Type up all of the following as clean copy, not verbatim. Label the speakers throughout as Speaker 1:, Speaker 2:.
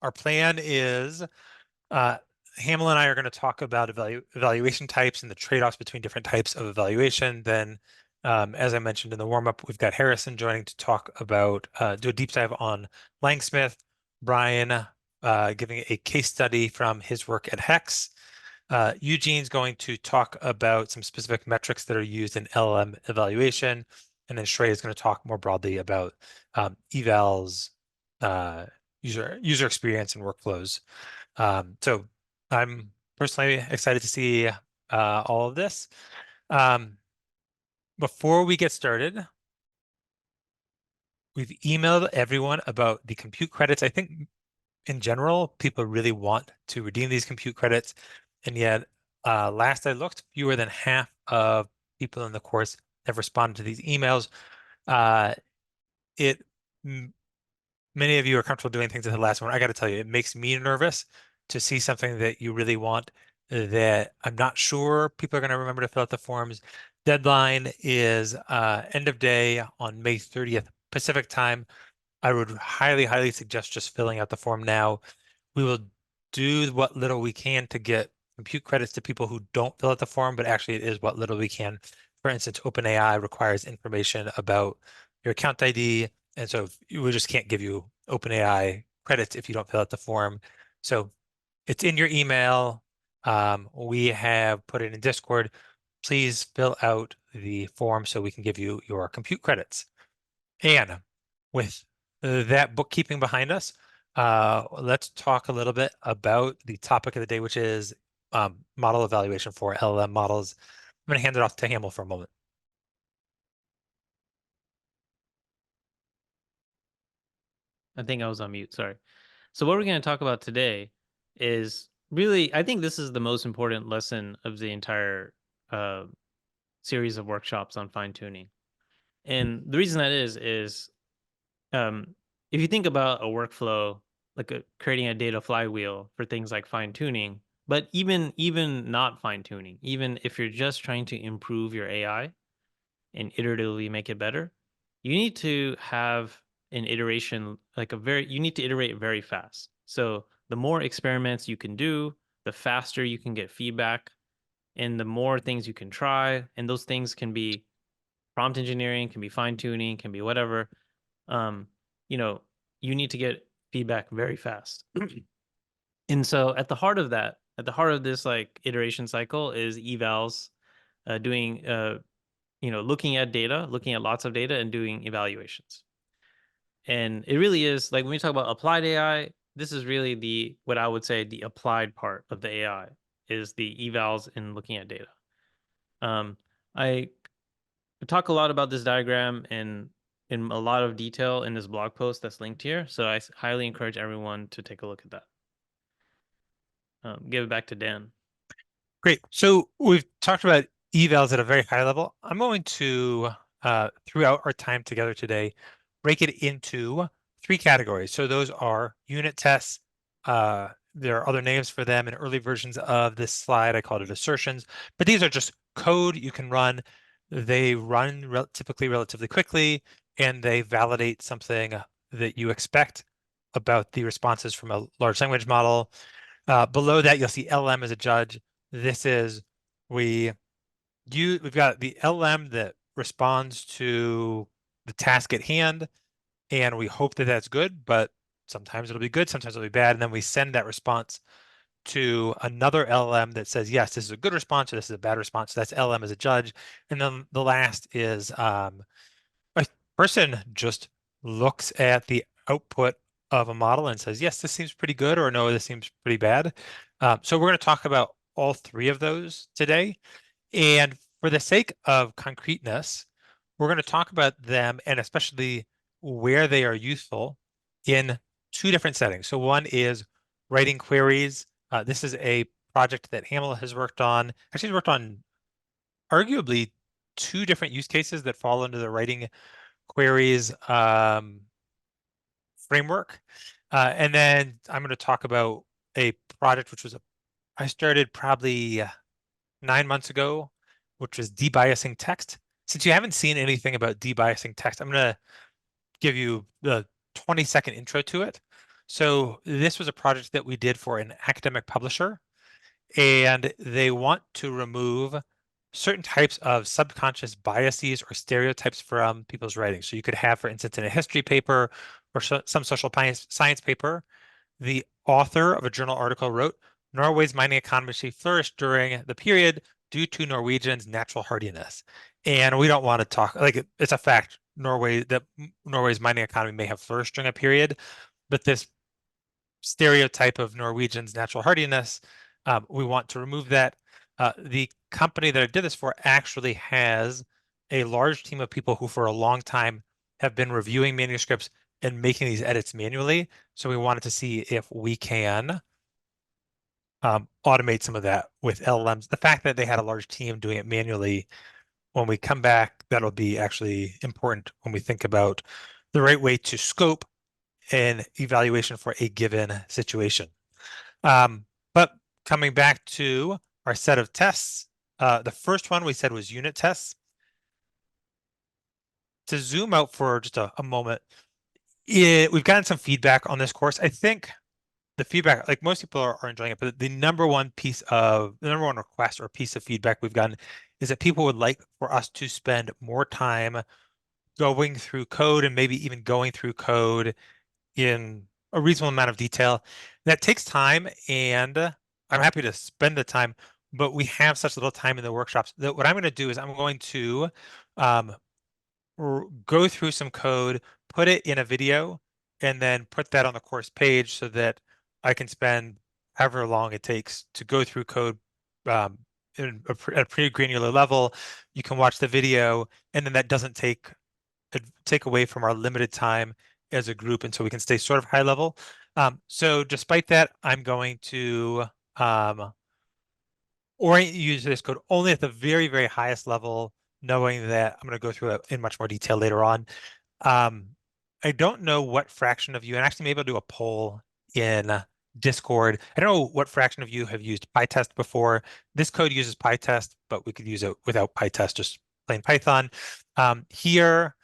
Speaker 1: our plan is Hamel and I are going to talk about evaluation types and the trade-offs between different types of evaluation. Then, as I mentioned in the warm-up, we've got Harrison joining to talk about, do a deep dive on Langsmith, Brian giving a case study from his work at Hex. Eugene's going to talk about some specific metrics that are used in LLM evaluation. And then Shreya is going to talk more broadly about evals, user experience and workflows. So I'm personally excited to see all of this. Before we get started, we've emailed everyone about the compute credits. I think in general, people really want to redeem these compute credits. And yet, last I looked, fewer than half of people in the course have responded to these emails. Many of you are comfortable doing things at the last one. I got to tell you, it makes me nervous to see something that you really want that I'm not sure people are going to remember to fill out the forms. Deadline is end of day on May 30th Pacific time. I would highly, highly suggest just filling out the form now. We will do what little we can to get compute credits to people who don't fill out the form, but actually it is what little we can. For instance, OpenAI requires information about your account ID, and so we just can't give you OpenAI credits if you don't fill out the form. So it's in your email. We have put it in Discord. Please fill out the form so we can give you your compute credits. And with that bookkeeping behind us, let's talk a little bit about the topic of the day, which is model evaluation for LLM models. I'm going to hand it off to Hamel for a moment.
Speaker 2: I think I was on mute, sorry. So what we're going to talk about today is really, I think this is the most important lesson of the entire series of workshops on fine tuning. And the reason that is if you think about a workflow, like creating a data flywheel for things like fine tuning, but even not fine tuning, even if you're just trying to improve your AI and iteratively make it better, you need to have an iteration, like you need to iterate very fast. So the more experiments you can do, the faster you can get feedback, and the more things you can try. And those things can be prompt engineering, can be fine tuning, can be whatever. Um, you know, you need to get feedback very fast. And so at the heart of that, at the heart of this like iteration cycle is evals, doing looking at data, looking at lots of data and doing evaluations. And it really is like when we talk about applied AI, this is really what I would say the applied part of the AI is the evals and looking at data. I talk a lot about this diagram in a lot of detail in this blog post that's linked here. So I highly encourage everyone to take a look at that. Give it back to Dan.
Speaker 1: Great. So we've talked about evals at a very high level. I'm going to, throughout our time together today, break it into three categories. So those are unit tests. There are other names for them in early versions of this slide. I called it assertions, but these are just code you can run. They run typically relatively quickly, and they validate something that you expect about the responses from a large language model. Below that, you'll see LM as a judge. This is we've got the LM that responds to the task at hand, and we hope that that's good, but sometimes it'll be good, sometimes it'll be bad, and then we send that response to another LM that says, yes, this is a good response, or this is a bad response. So that's LM as a judge. And then the last is a person just looks at the output of a model and says, yes, this seems pretty good, or no, this seems pretty bad. So we're going to talk about all three of those today. And for the sake of concreteness, we're going to talk about them and especially where they are useful in two different settings. So one is writing queries. This is a project that Hamel has worked on. Actually, he's worked on arguably two different use cases that fall into the writing queries framework. And then I'm going to talk about a project which I started probably 9 months ago, which was debiasing text. Since you haven't seen anything about debiasing text, I'm going to give you the 20-second intro to it. So this was a project that we did for an academic publisher, and they want to remove certain types of subconscious biases or stereotypes from people's writing. So you could have, for instance, in a history paper or some social science paper, the author of a journal article wrote, Norway's mining economy flourished during the period due to Norwegians' natural hardiness. And we don't want to talk, like, it's a fact, Norway's mining economy may have flourished during a period, but this stereotype of Norwegians' natural hardiness, we want to remove that. The company that I did this for actually has a large team of people who for a long time have been reviewing manuscripts and making these edits manually. So we wanted to see if we can automate some of that with LLMs. The fact that they had a large team doing it manually, when we come back, that'll be actually important when we think about the right way to scope an evaluation for a given situation. But coming back to our set of tests, the first one we said was unit tests. To zoom out for just a moment, we've gotten some feedback on this course. I think the feedback, like most people are enjoying it, but the number one request or piece of feedback we've gotten is that people would like for us to spend more time going through code and maybe even going through code in a reasonable amount of detail. That takes time, and I'm happy to spend the time, but we have such little time in the workshops that what I'm going to do is I'm going to go through some code, put it in a video, and then put that on the course page so that I can spend however long it takes to go through code at a pretty granular level. You can watch the video, and then that doesn't take away from our limited time as a group, and so we can stay sort of high level. So despite that, I'm going to orient you to this code only at the very, very highest level, knowing that I'm going to go through it in much more detail later on. I don't know what fraction of you, and actually maybe I'll do a poll in Discord. I don't know what fraction of you have used PyTest before. This code uses PyTest, but we could use it without PyTest, just plain Python. Here,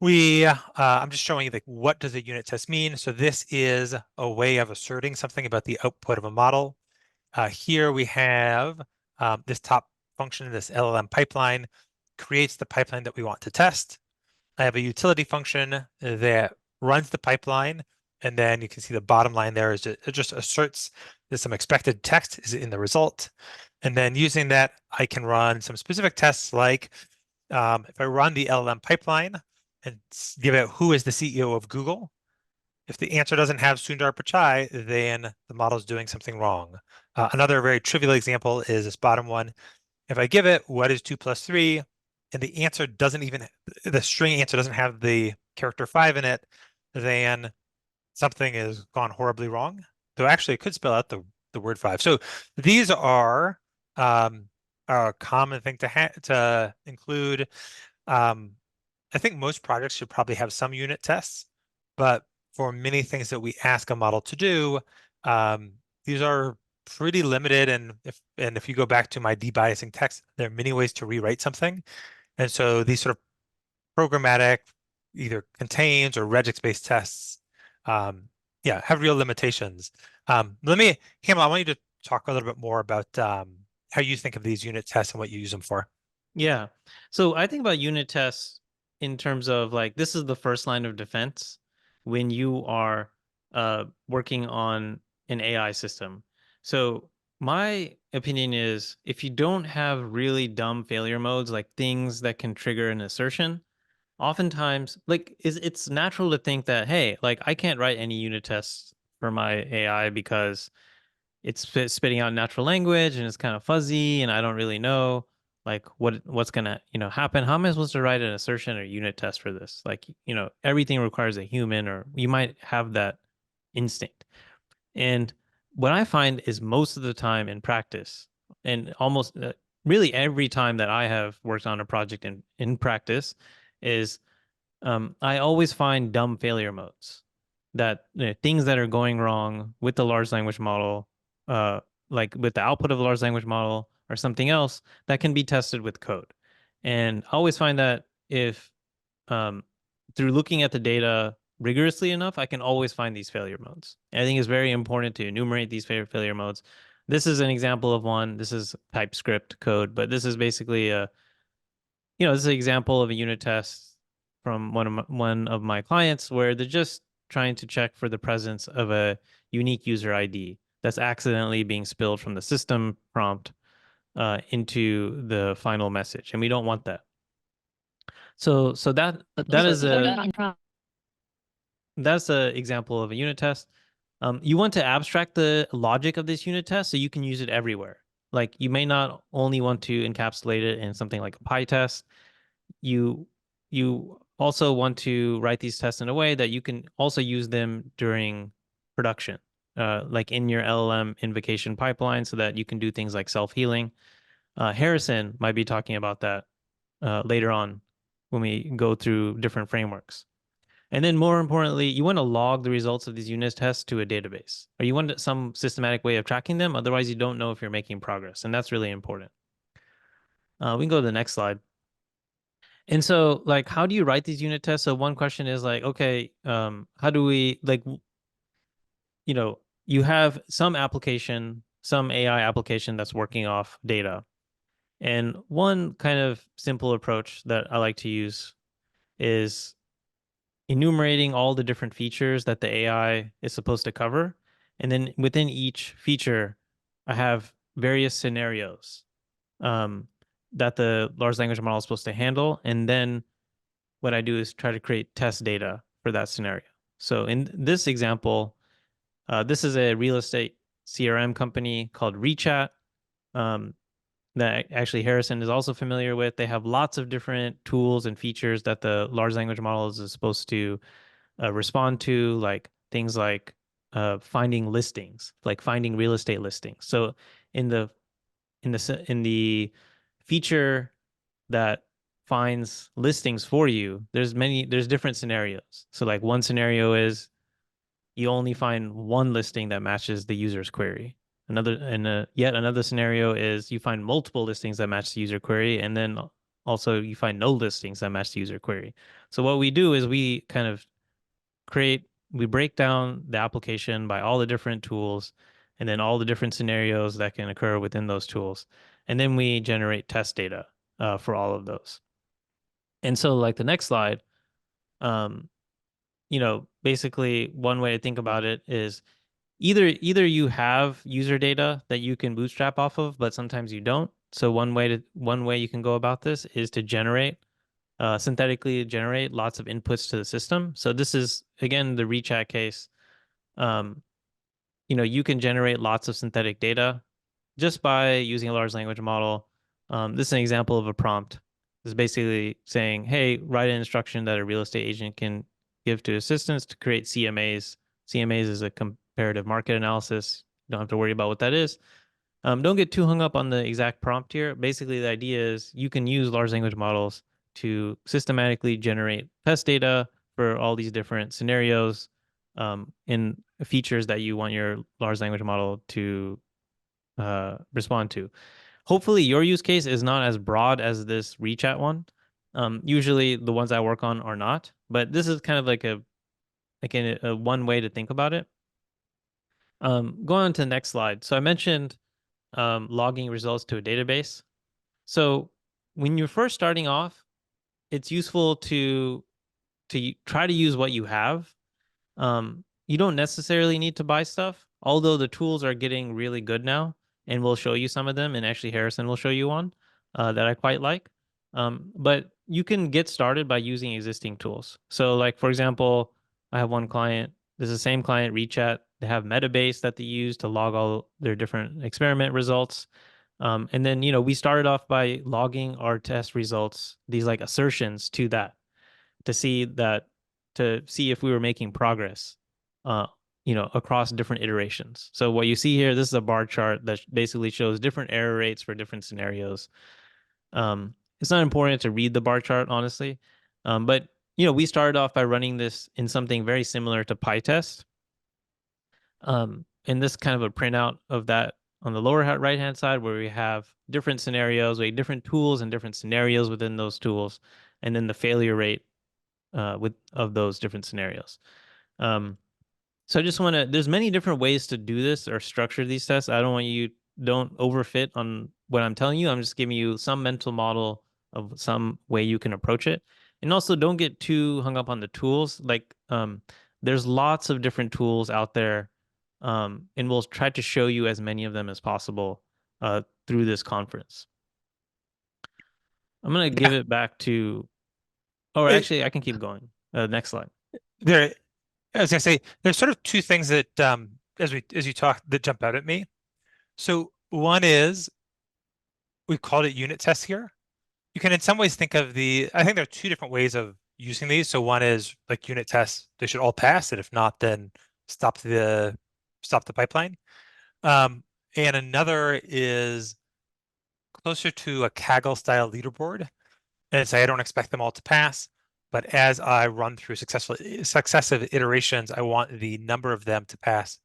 Speaker 1: I'm just showing you like what does a unit test mean. So this is a way of asserting something about the output of a model. Here we have this top function, this LLM pipeline, creates the pipeline that we want to test. I have a utility function that runs the pipeline, and then you can see the bottom line there is it just asserts that some expected text is in the result. And then using that, I can run some specific tests like if I run the LLM pipeline and give it who is the CEO of Google, if the answer doesn't have Sundar Pichai, then the model is doing something wrong. Another very trivial example is this bottom one. If I give it what is 2 plus 3, and the answer doesn't even, the string answer doesn't have the character 5 in it, then something has gone horribly wrong. Though actually it could spell out the word 5. So these are a common thing to include. I think most projects should probably have some unit tests, but for many things that we ask a model to do, these are pretty limited. And if you go back to my debiasing text, there are many ways to rewrite something. And so these sort of programmatic, either contains or regex-based tests, have real limitations. Hamel, I want you to talk a little bit more about how you think of these unit tests and what you use them for.
Speaker 2: Yeah. So I think about unit tests in terms of like this is the first line of defense when you are working on an AI system. So my opinion is if you don't have really dumb failure modes, like things that can trigger an assertion, oftentimes like it's natural to think that, hey, like I can't write any unit tests for my AI because it's spitting out natural language and it's kind of fuzzy and I don't really know like what's gonna happen. How am I supposed to write an assertion or unit test for this? Like everything requires a human, or you might have that instinct. And what I find is most of the time in practice, and almost really every time that I have worked on a project in practice, is I always find dumb failure modes that things that are going wrong with the large language model, like with the output of the large language model or something else that can be tested with code. And I always find that if through looking at the data rigorously enough, I can always find these failure modes. And I think it's very important to enumerate these failure modes. This is an example of one. This is TypeScript code, but this is basically this is an example of a unit test from one of my clients where they're just trying to check for the presence of a unique user ID that's accidentally being spilled from the system prompt into the final message, and we don't want that. So that is that's an example of a unit test. You want to abstract the logic of this unit test so you can use it everywhere. Like you may not only want to encapsulate it in something like a PyTest. You also want to write these tests in a way that you can also use them during production, like in your LLM invocation pipeline, so that you can do things like self-healing. Harrison might be talking about that later on when we go through different frameworks. And then more importantly, you want to log the results of these unit tests to a database, or you want some systematic way of tracking them. Otherwise, you don't know if you're making progress. And that's really important. We can go to the next slide. And so, like, how do you write these unit tests? So one question is like, okay, how do we like, you have some application, some AI application that's working off data. And one kind of simple approach that I like to use is enumerating all the different features that the AI is supposed to cover. And then within each feature, I have various scenarios that the large language model is supposed to handle. And then what I do is try to create test data for that scenario. So in this example, this is a real estate CRM company called Rechat that actually Harrison is also familiar with. They have lots of different tools and features that the large language model is supposed to respond to, like things like finding listings, like finding real estate listings. So in the in the feature that finds listings for you, there's different scenarios. So like one scenario is you only find one listing that matches the user's query. Yet another scenario is you find multiple listings that match the user query, and then also you find no listings that match the user query. So what we do is we kind of we break down the application by all the different tools and then all the different scenarios that can occur within those tools. And then we generate test data for all of those. And so like the next slide, basically one way to think about it is either you have user data that you can bootstrap off of, but sometimes you don't. So one way you can go about this is to synthetically generate lots of inputs to the system. So this is again the Rechat case. You can generate lots of synthetic data just by using a large language model. This is an example of a prompt. It's basically saying, hey, write an instruction that a real estate agent can give to assistants to create CMAs. CMAs is a comparative market analysis. You don't have to worry about what that is. Don't get too hung up on the exact prompt here. Basically, the idea is you can use large language models to systematically generate test data for all these different scenarios in features that you want your large language model to respond to. Hopefully, your use case is not as broad as this Rechat one. Usually, the ones I work on are not, but this is kind of like a one way to think about it. Going on to the next slide. So I mentioned logging results to a database. So when you're first starting off, it's useful to try to use what you have. You don't necessarily need to buy stuff, although the tools are getting really good now, and we'll show you some of them. And actually, Harrison will show you one that I quite like. But you can get started by using existing tools. So, like for example, I have one client. This is the same client, Rechat. They have Metabase that they use to log all their different experiment results. And then, we started off by logging our test results, these like assertions to that, to see if we were making progress, across different iterations. So what you see here, this is a bar chart that basically shows different error rates for different scenarios. It's not important to read the bar chart, honestly. But, we started off by running this in something very similar to PyTest. And this kind of a printout of that on the lower right-hand side, where we have different scenarios, we have different tools and different scenarios within those tools, and then the failure rate of those different scenarios. So I just want to, there's many different ways to do this or structure these tests. I don't want you, don't overfit on what I'm telling you. I'm just giving you some mental model of some way you can approach it. And also don't get too hung up on the tools. Like, there's lots of different tools out there. And we'll try to show you as many of them as possible, through this conference. I'm going to give
Speaker 1: Yeah.
Speaker 2: it back to, or
Speaker 1: It,
Speaker 2: actually I can keep going. Next slide.
Speaker 1: there, as I say, there's sort of two things that as you talk that jump out at me. So one is we called it unit tests here. You can in some ways think of I think there are two different ways of using these. So one is like unit tests, they should all pass, and if not, then stop the pipeline. And another is closer to a Kaggle style leaderboard. And say I don't expect them all to pass, but as I run through successive iterations, I want the number of them to pass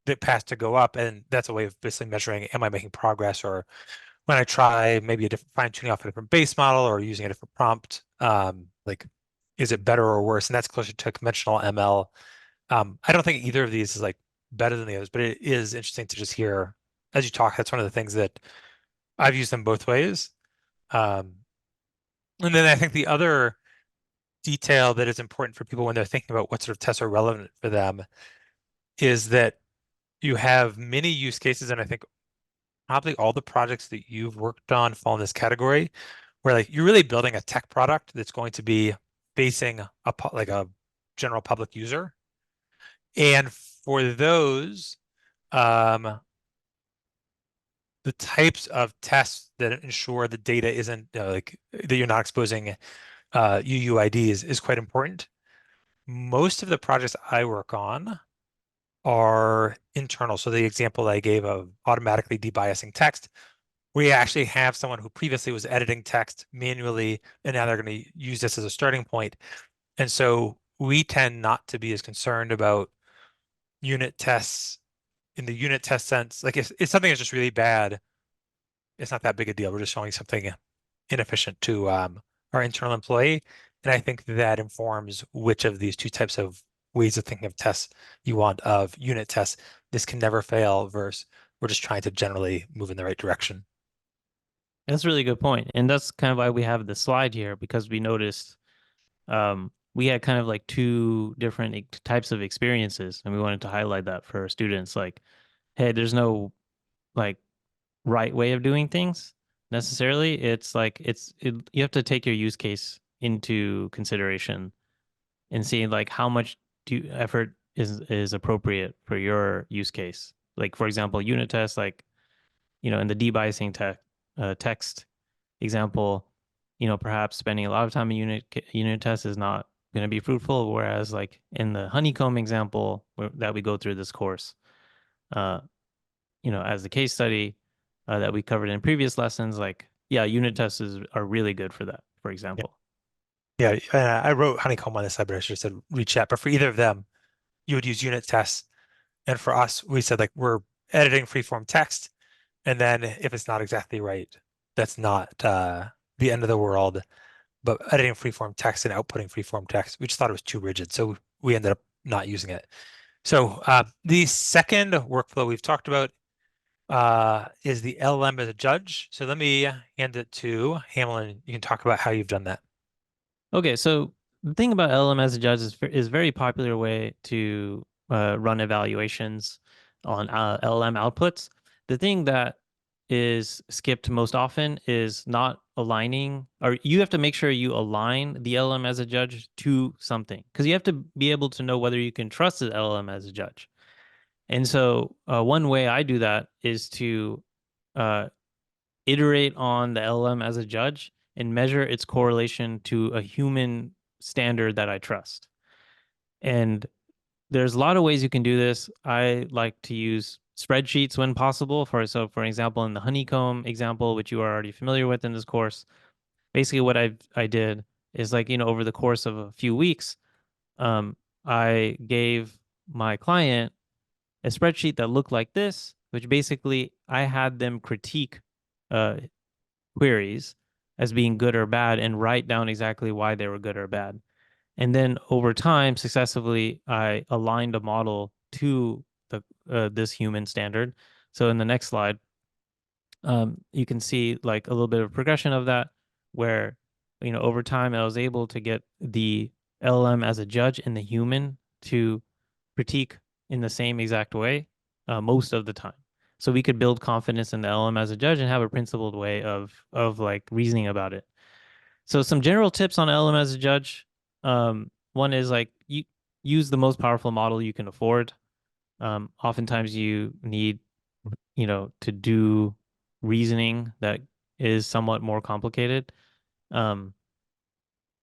Speaker 1: that pass to go up. And that's a way of basically measuring, am I making progress? Or when I try maybe a different fine tuning off a different base model or using a different prompt, like, is it better or worse? And that's closer to conventional ML. I don't think either of these is like better than the others, but it is interesting to just hear as you talk. That's one of the things that I've used them both ways. Um, and then I think the other detail that is important for people when they're thinking about what sort of tests are relevant for them is that you have many use cases, and I think probably all the projects that you've worked on fall in this category, where like you're really building a tech product that's going to be facing like a general public user. And for those, um, the types of tests that ensure the data isn't like that you're not exposing UUIDs is quite important. Most of the projects I work on are internal. So the example I gave of automatically debiasing text, we actually have someone who previously was editing text manually, and now they're going to use this as a starting point. And so we tend not to be as concerned about unit tests in the unit test sense. Like if something is just really bad, it's not that big a deal. We're just showing something inefficient to our internal employee. And I think that informs which of these two types of ways of thinking of tests you want of unit tests. This can never fail versus we're just trying to generally move in the right direction.
Speaker 2: That's a really good point. And that's kind of why we have the slide here, because we noticed we had kind of like two different types of experiences, and we wanted to highlight that for our students. Like, hey, there's no like right way of doing things necessarily. It's like you have to take your use case into consideration and see like how much effort is appropriate for your use case. Like for example, unit tests, like in the debiasing text example, perhaps spending a lot of time in unit tests is not going to be fruitful. Whereas like in the honeycomb example that we go through this course, uh, as the case study that we covered in previous lessons, like, yeah, unit tests are really good for that, for
Speaker 1: Yeah.
Speaker 2: example.
Speaker 1: Yeah. I wrote honeycomb on this side, but I should have said read chat. But for either of them, you would use unit tests. And for us, we said like we're editing freeform text. And then if it's not exactly right, that's not the end of the world. But editing freeform text and outputting freeform text, we just thought it was too rigid. So we ended up not using it. So the second workflow we've talked about is the LLM as a judge. So let me hand it to Hamel, and you can talk about how you've done that.
Speaker 2: Okay, so the thing about LLM as a judge is very popular way to run evaluations on LLM outputs. The thing that is skipped most often is not aligning, or you have to make sure you align the LLM as a judge to something, because you have to be able to know whether you can trust the LLM as a judge. And so one way I do that is to uh, iterate on the LM as a judge and measure its correlation to a human standard that I trust. And there's a lot of ways you can do this. I like to use spreadsheets when possible. For example, in the honeycomb example, which you are already familiar with in this course, basically what I did is like, over the course of a few weeks, I gave my client a spreadsheet that looked like this, which basically I had them critique uh, queries as being good or bad and write down exactly why they were good or bad. And then over time, successively, I aligned a model to the this human standard. So in the next slide, you can see like a little bit of progression of that, where over time I was able to get the LLM as a judge and the human to critique in the same exact way most of the time. So we could build confidence in the LLM as a judge and have a principled way of like reasoning about it. So some general tips on LM as a judge. One is like you use the most powerful model you can afford. Oftentimes you need, to do reasoning that is somewhat more complicated. Um,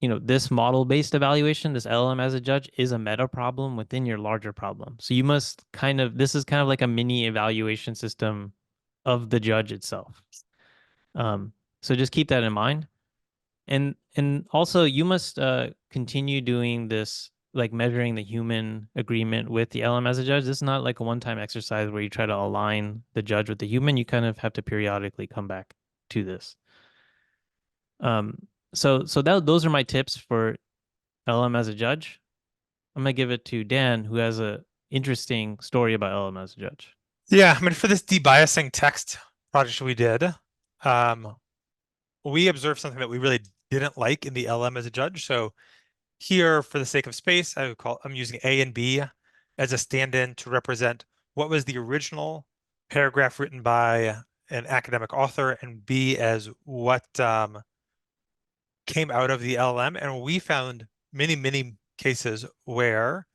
Speaker 2: this model-based evaluation, this LM as a judge, is a meta problem within your larger problem. So you must this is kind of like a mini evaluation system of the judge itself. So just keep that in mind. And also you must continue doing this, like measuring the human agreement with the LM as a judge. This is not like a one-time exercise where you try to align the judge with the human. You kind of have to periodically come back to this. Those are my tips for LM as a judge. I'm gonna give it to Dan, who has a interesting story about LM as a judge.
Speaker 1: Yeah, I mean, for this debiasing text project we did, we observed something that we really didn't like in the LM as a judge. So here, for the sake of space, I'm using A and B as a stand-in to represent what was the original paragraph written by an academic author, and B as what came out of the LLM. And we found many, many cases where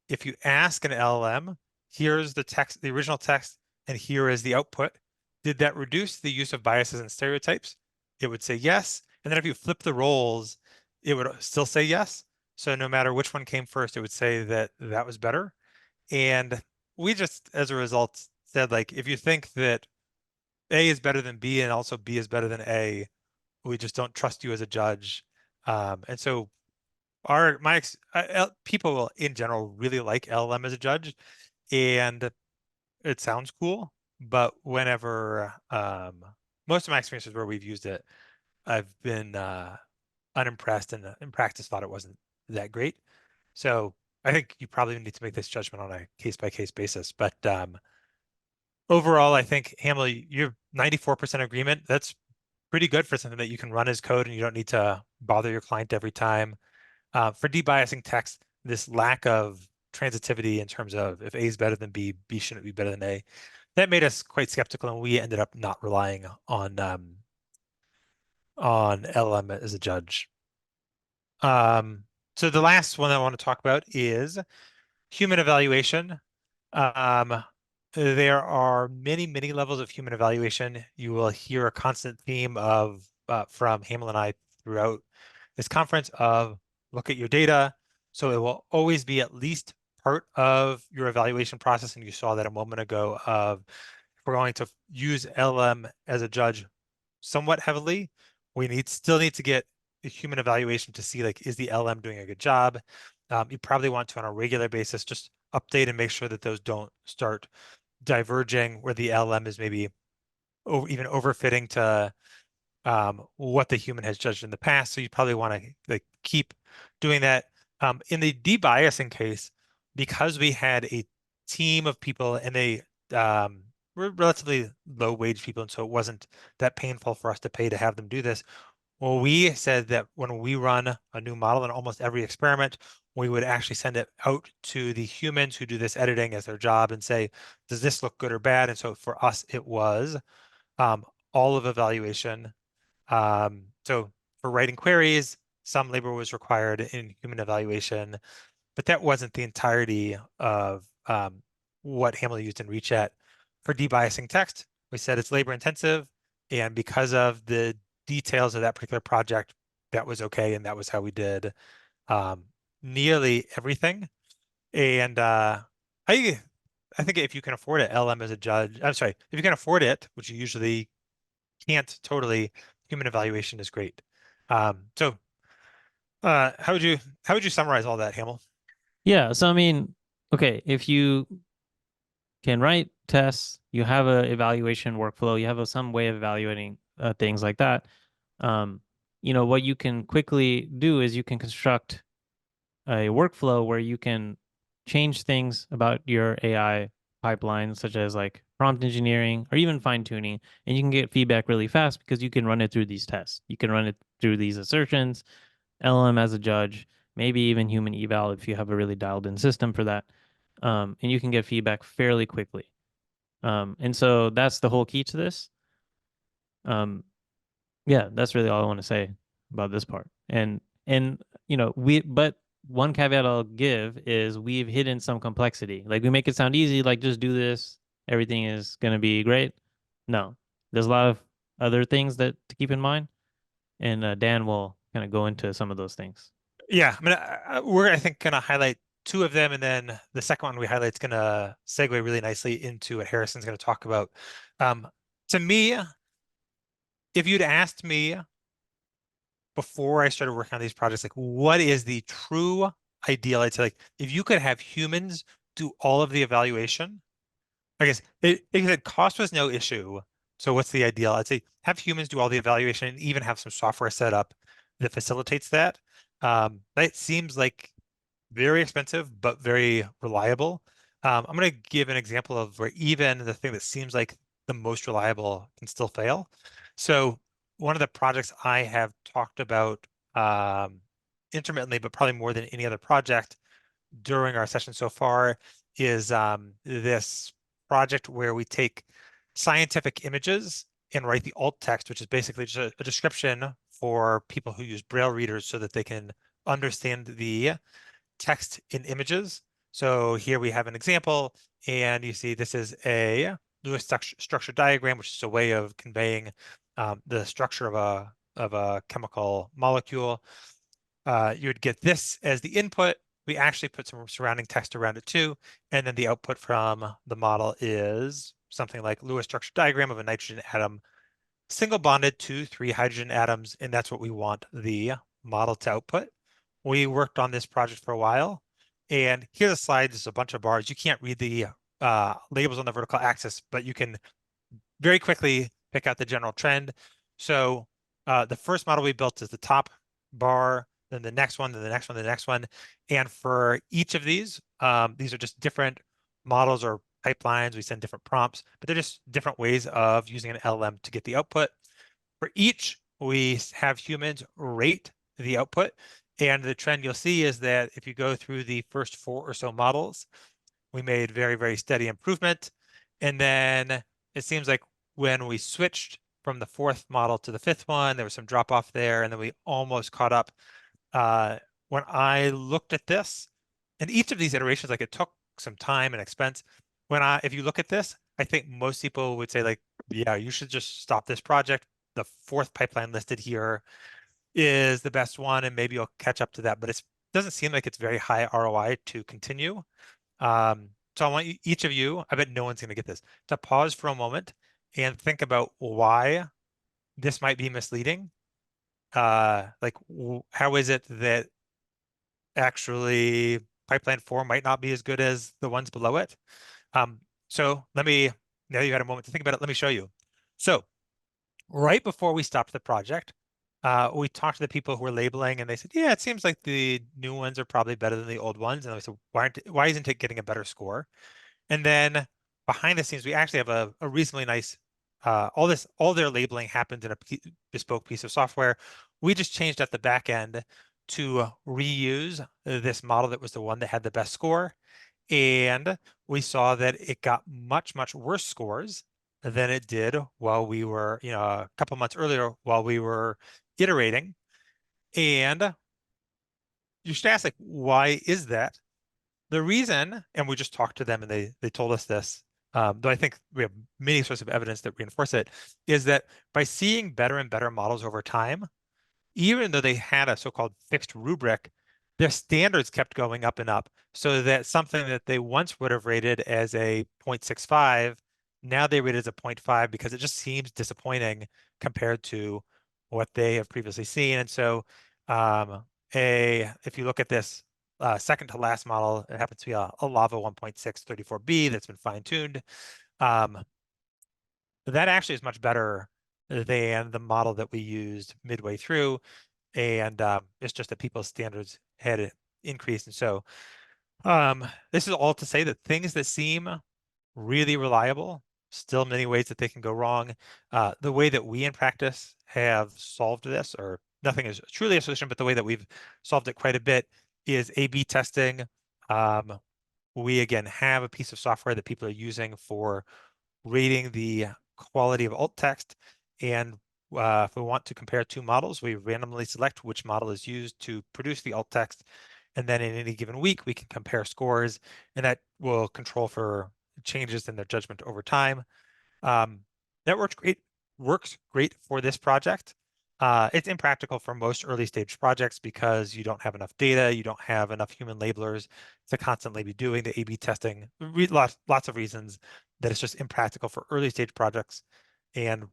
Speaker 1: if you ask an LLM, here's the text, the original text, and here is the output. Did that reduce the use of biases and stereotypes? It would say yes. And then if you flip the roles, it would still say yes. So no matter which one came first, it would say that that was better. And we just, as a result, said like, if you think that A is better than B and also B is better than A, we just don't trust you as a judge. And so people in general really like LLM as a judge, and it sounds cool. But whenever most of my experiences where we've used it, I've been unimpressed, and in practice thought it wasn't that great. So I think you probably need to make this judgment on a case by case basis. But overall, I think Hamel, you're 94% agreement. That's pretty good for something that you can run as code and you don't need to bother your client every time. For debiasing text, this lack of transitivity in terms of if A is better than B, B shouldn't be better than A, that made us quite skeptical, and we ended up not relying on LM as a judge. So the last one I want to talk about is human evaluation. There are many, many levels of human evaluation. You will hear a constant theme of from Hamel and I throughout this conference of look at your data. So it will always be at least part of your evaluation process. And you saw that a moment ago of if we're going to use LM as a judge somewhat heavily, we still need to get a human evaluation to see like, is the LM doing a good job? You probably want to on a regular basis just update and make sure that those don't start diverging where the LM is maybe even overfitting to what the human has judged in the past. So you probably want to like keep doing that. In the debiasing case, because we had a team of people and they were relatively low wage people, and so it wasn't that painful for us to pay to have them do this. Well, we said that when we run a new model in almost every experiment, we would actually send it out to the humans who do this editing as their job and say, does this look good or bad? And so for us, it was all of evaluation. So for writing queries, some labor was required in human evaluation, but that wasn't the entirety of what Hamel used in ReChat. For debiasing text, we said it's labor intensive, and because of the details of that particular project, that was okay, and that was how we did nearly everything. And I think if you can afford it, LM as a judge, I'm sorry, if you can afford it, which you usually can't totally, human evaluation is great. So how would you summarize all that, Hamel?
Speaker 2: Yeah, so I mean, okay, if you can write tests, you have a evaluation workflow, you have some way of evaluating things like that. What you can quickly do is you can construct a workflow where you can change things about your AI pipeline, such as like prompt engineering or even fine tuning, and you can get feedback really fast because you can run it through these tests. You can run it through these assertions, LLM as a judge, maybe even human eval if you have a really dialed in system for that. And you can get feedback fairly quickly. And so that's the whole key to this. Um, yeah, that's really all I want to say about this part. And but one caveat I'll give is we've hidden some complexity. Like we make it sound easy, like just do this, everything is going to be great. No, there's a lot of other things that to keep in mind, and Dan will kind of go into some of those things.
Speaker 1: Yeah, I mean, we're I think gonna highlight two of them, and then the second one we highlight is gonna segue really nicely into what Harrison's gonna talk about. Um, to me, if you'd asked me before I started working on these projects, like what is the true ideal? I'd say like if you could have humans do all of the evaluation, I guess it said cost was no issue. So what's the ideal? I'd say have humans do all the evaluation and even have some software set up that facilitates that. That seems like very expensive, but very reliable. I'm going to give an example of where even the thing that seems like the most reliable can still fail. So one of the projects I have talked about intermittently, but probably more than any other project during our session so far is this project where we take scientific images and write the alt text, which is basically just a description for people who use Braille readers so that they can understand the text in images. So here we have an example, and you see this is a Lewis structure diagram, which is a way of conveying the structure of a chemical molecule. You would get this as the input. We actually put some surrounding text around it too, and then the output from the model is something like Lewis structure diagram of a nitrogen atom single bonded to 3 hydrogen atoms, and that's what we want the model to output. We worked on this project for a while, and here's a slide. There's a bunch of bars. You can't read the labels on the vertical axis, but you can very quickly pick out the general trend. So the first model we built is the top bar, then the next one, then the next one, the next one. And for each of these are just different models or pipelines. We send different prompts, but they're just different ways of using an LLM to get the output. For each, we have humans rate the output. And the trend you'll see is that if you go through the first 4 or so models, we made very, very steady improvement. And then it seems like when we switched from the 4th model to the 5th one, there was some drop off there, and then we almost caught up. When I looked at this, and each of these iterations, like it took some time and expense. If you look at this, I think most people would say like, yeah, you should just stop this project. The 4th pipeline listed here is the best one, and maybe you'll catch up to that. But it doesn't seem like it's very high ROI to continue. So I want each of you, I bet no one's going to get this, to pause for a moment and think about why this might be misleading. Like, how is it that actually pipeline 4 might not be as good as the ones below it? So now you had a moment to think about it, let me show you. So right before we stopped the project, we talked to the people who were labeling, and they said, yeah, it seems like the new ones are probably better than the old ones. And I said, why isn't it getting a better score? And then behind the scenes, we actually have a reasonably nice, all their labeling happens in a bespoke piece of software. We just changed at the back end to reuse this model that was the one that had the best score. And we saw that it got much, much worse scores than it did while we were, a couple months earlier while we were iterating. And you should ask, like, why is that? The reason, and we just talked to them and they told us this, though I think we have many sources of evidence that reinforce it, is that by seeing better and better models over time, even though they had a so-called fixed rubric, their standards kept going up and up. So that something that they once would have rated as a 0.65, now they rate it as a 0.5 because it just seems disappointing compared to what they have previously seen. And so if you look at this second to last model, it happens to be a Lava 1.6 34B that's been fine-tuned. That actually is much better than the model that we used midway through. And it's just that people's standards had increase. And so this is all to say that things that seem really reliable, still many ways that they can go wrong. The way that we in practice have solved this, or nothing is truly a solution, but the way that we've solved it quite a bit is A/B testing. We again have a piece of software that people are using for rating the quality of alt text. And if we want to compare two models, we randomly select which model is used to produce the alt text. And then in any given week, we can compare scores, and that will control for changes in their judgment over time. That works great for this project. It's impractical for most early stage projects because you don't have enough data, you don't have enough human labelers to constantly be doing the A/B testing. Lots of reasons that it's just impractical for early stage projects. And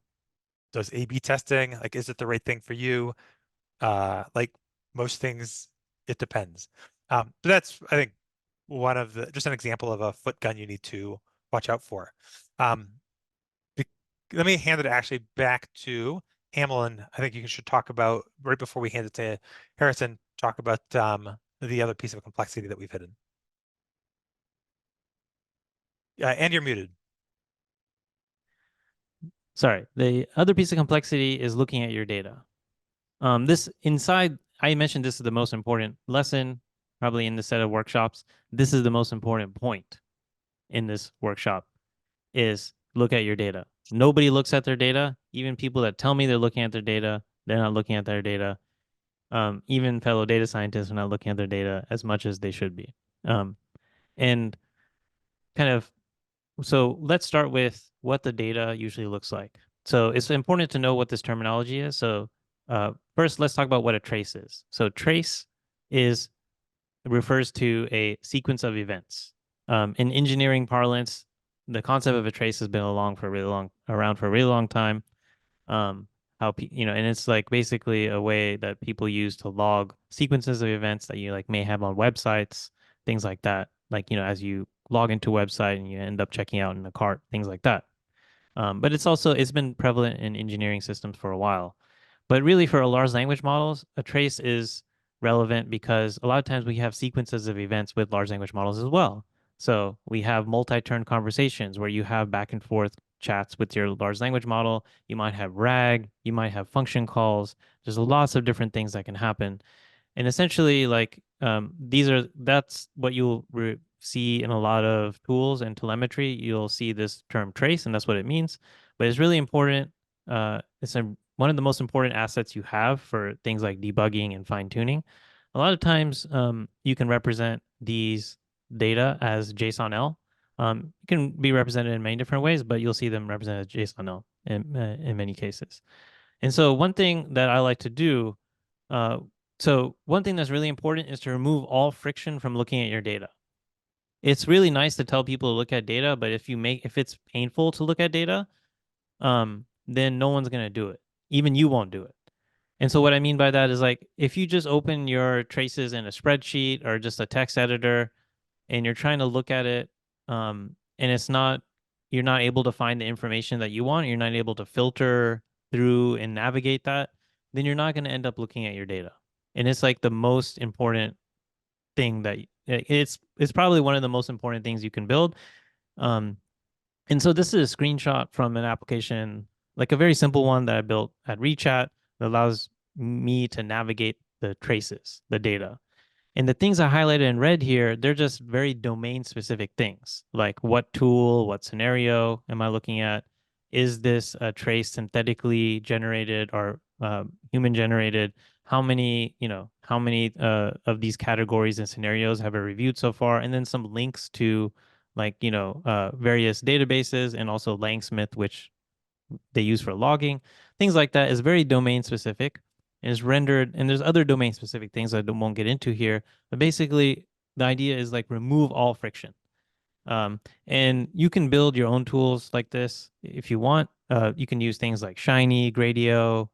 Speaker 1: does A/B testing, like, is it the right thing for you? Like most things, it depends. But that's, I think, just an example of a foot gun you need to watch out for. Let me hand it actually back to Hamel, and I think you should talk about, right before we hand it to Harrison, talk about the other piece of complexity that we've hidden. And you're muted.
Speaker 2: Sorry. The other piece of complexity is looking at your data. I mentioned this is the most important lesson, probably in the set of workshops. This is the most important point in this workshop, is look at your data. Nobody looks at their data. Even people that tell me they're looking at their data, they're not looking at their data. Even fellow data scientists are not looking at their data as much as they should be. And kind of, so let's start with what the data usually looks like. So it's important to know what this terminology is. So first, let's talk about what a trace is. So trace refers to a sequence of events. In engineering parlance, the concept of a trace has been around for a really long time. And it's like basically a way that people use to log sequences of events that you like may have on websites, things like that. Like, as you log into a website and you end up checking out in a cart, things like that. But it's been prevalent in engineering systems for a while. But really, for large language models, a trace is relevant because a lot of times we have sequences of events with large language models as well. So we have multi-turn conversations where you have back and forth chats with your large language model. You might have RAG, you might have function calls. There's lots of different things that can happen. And essentially, like that's what you'll see in a lot of tools and telemetry. You'll see this term trace, and that's what it means. But it's really important. One of the most important assets you have for things like debugging and fine tuning. A lot of times, you can represent these data as JSON-L. It can be represented in many different ways, but you'll see them represented as JSON-L in many cases. And so one thing that I like to do one thing that's really important is to remove all friction from looking at your data. It's really nice to tell people to look at data, but if it's painful to look at data, then no one's gonna do it. Even you won't do it. And so what I mean by that is, like, if you just open your traces in a spreadsheet or just a text editor and you're trying to look at it, and you're not able to find the information that you want, you're not able to filter through and navigate that, then you're not going to end up looking at your data. And it's like the most important thing it's probably one of the most important things you can build. And so this is a screenshot from an application, like a very simple one that I built at Rechat that allows me to navigate the traces, the data. And the things I highlighted in red here, they're just very domain specific things, like what tool, what scenario am I looking at? Is this a trace synthetically generated or human generated? How many of these categories and scenarios have I reviewed so far? And then some links to, like, various databases, and also Langsmith, which they use for logging. Things like that is very domain specific and is rendered. And there's other domain specific things I won't get into here. But basically, the idea is, like, remove all friction. And you can build your own tools like this if you want. You can use things like Shiny, Gradio.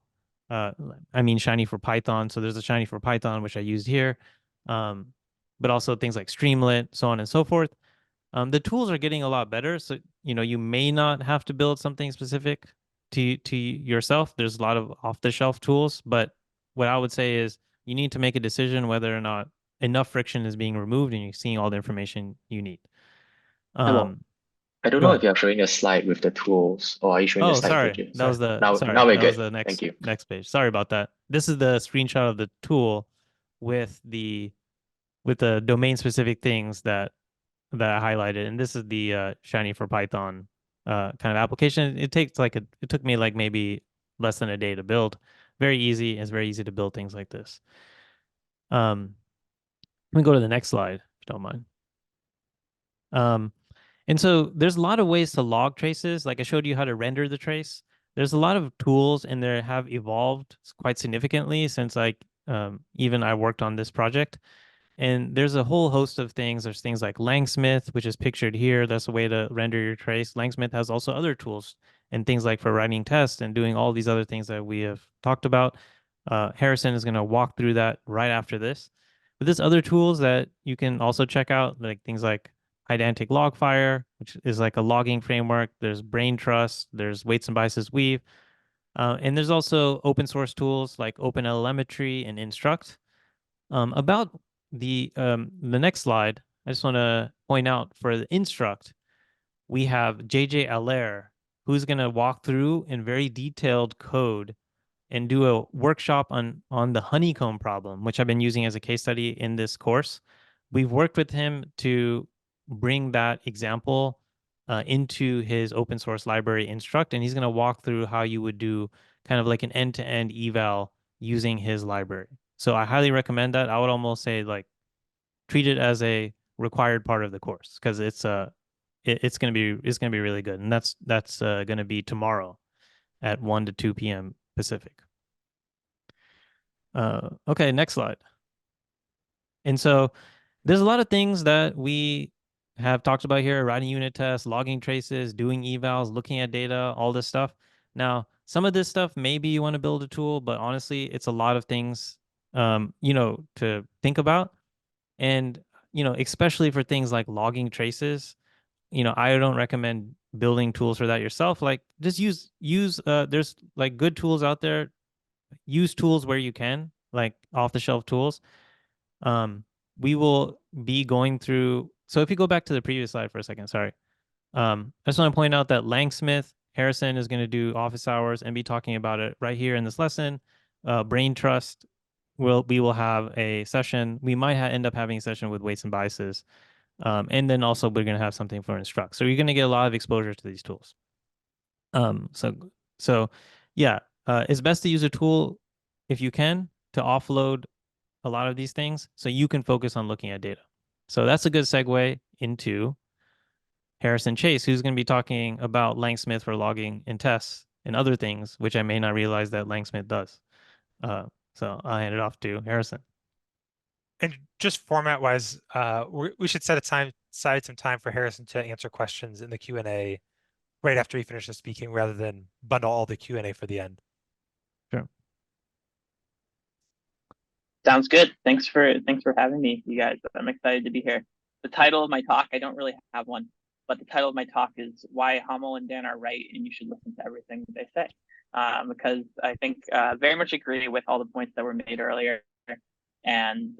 Speaker 2: Shiny for Python. So there's a Shiny for Python, which I used here. But also things like Streamlit, so on and so forth. The tools are getting a lot better. So, you may not have to build something specific to yourself. There's a lot of off-the-shelf tools, but what I would say is you need to make a decision whether or not enough friction is being removed and you're seeing all the information you need.
Speaker 3: Hamel, I don't
Speaker 2: Go
Speaker 3: know
Speaker 2: ahead.
Speaker 3: if you're showing a slide with the tools or are you showing the
Speaker 2: Oh,
Speaker 3: slide with
Speaker 2: sorry.
Speaker 3: you?
Speaker 2: That was the
Speaker 3: Now
Speaker 2: sorry.
Speaker 3: we're
Speaker 2: That was
Speaker 3: good.
Speaker 2: the
Speaker 3: Thank you.
Speaker 2: next page. Sorry about that. This is the screenshot of the tool with the domain specific things that I highlighted, and this is the Shiny for Python kind of application. It takes like it took me like maybe less than a day to build. Very easy. It's very easy to build things like this. Let me go to the next slide, if you don't mind. And so there's a lot of ways to log traces. Like I showed you how to render the trace. There's a lot of tools and they have evolved quite significantly since like even I worked on this project. And there's a whole host of things. There's things like Langsmith, which is pictured here. That's a way to render your trace. Langsmith has also other tools and things like for writing tests and doing all these other things that we have talked about. Harrison is going to walk through that right after this. But there's other tools that you can also check out, like things like Pydantic Logfire, which is like a logging framework. There's Brain Trust. There's Weights and Biases Weave. And there's also open source tools like OpenLLMetry and Instruct. About the next slide, I just want to point out for the Instruct, we have JJ Allaire, who's going to walk through in very detailed code and do a workshop on the honeycomb problem, which I've been using as a case study in this course. We've worked with him to bring that example into his open source library Instruct, and he's going to walk through how you would do kind of like an end-to-end eval using his library. So I highly recommend that. I would almost say like treat it as a required part of the course because it's gonna be really good, and that's gonna be tomorrow at 1 to 2 p.m. Pacific. Okay, next slide. And so there's a lot of things that we have talked about here: writing unit tests, logging traces, doing evals, looking at data, all this stuff. Now, some of this stuff maybe you want to build a tool, but honestly, it's a lot of things to think about. And, especially for things like logging traces, I don't recommend building tools for that yourself. Like just use there's like good tools out there. Use tools where you can, like off the shelf tools. We will be going through. So if you go back to the previous slide for a second, sorry. I just want to point out that Langsmith Harrison is going to do office hours and be talking about it right here in this lesson. Brain Trust, we will have a session. We might end up having a session with weights and biases. And then also we're going to have something for Instruct. So you're going to get a lot of exposure to these tools. So yeah, it's best to use a tool if you can to offload a lot of these things so you can focus on looking at data. So that's a good segue into Harrison Chase, who's going to be talking about Langsmith for logging and tests and other things, which I may not realize that Langsmith does. So I'll hand it off to Harrison.
Speaker 1: And just format wise, we should set aside some time for Harrison to answer questions in the Q&A right after he finishes speaking, rather than bundle all the Q&A for the end.
Speaker 2: Sure.
Speaker 4: Sounds good. Thanks for having me, you guys. I'm excited to be here. The title of my talk, I don't really have one, but the title of my talk is Why Hamel and Dan Are Right and You Should Listen to Everything They Say. Because I think very much agree with all the points that were made earlier. And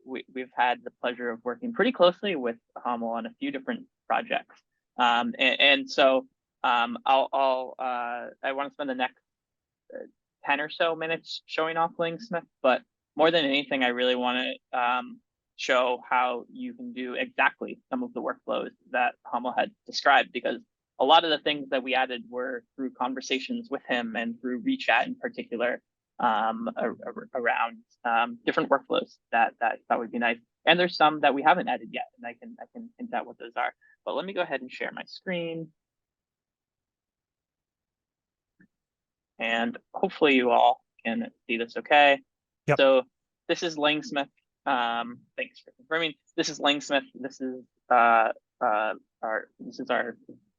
Speaker 4: we've had the pleasure of working pretty closely with Hamel on a few different projects. So I want to spend the next 10 or so minutes showing off Langsmith, but more than anything, I really want to show how you can do exactly some of the workflows that Hamel had described, because a lot of the things that we added were through conversations with him and through WeChat in particular, around different workflows that would be nice. And there's some that we haven't added yet, and I can hint out what those are. But let me go ahead and share my screen. And hopefully you all can see this okay.
Speaker 1: Yep.
Speaker 4: So this is Langsmith. Thanks for confirming. This is Langsmith. This is our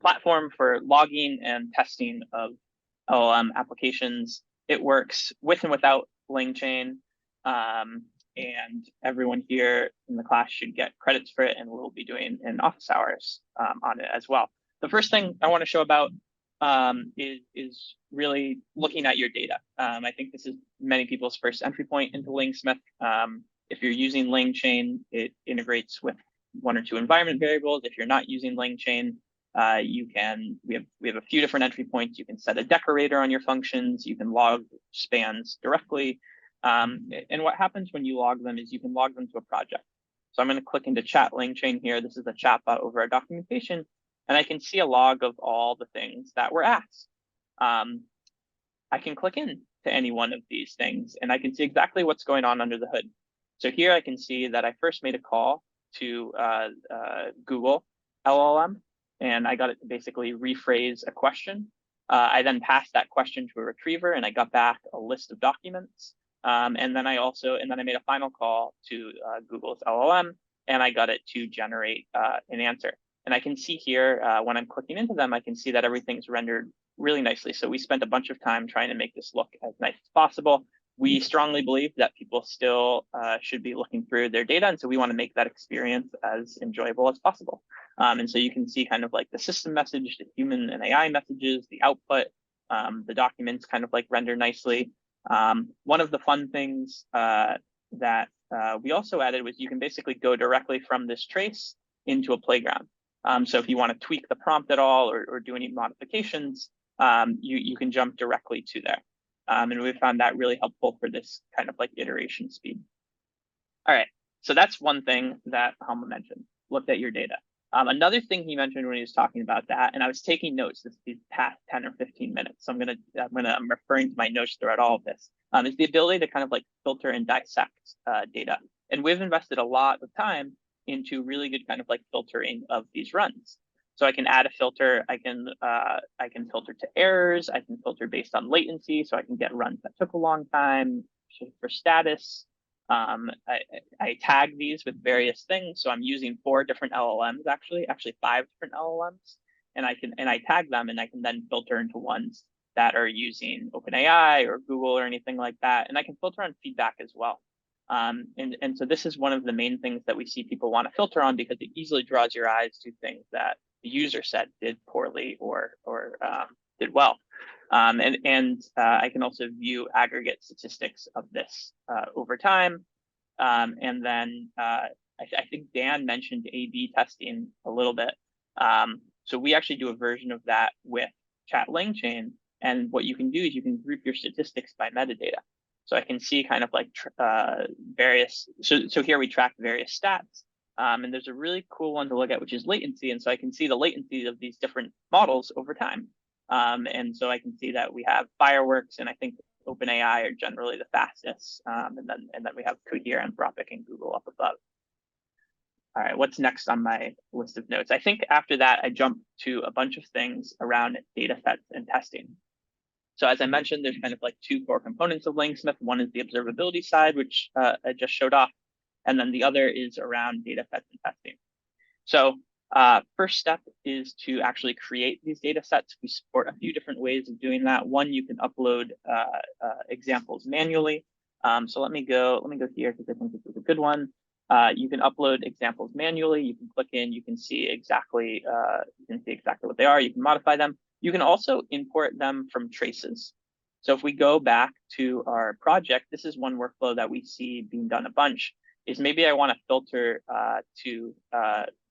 Speaker 4: platform for logging and testing of LLM applications. It works with and without LangChain. And everyone here in the class should get credits for it, and we'll be doing an office hours on it as well. The first thing I want to show about is really looking at your data. I think this is many people's first entry point into Langsmith. If you're using LangChain, it integrates with 1 or 2 environment variables. If you're not using LangChain, we have a few different entry points. You can set a decorator on your functions. You can log spans directly. And what happens when you log them is you can log them to a project. So I'm going to click into chat LangChain here. This is the chatbot over our documentation, and I can see a log of all the things that were asked. I can click in to any one of these things, and I can see exactly what's going on under the hood. So here I can see that I first made a call to Google LLM, and I got it to basically rephrase a question. I then passed that question to a retriever, and I got back a list of documents. And then I made a final call to Google's LLM, and I got it to generate an answer. And I can see here, when I'm clicking into them, I can see that everything's rendered really nicely. So we spent a bunch of time trying to make this look as nice as possible. We strongly believe that people still should be looking through their data, and so we want to make that experience as enjoyable as possible. And so you can see kind of like the system message, the human and AI messages, the output, the documents kind of like render nicely. One of the fun things that we also added was you can basically go directly from this trace into a playground. So if you want to tweak the prompt at all or do any modifications, you can jump directly to there. And we found that really helpful for this kind of like iteration speed. All right, so that's one thing that Hamel mentioned, looked at your data. Another thing he mentioned when he was talking about that, and I was taking notes these past 10 or 15 minutes, so I'm referring to my notes throughout all of this, is the ability to kind of like filter and dissect data. And we've invested a lot of time into really good kind of like filtering of these runs. So I can add a filter, I can filter to errors, I can filter based on latency, so I can get runs that took a long time. For status, I tag these with various things. So I'm using 4 different LLMs, actually 5 different LLMs, and I tag them, and I can then filter into ones that are using OpenAI or Google or anything like that. And I can filter on feedback as well. And so this is one of the main things that we see people want to filter on, because it easily draws your eyes to things that the user said did poorly or did well. And I can also view aggregate statistics of this over time. And then I think Dan mentioned A/B testing a little bit. So we actually do a version of that with Chat LangChain. And what you can do is you can group your statistics by metadata. So I can see kind of like various, so here we track various stats. And there's a really cool one to look at, which is latency. And so I can see the latency of these different models over time. And so I can see that we have Fireworks, and I think OpenAI are generally the fastest. And then we have Cohere, Anthropic, and Google up above. All right, what's next on my list of notes? I think after that, I jump to a bunch of things around data sets and testing. So as I mentioned, there's kind of like 2 core components of Langsmith. One is the observability side, which I just showed off. And then the other is around data sets and testing. So first step is to actually create these data sets. We support a few different ways of doing that. One, you can upload examples manually. So let me go here, because I think this is a good one. You can upload examples manually. You can click in. You can see exactly what they are. You can modify them. You can also import them from traces. So if we go back to our project, this is one workflow that we see being done a bunch. Is maybe I want to filter to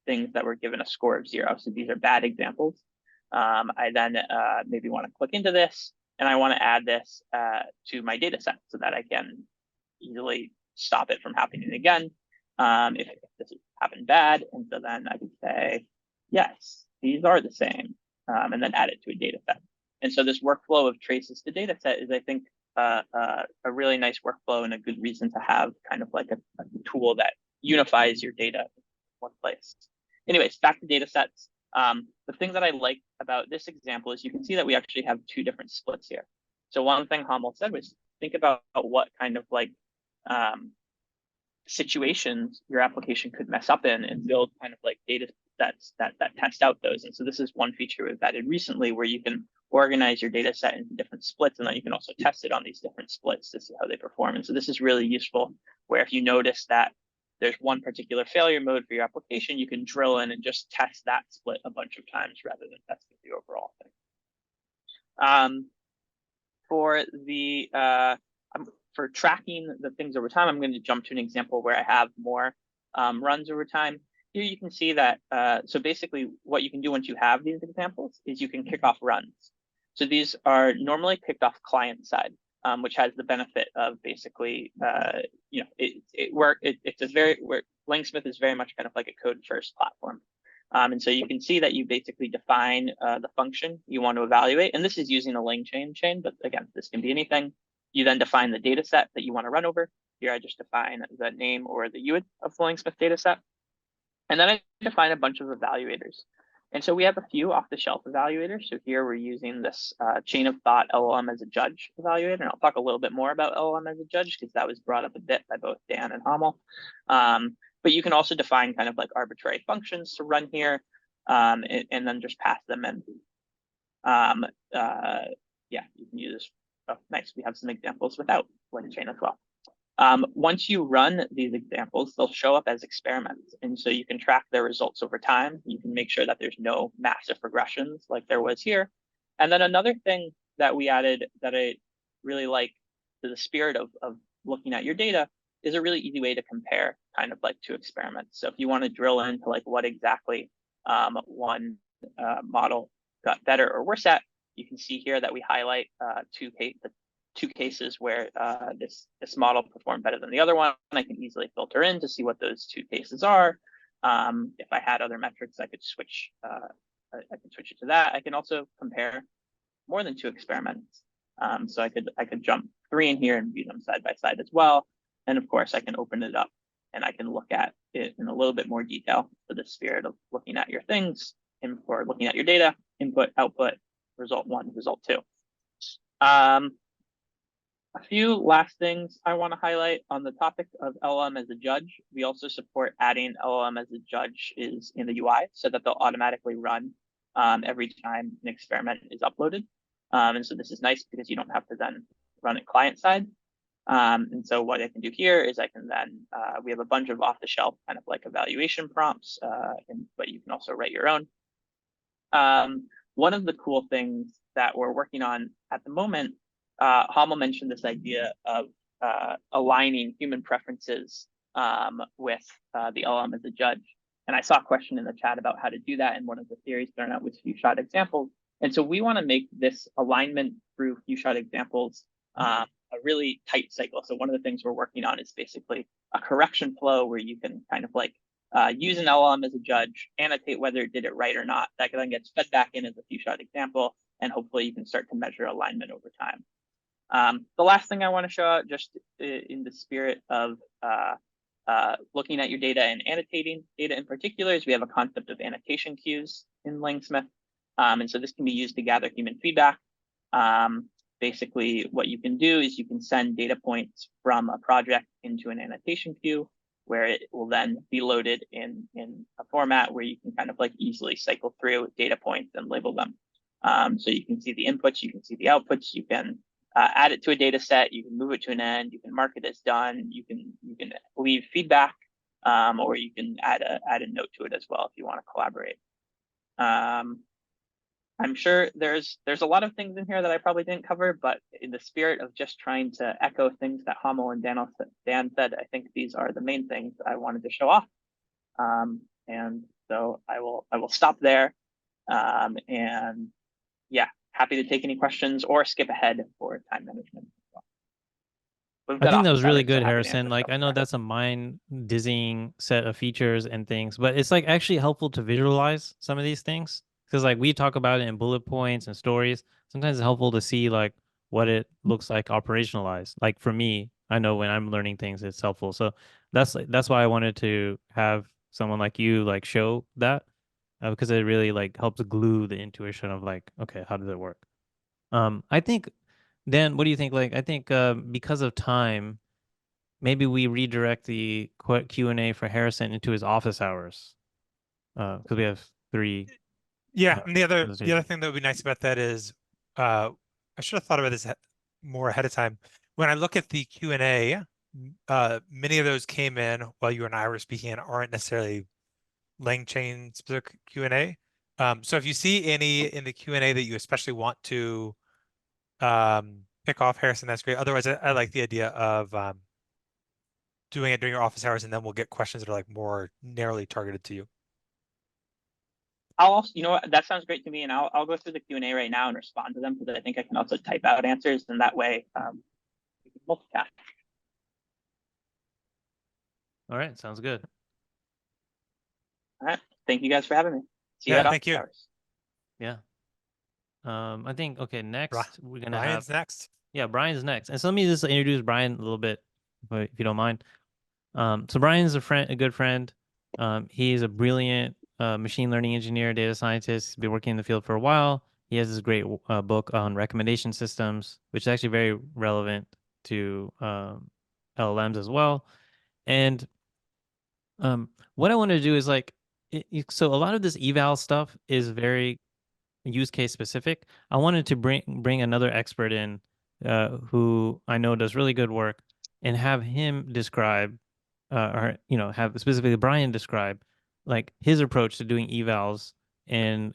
Speaker 4: things that were given a score of 0. So these are bad examples. I then maybe want to click into this, and I want to add this to my data set so that I can easily stop it from happening again if this has happened bad. And so then I can say, yes, these are the same, and then add it to a data set. And so this workflow of traces to data set is, I think, a really nice workflow and a good reason to have kind of like a tool that unifies your data in one place. Anyways, back to data sets. The thing that I like about this example is you can see that we actually have 2 different splits here. So one thing Hamel said was think about what kind of like situations your application could mess up in, and build kind of like data sets that test out those. And so this is one feature we've added recently, where you can organize your data set into different splits, and then you can also test it on these different splits to see how they perform. And so this is really useful, where if you notice that there's one particular failure mode for your application, you can drill in and just test that split a bunch of times rather than testing the overall thing. for tracking the things over time, I'm going to jump to an example where I have more runs over time. Here you can see that, so basically what you can do once you have these examples is you can kick off runs. So these are normally kicked off client side, which has the benefit of basically, it's a very, where Langsmith is very much kind of like a code first platform. And so you can see that you basically define the function you want to evaluate. And this is using a LangChain chain, but again, this can be anything. You then define the data set that you want to run over. Here I just define the name or the UID of the Langsmith data set. And then I define a bunch of evaluators. And so we have a few off-the-shelf evaluators. So here we're using this chain of thought LLM as a judge evaluator. And I'll talk a little bit more about LLM as a judge because that was brought up a bit by both Dan and Hamel. But you can also define kind of like arbitrary functions to run here and then just pass them in. Yeah, you can use, oh, nice. We have some examples without LangChain as well. Once you run these examples, they'll show up as experiments. And so you can track their results over time. You can make sure that there's no massive regressions like there was here. And then another thing that we added that I really like to the spirit of looking at your data is a really easy way to compare kind of like two experiments. So if you want to drill into like what exactly one model got better or worse at, you can see here that we highlight the two cases where this model performed better than the other one. I can easily filter in to see what those two cases are. If I had other metrics, I could switch. I could switch it to that. I can also compare more than two experiments. So I could jump 3 in here and view them side by side as well. And of course, I can open it up and I can look at it in a little bit more detail for the spirit of looking at your things and for looking at your data, input, output, result 1, result 2. A few last things I want to highlight on the topic of LLM as a judge. We also support adding LLM as a judge is in the UI so that they'll automatically run every time an experiment is uploaded. And so this is nice because you don't have to then run it client side. And so what I can do here is I can then, we have a bunch of off-the-shelf kind of like evaluation prompts, but you can also write your own. One of the cool things that we're working on at the moment, Hamel mentioned this idea of aligning human preferences with the LLM as a judge. And I saw a question in the chat about how to do that. And one of the theories thrown out was few-shot examples. And so we want to make this alignment through few-shot examples a really tight cycle. So one of the things we're working on is basically a correction flow where you can kind of like use an LLM as a judge, annotate whether it did it right or not. That then gets fed back in as a few-shot example. And hopefully you can start to measure alignment over time. The last thing I want to show out, just in the spirit of looking at your data and annotating data in particular, is we have a concept of annotation queues in Langsmith. And so this can be used to gather human feedback. Basically, what you can do is you can send data points from a project into an annotation queue, where it will then be loaded in a format where you can kind of like easily cycle through data points and label them. So you can see the inputs, you can see the outputs, you can add it to a data set, you can move it to an end, you can mark it as done, you can leave feedback, or you can add a note to it as well if you want to collaborate. I'm sure there's a lot of things in here that I probably didn't cover, but in the spirit of just trying to echo things that Hamel and Dan said, I think these are the main things I wanted to show off. And so I will stop there. And yeah, happy to take any questions or skip ahead for time management.
Speaker 2: I think that was really good, Harrison. Like, I know that's a mind-dizzying set of features and things, but it's like actually helpful to visualize some of these things. Because like we talk about it in bullet points and stories, sometimes it's helpful to see like what it looks like operationalized. Like for me, I know when I'm learning things, it's helpful. So that's why I wanted to have someone like you like show that because it really like helps glue the intuition of like, okay, how does it work? I think, Dan, what do you think? Like, I think because of time, maybe we redirect the Q&A for Harrison into his office hours because we have 3.
Speaker 1: Yeah, and the other thing that would be nice about that is, I should have thought about this more ahead of time. When I look at the Q&A, many of those came in while you and I were speaking and aren't necessarily LangChain specific Q&A. So if you see any in the Q&A that you especially want to pick off, Harrison, that's great. Otherwise, I like the idea of doing it during your office hours, and then we'll get questions that are like more narrowly targeted to you.
Speaker 4: I'll also, you know what, that sounds great to me, and I'll go through the Q&A right now and respond to them, because I think I can also type out answers, and that way we can multitask.
Speaker 2: All right, sounds good.
Speaker 4: All right, thank you guys for having me. See you
Speaker 1: Yeah,
Speaker 4: at
Speaker 1: thank
Speaker 4: office
Speaker 1: you.
Speaker 4: hours.
Speaker 2: Yeah. I think okay. Next, we're gonna
Speaker 1: Brian's
Speaker 2: have
Speaker 1: next.
Speaker 2: yeah, Brian's next, and so let me just introduce Brian a little bit, if you don't mind. So Brian's a good friend. He's a brilliant machine learning engineer, data scientist. He's been working in the field for a while. He has this great book on recommendation systems, which is actually very relevant to LLMs as well. And what I want to do is like, so a lot of this eval stuff is very use case specific. I wanted to bring another expert in who I know does really good work, and have him describe or have specifically Brian describe like his approach to doing evals and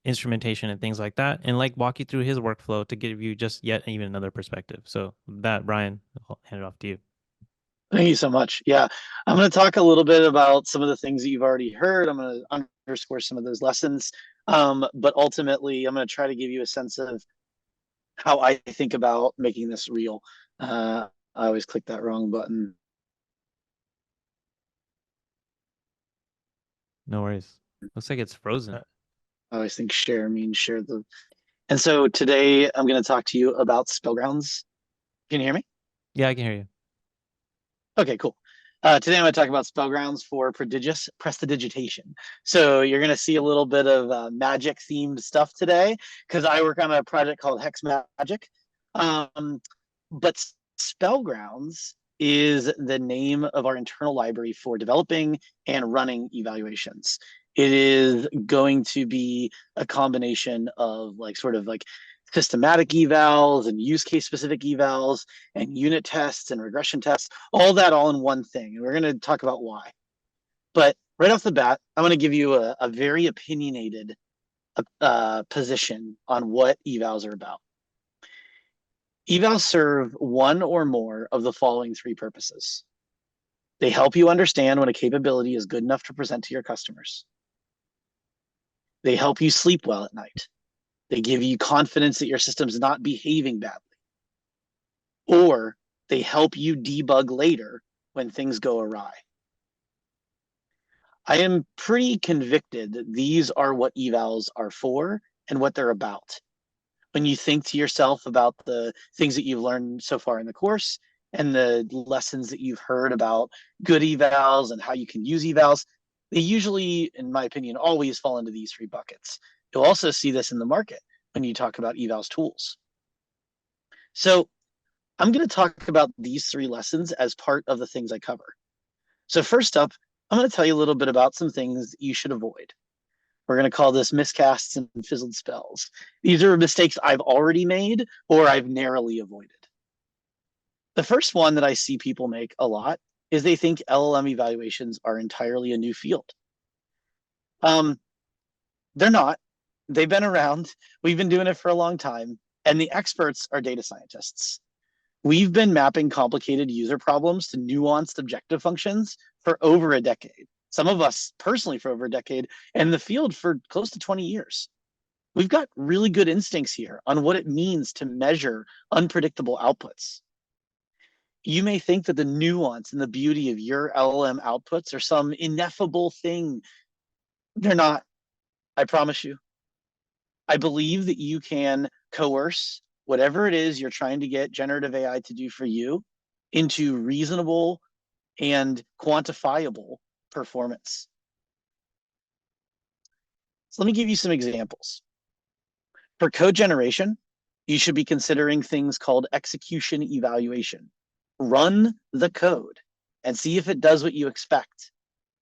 Speaker 2: instrumentation and things like that, and like walk you through his workflow to give you just yet even another perspective. So that, Brian, I'll hand it off to you.
Speaker 5: Thank you so much. Yeah, I'm going to talk a little bit about some of the things that you've already heard. I'm going to underscore some of those lessons. But ultimately, I'm going to try to give you a sense of how I think about making this real. I always click that wrong button.
Speaker 2: No worries. Looks like it's frozen.
Speaker 5: I always think share means share the. And so today I'm going to talk to you about spellgrounds. Can you hear me?
Speaker 2: Yeah, I can hear you.
Speaker 5: Okay, cool. Today I'm going to talk about spellgrounds for prodigious prestidigitation. So you're going to see a little bit of magic themed stuff today, because I work on a project called Hex Magic. But spellgrounds is the name of our internal library for developing and running evaluations. It is going to be a combination of like sort of like systematic evals and use case specific evals and unit tests and regression tests, all that all in one thing. And we're going to talk about why. But right off the bat, I want to give you a very opinionated position on what evals are about. Evals serve one or more of the following three purposes. They help you understand when a capability is good enough to present to your customers. They help you sleep well at night. They give you confidence that your system's not behaving badly. Or they help you debug later when things go awry. I am pretty convicted that these are what evals are for and what they're about. When you think to yourself about the things that you've learned so far in the course and the lessons that you've heard about good evals and how you can use evals, they usually, in my opinion, always fall into these three buckets. You'll also see this in the market when you talk about evals tools. So I'm going to talk about these three lessons as part of the things I cover. So first up, I'm going to tell you a little bit about some things you should avoid. We're going to call this miscasts and fizzled spells. These are mistakes I've already made or I've narrowly avoided. The first one that I see people make a lot is they think LLM evaluations are entirely a new field. They're not. They've been around. We've been doing it for a long time. And the experts are data scientists. We've been mapping complicated user problems to nuanced objective functions for over a decade. Some of us personally for over a decade, and the field for close to 20 years. We've got really good instincts here on what it means to measure unpredictable outputs. You may think that the nuance and the beauty of your LLM outputs are some ineffable thing. They're not, I promise you. I believe that you can coerce whatever it is you're trying to get generative AI to do for you into reasonable and quantifiable performance. So let me give you some examples. For code generation, you should be considering things called execution evaluation. Run the code and see if it does what you expect.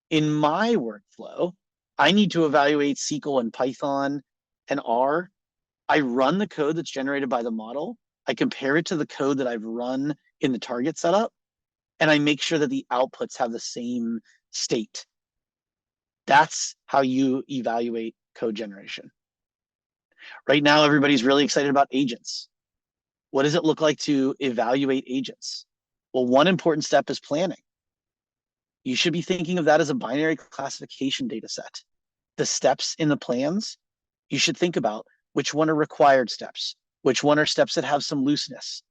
Speaker 5: In my workflow, I need to evaluate SQL and Python and R. I run the code that's generated by the model. I compare it to the code that I've run in the target setup, and I make sure that the outputs have the same state. That's how you evaluate code generation. Right now, everybody's really excited about agents. What does it look like to evaluate agents? Well, one important step is planning. You should be thinking of that as a binary classification data set. The steps in the plans, you should think about which one are required steps, which one are steps that have some looseness.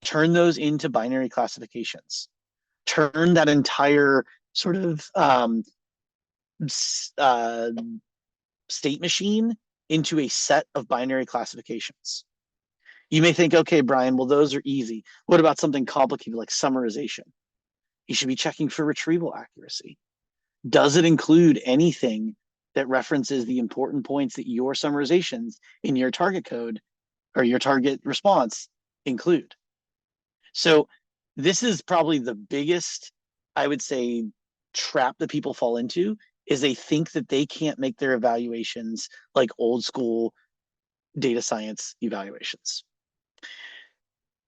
Speaker 5: Turn those into binary classifications. Turn that entire sort of state machine into a set of binary classifications. You may think, okay, Brian, well, those are easy. What about something complicated like summarization? You should be checking for retrieval accuracy. Does it include anything that references the important points that your summarizations in your target code or your target response include? So this is probably the biggest, I would say, trap that people fall into, is they think that they can't make their evaluations like old school data science evaluations.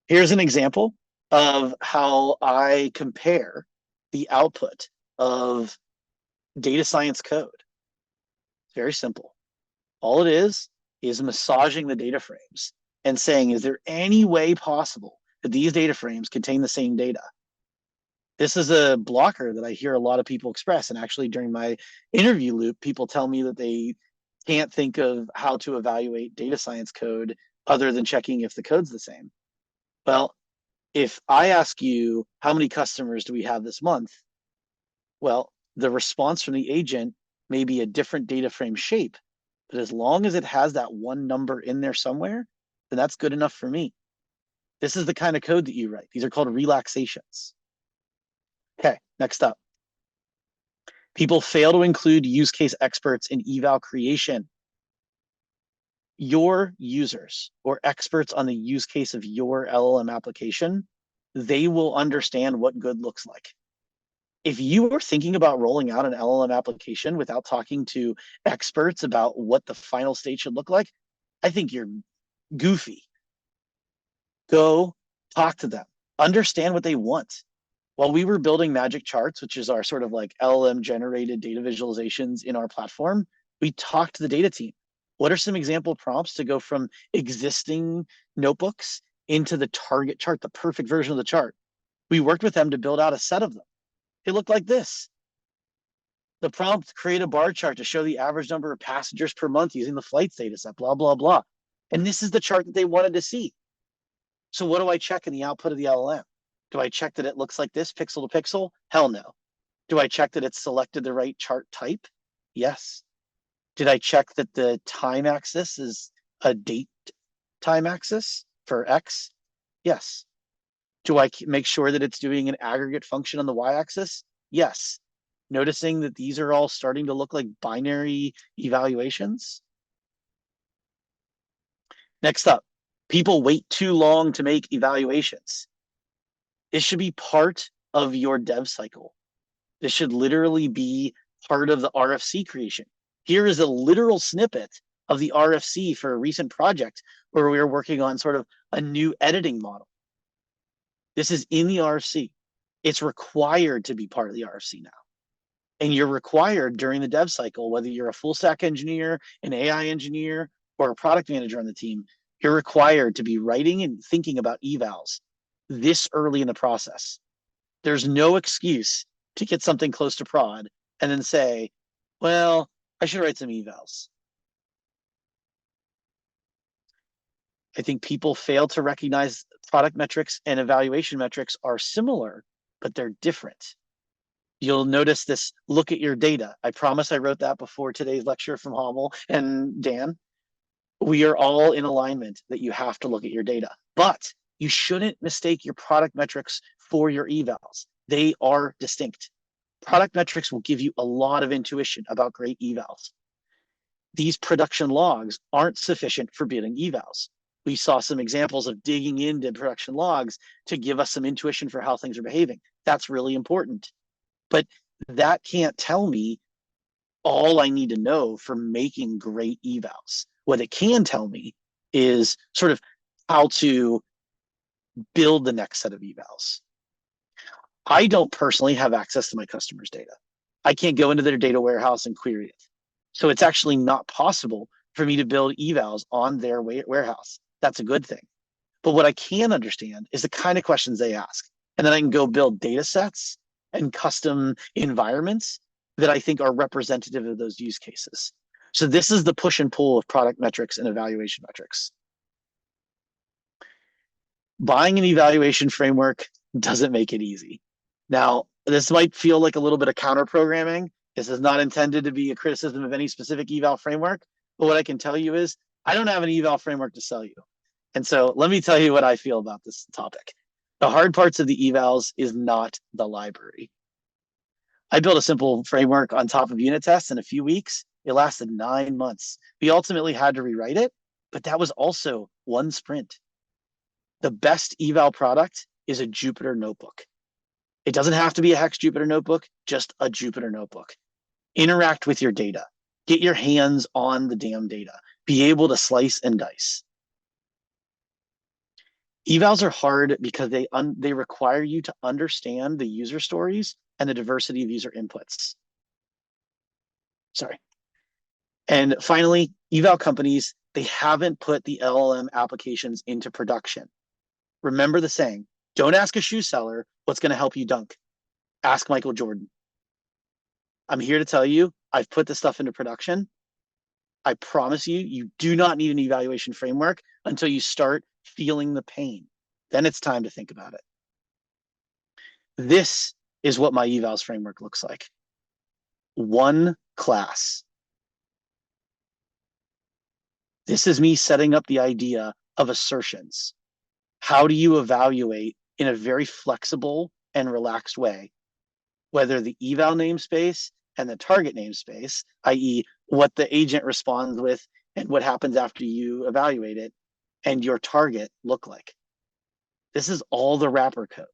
Speaker 5: Here's an example of how I compare the output of data science code. It's very simple. All it is massaging the data frames and saying, is there any way possible that these data frames contain the same data? This is a blocker that I hear a lot of people express. And actually during my interview loop, people tell me that they can't think of how to evaluate data science code other than checking if the code's the same. Well, if I ask you, how many customers do we have this month? Well, the response from the agent may be a different data frame shape, but as long as it has that one number in there somewhere, then that's good enough for me. This is the kind of code that you write. These are called relaxations. Okay, next up. People fail to include use case experts in eval creation. Your users or experts on the use case of your LLM application, they will understand what good looks like. If you are thinking about rolling out an LLM application without talking to experts about what the final state should look like, I think you're goofy. Go talk to them, understand what they want. While we were building Magic Charts, which is our sort of like LLM generated data visualizations in our platform, we talked to the data team. What are some example prompts to go from existing notebooks into the target chart, the perfect version of the chart? We worked with them to build out a set of them. They look like this. The prompt, create a bar chart to show the average number of passengers per month using the flights data set, blah, blah, blah. And this is the chart that they wanted to see. So what do I check in the output of the LLM? Do I check that it looks like this, pixel to pixel? Hell no. Do I check that it's selected the right chart type? Yes. Did I check that the time axis is a date time axis for X? Yes. Do I make sure that it's doing an aggregate function on the y-axis? Yes. Noticing that these are all starting to look like binary evaluations? Next up, people wait too long to make evaluations. This should be part of your dev cycle. This should literally be part of the RFC creation. Here is a literal snippet of the RFC for a recent project where we were working on sort of a new editing model. This is in the RFC. It's required to be part of the RFC now. And you're required during the dev cycle, whether you're a full stack engineer, an AI engineer, or a product manager on the team, you're required to be writing and thinking about evals this early in the process. There's no excuse to get something close to prod and then say, well, I should write some evals. I think people fail to recognize product metrics and evaluation metrics are similar, but they're different. You'll notice this, look at your data. I promise I wrote that before today's lecture from Hamel and Dan. We are all in alignment that you have to look at your data, but you shouldn't mistake your product metrics for your evals. They are distinct. Product metrics will give you a lot of intuition about great evals. These production logs aren't sufficient for building evals. We saw some examples of digging into production logs to give us some intuition for how things are behaving. That's really important. But that can't tell me all I need to know for making great evals. What it can tell me is sort of how to build the next set of evals. I don't personally have access to my customers' data. I can't go into their data warehouse and query it. So it's actually not possible for me to build evals on their warehouse. That's a good thing. But what I can understand is the kind of questions they ask. And then I can go build data sets and custom environments that I think are representative of those use cases. So this is the push and pull of product metrics and evaluation metrics. Buying an evaluation framework doesn't make it easy. Now, this might feel like a little bit of counter programming. This is not intended to be a criticism of any specific eval framework, but what I can tell you is I don't have an eval framework to sell you. And so let me tell you what I feel about this topic. The hard parts of the evals is not the library. I built a simple framework on top of unit tests in a few weeks. It lasted 9 months. We ultimately had to rewrite it, but that was also one sprint. The best eval product is a Jupyter notebook. It doesn't have to be a Hex Jupyter notebook, just a Jupyter notebook. Interact with your data. Get your hands on the damn data. Be able to slice and dice. Evals are hard because they require you to understand the user stories and the diversity of user inputs. Sorry. And finally, eval companies, they haven't put the LLM applications into production. Remember the saying, don't ask a shoe seller what's going to help you dunk. Ask Michael Jordan. I'm here to tell you, I've put this stuff into production. I promise you, you do not need an evaluation framework until you start feeling the pain. Then it's time to think about it. This is what my evals framework looks like. One class. This is me setting up the idea of assertions. How do you evaluate in a very flexible and relaxed way, whether the eval namespace and the target namespace, i.e. what the agent responds with and what happens after you evaluate it, and your target look like. This is all the wrapper code.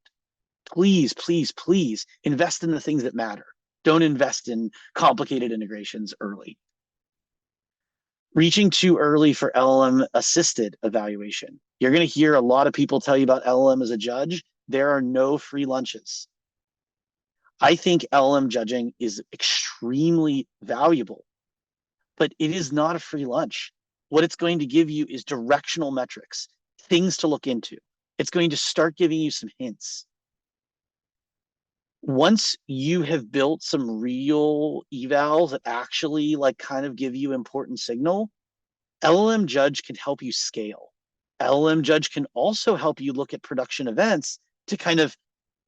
Speaker 5: Please, please, please invest in the things that matter. Don't invest in complicated integrations early. Reaching too early for LLM assisted evaluation. You're going to hear a lot of people tell you about LLM as a judge. There are no free lunches. I think LLM judging is extremely valuable, but it is not a free lunch. What it's going to give you is directional metrics, things to look into. It's going to start giving you some hints. Once you have built some real evals that actually like kind of give you important signal, LLM Judge can help you scale. LLM Judge can also help you look at production events to kind of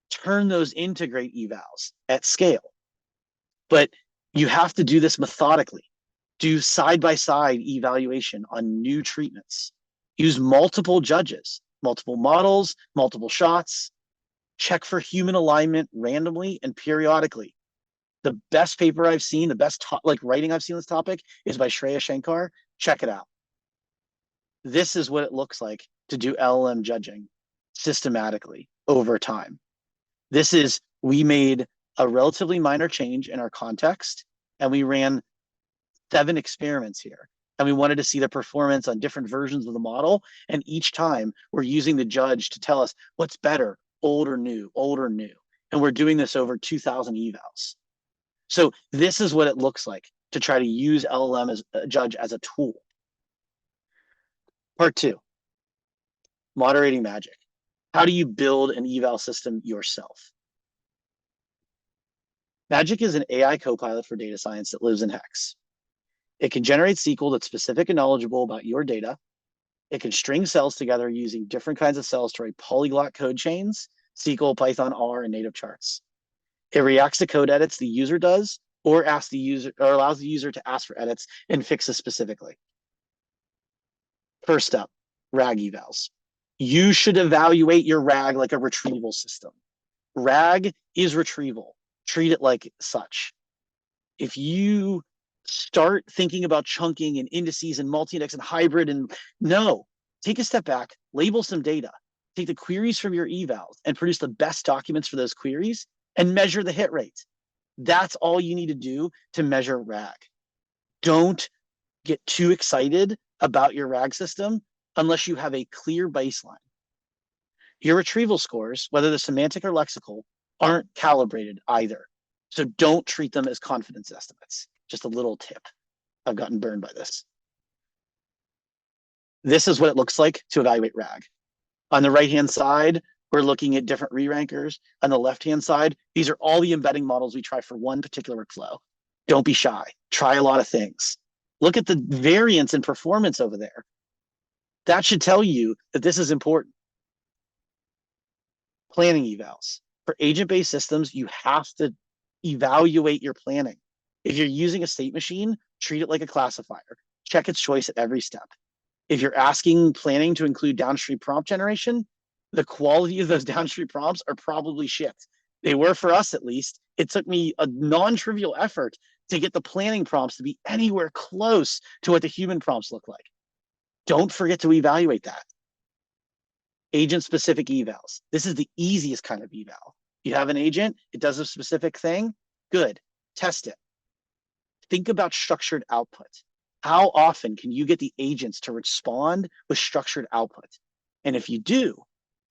Speaker 5: turn those into great evals at scale. But you have to do this methodically. Do side-by-side evaluation on new treatments. Use multiple judges, multiple models, multiple shots. Check for human alignment randomly and periodically. The best paper I've seen, the best writing I've seen on this topic is by Shreya Shankar. Check it out. This is what it looks like to do LLM judging systematically over time. We made a relatively minor change in our context, and we ran 7 experiments here. And we wanted to see the performance on different versions of the model. And each time we're using the judge to tell us what's better, old or new, old or new. And we're doing this over 2,000 evals. So this is what it looks like to try to use LLM as a judge as a tool. Part 2, moderating magic. How do you build an eval system yourself? Magic is an AI copilot for data science that lives in Hex. It can generate SQL that's specific and knowledgeable about your data. It can string cells together using different kinds of cells to write polyglot code chains, SQL, Python, R, and native charts. It reacts to code edits the user does, or allows the user to ask for edits and fixes specifically. First up, RAG evals. You should evaluate your RAG like a retrieval system. RAG is retrieval. Treat it like such. If you start thinking about chunking and indices and multi-index and hybrid no, take a step back, label some data, take the queries from your evals and produce the best documents for those queries and measure the hit rate. That's all you need to do to measure RAG. Don't get too excited about your RAG system unless you have a clear baseline. Your retrieval scores, whether they're semantic or lexical, aren't calibrated either. So don't treat them as confidence estimates. Just a little tip. I've gotten burned by this. This is what it looks like to evaluate RAG. On the right-hand side, we're looking at different re-rankers. On the left-hand side, these are all the embedding models we try for one particular workflow. Don't be shy. Try a lot of things. Look at the variance in performance over there. That should tell you that this is important. Planning evals. For agent-based systems, you have to evaluate your planning. If you're using a state machine, treat it like a classifier. Check its choice at every step. If you're asking planning to include downstream prompt generation, the quality of those downstream prompts are probably shit. They were for us, at least. It took me a non-trivial effort to get the planning prompts to be anywhere close to what the human prompts look like. Don't forget to evaluate that. Agent-specific evals. This is the easiest kind of eval. You have an agent, it does a specific thing, good, test it. Think about structured output. How often can you get the agents to respond with structured output? And if you do,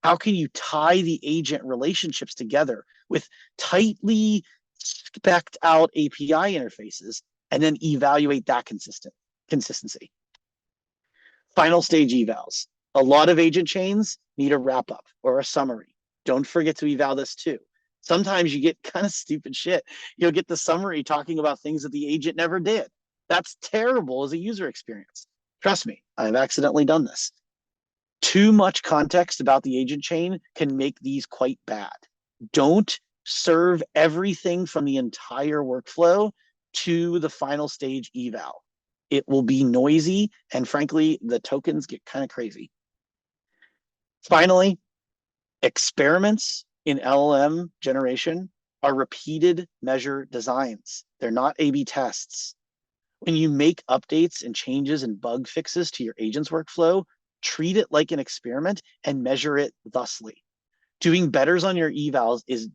Speaker 5: how can you tie the agent relationships together with tightly spec'd out API interfaces and then evaluate that consistency? Final stage evals. A lot of agent chains need a wrap up or a summary. Don't forget to eval this too. Sometimes you get kind of stupid shit. You'll get the summary talking about things that the agent never did. That's terrible as a user experience. Trust me, I've accidentally done this. Too much context about the agent chain can make these quite bad. Don't serve everything from the entire workflow to the final stage eval. It will be noisy, and frankly, the tokens get kind of crazy. Finally, experiments in LLM generation are repeated measure designs. They're not A/B tests. When you make updates and changes and bug fixes to your agent's workflow, treat it like an experiment and measure it thusly. Doing betters on your evals is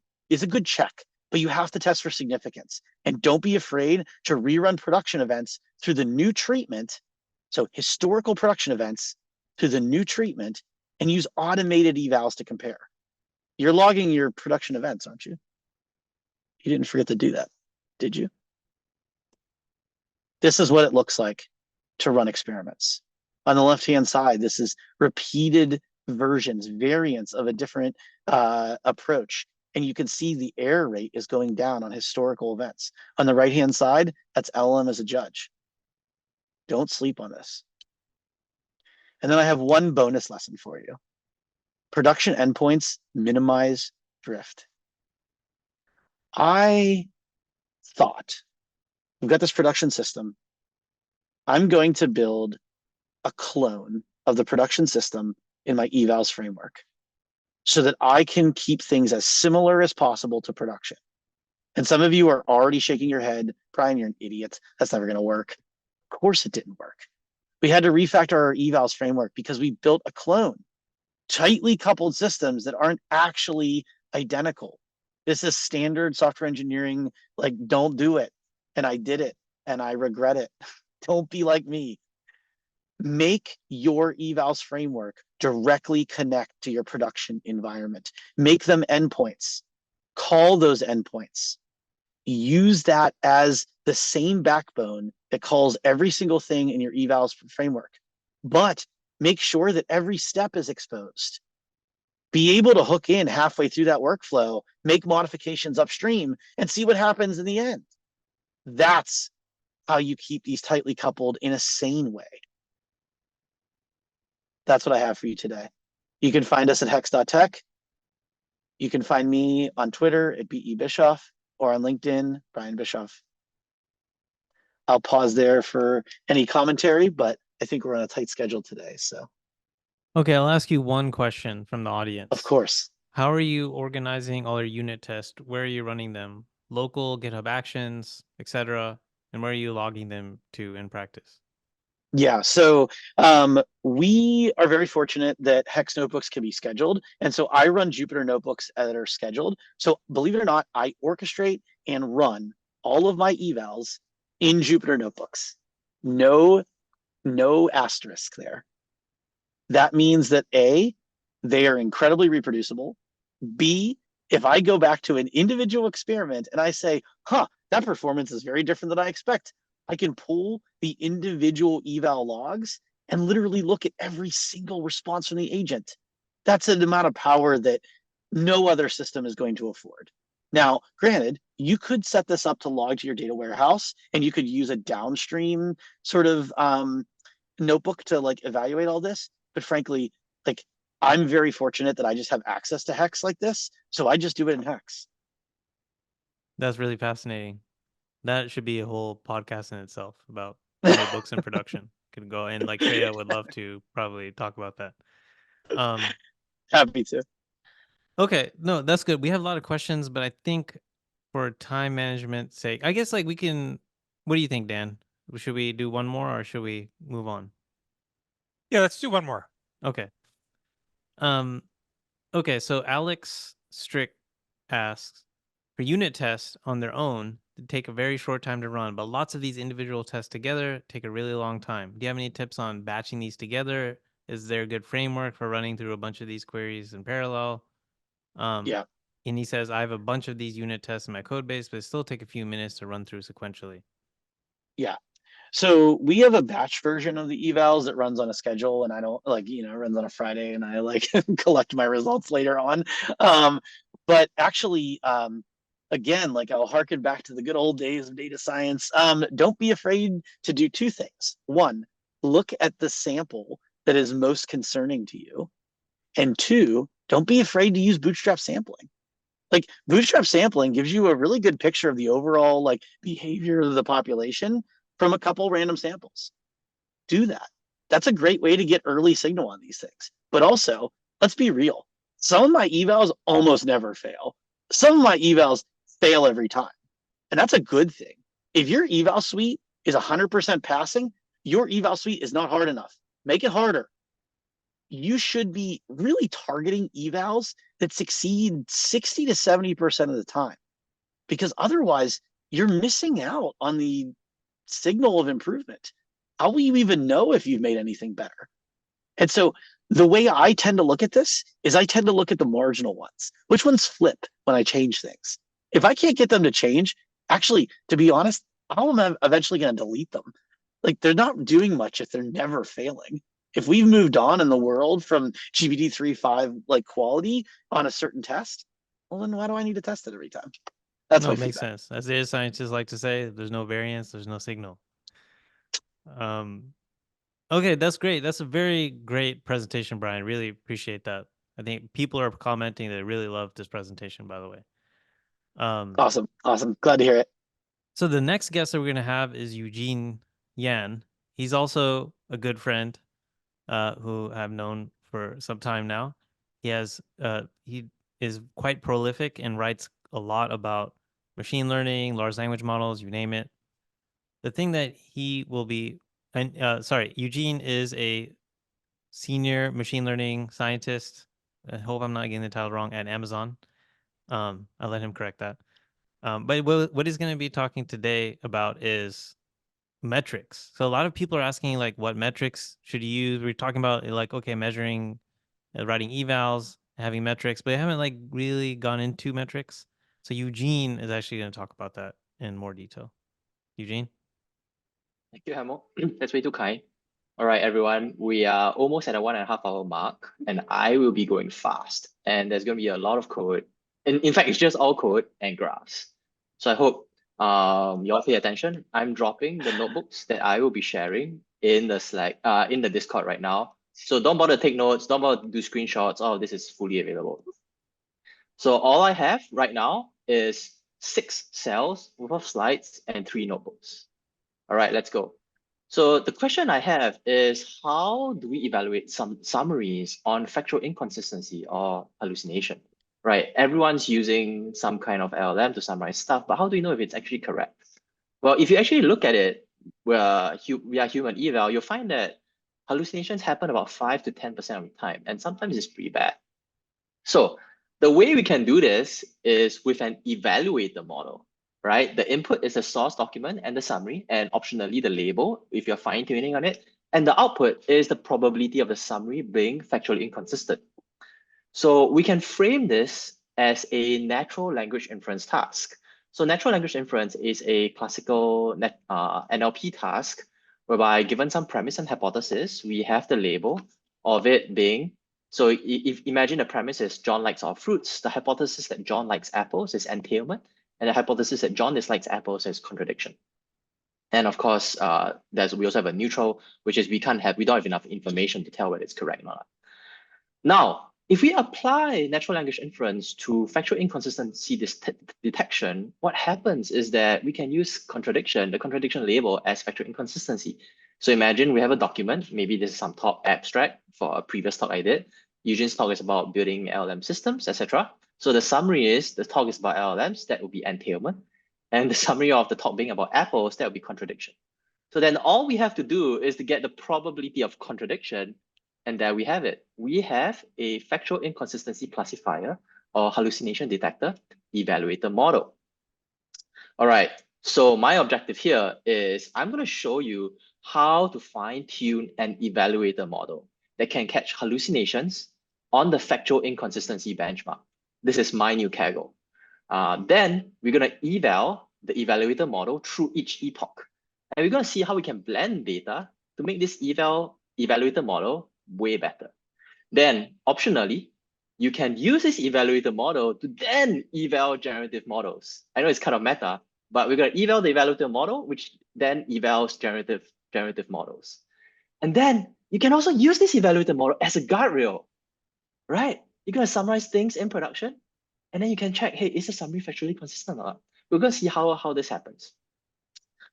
Speaker 5: a good check, but you have to test for significance. And don't be afraid to rerun production events through the new treatment. So historical production events through the new treatment, and use automated evals to compare. You're logging your production events, aren't you? You didn't forget to do that, did you? This is what it looks like to run experiments. On the left-hand side, this is repeated versions, variants of a different approach. And you can see the error rate is going down on historical events. On the right-hand side, that's LLM as a judge. Don't sleep on this. And then I have one bonus lesson for you. Production endpoints minimize drift. I thought, we've got this production system. I'm going to build a clone of the production system in my evals framework so that I can keep things as similar as possible to production. And some of you are already shaking your head. Brian, you're an idiot. That's never going to work. Of course it didn't work. We had to refactor our evals framework because we built a clone. Tightly coupled systems that aren't actually identical. This is standard software engineering, like, don't do it. And I did it, and I regret it. Don't be like me. Make your evals framework directly connect to your production environment. Make them endpoints. Call those endpoints. Use that as the same backbone that calls every single thing in your evals framework. But make sure that every step is exposed. Be able to hook in halfway through that workflow, make modifications upstream, and see what happens in the end. That's how you keep these tightly coupled in a sane way. That's what I have for you today. You can find us at hex.tech. You can find me on Twitter at @BEBischof or on LinkedIn, Brian Bischof. I'll pause there for any commentary, but I think we're on a tight schedule today, so.
Speaker 2: Okay, I'll ask you one question from the audience.
Speaker 5: Of course.
Speaker 2: How are you organizing all your unit tests? Where are you running them? Local, GitHub Actions, etc. And where are you logging them to in practice?
Speaker 5: Yeah, so we are very fortunate that Hex notebooks can be scheduled. And so I run Jupyter notebooks that are scheduled. So believe it or not, I orchestrate and run all of my evals in Jupyter notebooks. No asterisk there. That means that A, they are incredibly reproducible. B, if I go back to an individual experiment and I say, that performance is very different than I expect, I can pull the individual eval logs and literally look at every single response from the agent. That's an amount of power that no other system is going to afford. Now, granted, you could set this up to log to your data warehouse, and you could use a downstream sort of notebook to like evaluate all this. But frankly, like I'm very fortunate that I just have access to Hex like this, so I just do it in Hex.
Speaker 2: That's really fascinating. That should be a whole podcast in itself about notebooks in production. Could go, and like Shreya would love to probably talk about that.
Speaker 5: Happy to.
Speaker 2: Okay, no, that's good. We have a lot of questions, but I think for time management sake, I guess like we can. What do you think, Dan? Should we do one more or should we move on?
Speaker 1: Yeah, let's do one more.
Speaker 2: Okay. Okay, so Alex Strick asks, for unit tests on their own, they take a very short time to run, but lots of these individual tests together take a really long time. Do you have any tips on batching these together? Is there a good framework for running through a bunch of these queries in parallel?
Speaker 5: Yeah.
Speaker 2: And he says, I have a bunch of these unit tests in my code base, but it still take a few minutes to run through sequentially.
Speaker 5: Yeah. So we have a batch version of the evals that runs on a schedule, and I don't like, runs on a Friday, and I like collect my results later on. But actually, again, like I'll harken back to the good old days of data science. Don't be afraid to do two things. One, look at the sample that is most concerning to you. And two, don't be afraid to use bootstrap sampling. Like bootstrap sampling gives you a really good picture of the overall like behavior of the population from a couple random samples. Do that. That's a great way to get early signal on these things. But also, let's be real. Some of my evals almost never fail. Some of my evals fail every time. And that's a good thing. If your eval suite is 100% passing, your eval suite is not hard enough. Make it harder. You should be really targeting evals that succeed 60 to 70% of the time, because otherwise you're missing out on the signal of improvement. How will you even know if you've made anything better? And so the way I tend to look at this is I tend to look at the marginal ones. Which ones flip when I change things? If I can't get them to change, actually, to be honest, I'm eventually going to delete them. Like they're not doing much if they're never failing. If we've moved on in the world from GPT-3.5 like quality on a certain test, well, then why do I need to test it every time? That's
Speaker 2: No,
Speaker 5: my
Speaker 2: it makes
Speaker 5: feedback.
Speaker 2: sense. As data scientists like to say, there's no variance, there's no signal. Okay, that's great. That's a very great presentation, Brian. Really appreciate that. I think people are commenting they really love this presentation, by the way.
Speaker 5: Awesome. Glad to hear it.
Speaker 2: So the next guest that we're going to have is Eugene Yan. He's also a good friend who I've known for some time now. He is quite prolific and writes a lot about machine learning, large language models, you name it. The thing that he will be, Eugene is a senior machine learning scientist. I hope I'm not getting the title wrong, at Amazon. I'll let him correct that. But what he's going to be talking today about is metrics. So a lot of people are asking like, what metrics should you use? We're talking about like, okay, measuring, writing evals, having metrics, but I haven't like really gone into metrics. So Eugene is actually going to talk about that in more detail. Eugene?
Speaker 6: Thank you, Hamel. That's way too kind. All right, everyone, we are almost at a 1.5 hour mark, and I will be going fast. And there's going to be a lot of code. In fact, it's just all code and graphs. So I hope you all pay attention. I'm dropping the notebooks that I will be sharing in the Slack, in the Discord right now. So don't bother to take notes, don't bother to do screenshots. All of this is fully available. So all I have right now is 6 cells worth of slides and 3 notebooks. All right, let's go. So the question I have is, how do we evaluate some summaries on factual inconsistency or hallucination? Right, everyone's using some kind of LLM to summarize stuff, but how do you know if it's actually correct? Well, if you actually look at it, we are human eval, you'll find that hallucinations happen about 5 to 10% of the time, and sometimes it's pretty bad. So the way we can do this is with an evaluator model. Right? The input is the source document and the summary, and optionally the label if you're fine tuning on it. And the output is the probability of the summary being factually inconsistent. So we can frame this as a natural language inference task. So natural language inference is a classical NLP task whereby given some premise and hypothesis, we have the label of it being So if imagine the premise is John likes all fruits, the hypothesis that John likes apples is entailment, and the hypothesis that John dislikes apples is contradiction. And of course, we also have a neutral, which is we don't have enough information to tell whether it's correct or not. Now, if we apply natural language inference to factual inconsistency detection, what happens is that we can use contradiction, the contradiction label, as factual inconsistency. So imagine we have a document, maybe this is some talk abstract for a previous talk I did. Eugene's talk is about building LLM systems, etc. So the summary is the talk is about LLMs, that will be entailment. And the summary of the talk being about apples, that will be contradiction. So then all we have to do is to get the probability of contradiction, and there we have it. We have a factual inconsistency classifier or hallucination detector evaluator model. All right, so my objective here is I'm going to show you how to fine-tune an evaluator model that can catch hallucinations on the factual inconsistency benchmark. This is my new Kaggle. Then we're going to eval the evaluator model through each epoch. And we're going to see how we can blend data to make this evaluator model way better. Then optionally, you can use this evaluator model to then eval generative models. I know it's kind of meta, but we're going to eval the evaluator model, which then evals generative models. And then you can also use this evaluator model as a guardrail, right? You're going to summarize things in production, and then you can check, hey, is the summary factually consistent or not? We're going to see how this happens.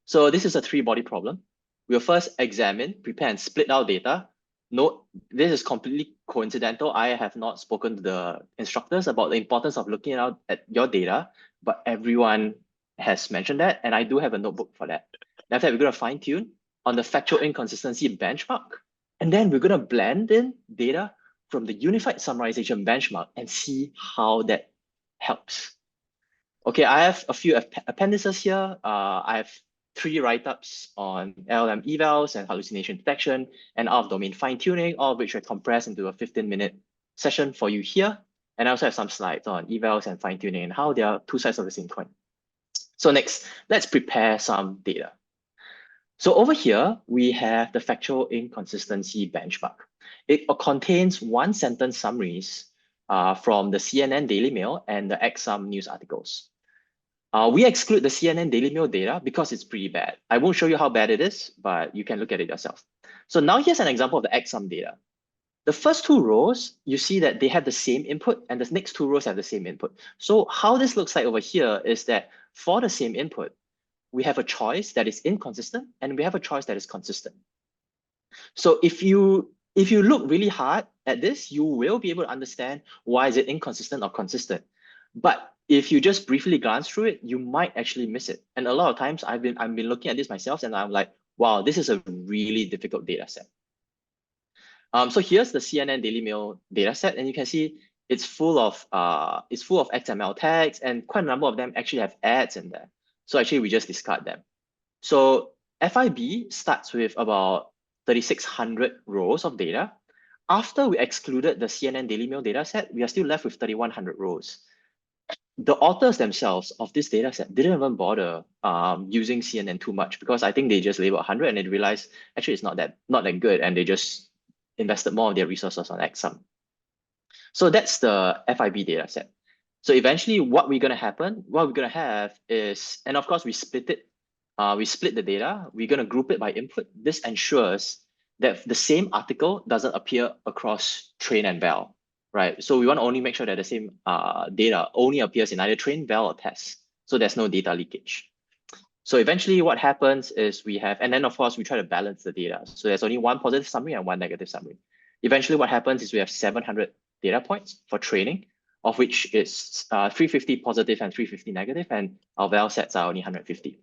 Speaker 6: So this is a three-body problem. We'll first examine, prepare, and split our data. Note, this is completely coincidental. I have not spoken to the instructors about the importance of looking at your data, but everyone has mentioned that, and I do have a notebook for that. After that, we're going to fine-tune on the factual inconsistency benchmark, and then we're going to blend in data from the unified summarization benchmark and see how that helps. Okay, I have a few appendices here. I have 3 write-ups on LLM evals and hallucination detection and out-of-domain fine-tuning, all of which are compressed into a 15-minute session for you here. And I also have some slides on evals and fine-tuning and how they are 2 sides of the same coin. So next, let's prepare some data. So over here, we have the factual inconsistency benchmark. It contains 1-sentence summaries from the CNN Daily Mail and the XSum news articles. We exclude the CNN Daily Mail data because it's pretty bad. I won't show you how bad it is, but you can look at it yourself. So now here's an example of the XSum data. The first 2 rows, you see that they have the same input, and the next 2 rows have the same input. So how this looks like over here is that for the same input, we have a choice that is inconsistent, and we have a choice that is consistent. So if you look really hard at this, you will be able to understand why is it inconsistent or consistent. But if you just briefly glance through it, you might actually miss it. And a lot of times I've been looking at this myself, and I'm like, wow, this is a really difficult data set. So here's the CNN Daily Mail data set, and you can see it's full of XML tags, and quite a number of them actually have ads in there. So actually we just discard them. So FIB starts with about 3,600 rows of data. After we excluded the CNN Daily Mail data set, we are still left with 3,100 rows. The authors themselves of this data set didn't even bother using CNN too much, because I think they just labeled 100 and they realized actually it's not that good, and they just invested more of their resources on XSum. So that's the FIB data set. So eventually what we're going to have is, and of course we split it, we split the data, we're going to group it by input. This ensures that the same article doesn't appear across train and val, right? So we want to only make sure that the same data only appears in either train, val, or test. So there's no data leakage. So eventually what happens is we have, and then of course we try to balance the data. So there's only 1 positive summary and 1 negative summary. Eventually what happens is we have 700 data points for training, of which is 350 positive and 350 negative, and our val sets are only 150.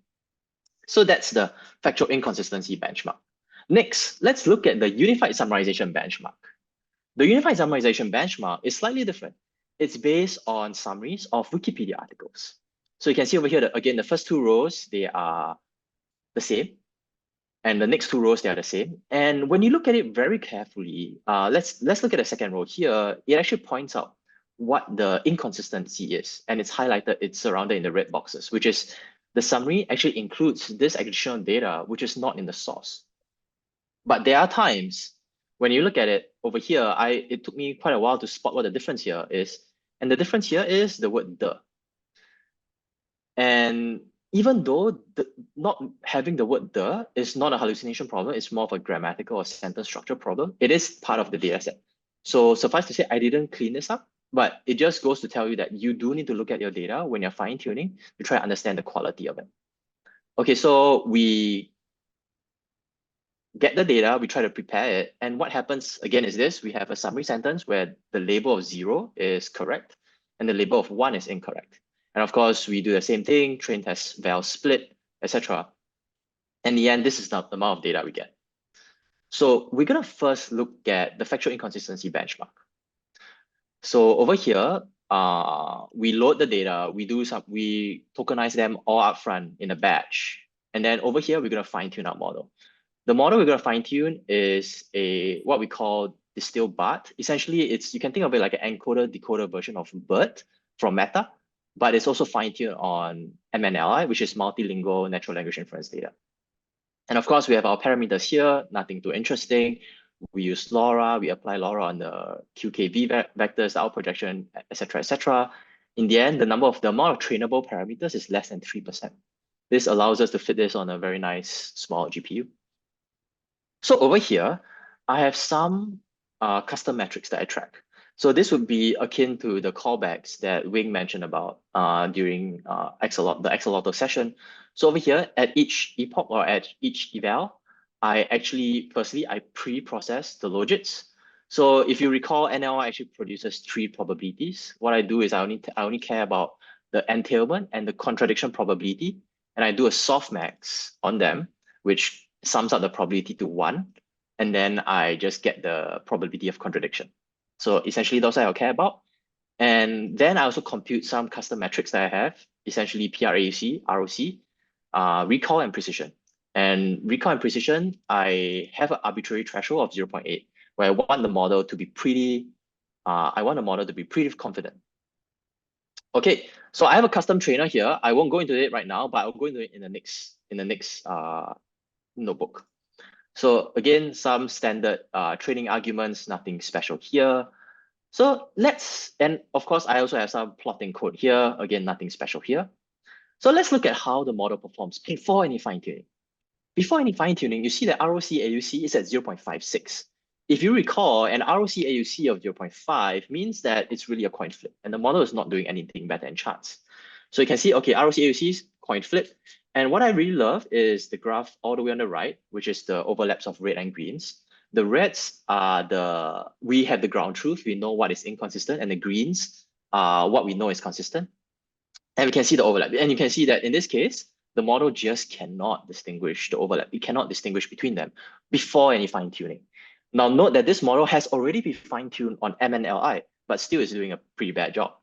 Speaker 6: So that's the factual inconsistency benchmark. Next, let's look at the unified summarization benchmark. The unified summarization benchmark is slightly different. It's based on summaries of Wikipedia articles. So you can see over here that, again, the first 2 rows, they are the same. And the next 2 rows, they are the same. And when you look at it very carefully, let's look at the second row here. It actually points out what the inconsistency is. And it's highlighted, it's surrounded in the red boxes, which is the summary actually includes this additional data, which is not in the source. But there are times when you look at it over here, it took me quite a while to spot what the difference here is. And the difference here is the word "the." And even though not having the word "the" is not a hallucination problem, it's more of a grammatical or sentence structure problem, it is part of the data set. So suffice to say, I didn't clean this up, but it just goes to tell you that you do need to look at your data when you're fine-tuning to try to understand the quality of it. Okay, so we get the data, we try to prepare it. And what happens again is this: we have a summary sentence where the label of 0 is correct and the label of 1 is incorrect. And of course, we do the same thing, train, test, val, split, etc. In the end, this is not the amount of data we get. So we're gonna first look at the factual inconsistency benchmark. So over here, we load the data, we tokenize them all upfront in a batch. And then over here, we're gonna fine-tune our model. The model we're going to fine-tune is what we call distilled BART. Essentially, you can think of it like an encoder-decoder version of BERT from Meta, but it's also fine-tuned on MNLI, which is multilingual natural language inference data. And of course, we have our parameters here, nothing too interesting. We use LoRa, we apply LoRa on the QKV vectors, the out projection, etc., etc. In the end, the amount of trainable parameters is less than 3%. This allows us to fit this on a very nice small GPU. So over here, I have some custom metrics that I track. So this would be akin to the callbacks that Wing mentioned about during the axolotl session. So over here, at each epoch or at each eval, firstly, I pre-process the logits. So if you recall, NL actually produces 3 probabilities. What I do is I only care about the entailment and the contradiction probability, and I do a softmax on them, which sums up the probability to 1, and then I just get the probability of contradiction. So essentially, those I'll care about. And then I also compute some custom metrics that I have, essentially PRAUC, ROC, recall and precision. And recall and precision, I have an arbitrary threshold of 0.8, where I want the model to be pretty confident. Okay, so I have a custom trainer here. I won't go into it right now, but I'll go into it in the next notebook. So again, some standard training arguments, nothing special here. So and of course, I also have some plotting code here. Again, nothing special here. So let's look at how the model performs before any fine-tuning. Before any fine-tuning, you see that ROC AUC is at 0.56. If you recall, an ROC AUC of 0.5 means that it's really a coin flip, and the model is not doing anything better in charts. So you can see, okay, ROC AUC is coin flip. And what I really love is the graph all the way on the right, which is the overlaps of red and greens. The reds are we have the ground truth, we know what is inconsistent, and the greens are what we know is consistent. And we can see the overlap. And you can see that in this case, the model just cannot distinguish the overlap. It cannot distinguish between them before any fine-tuning. Now note that this model has already been fine-tuned on MNLI, but still is doing a pretty bad job.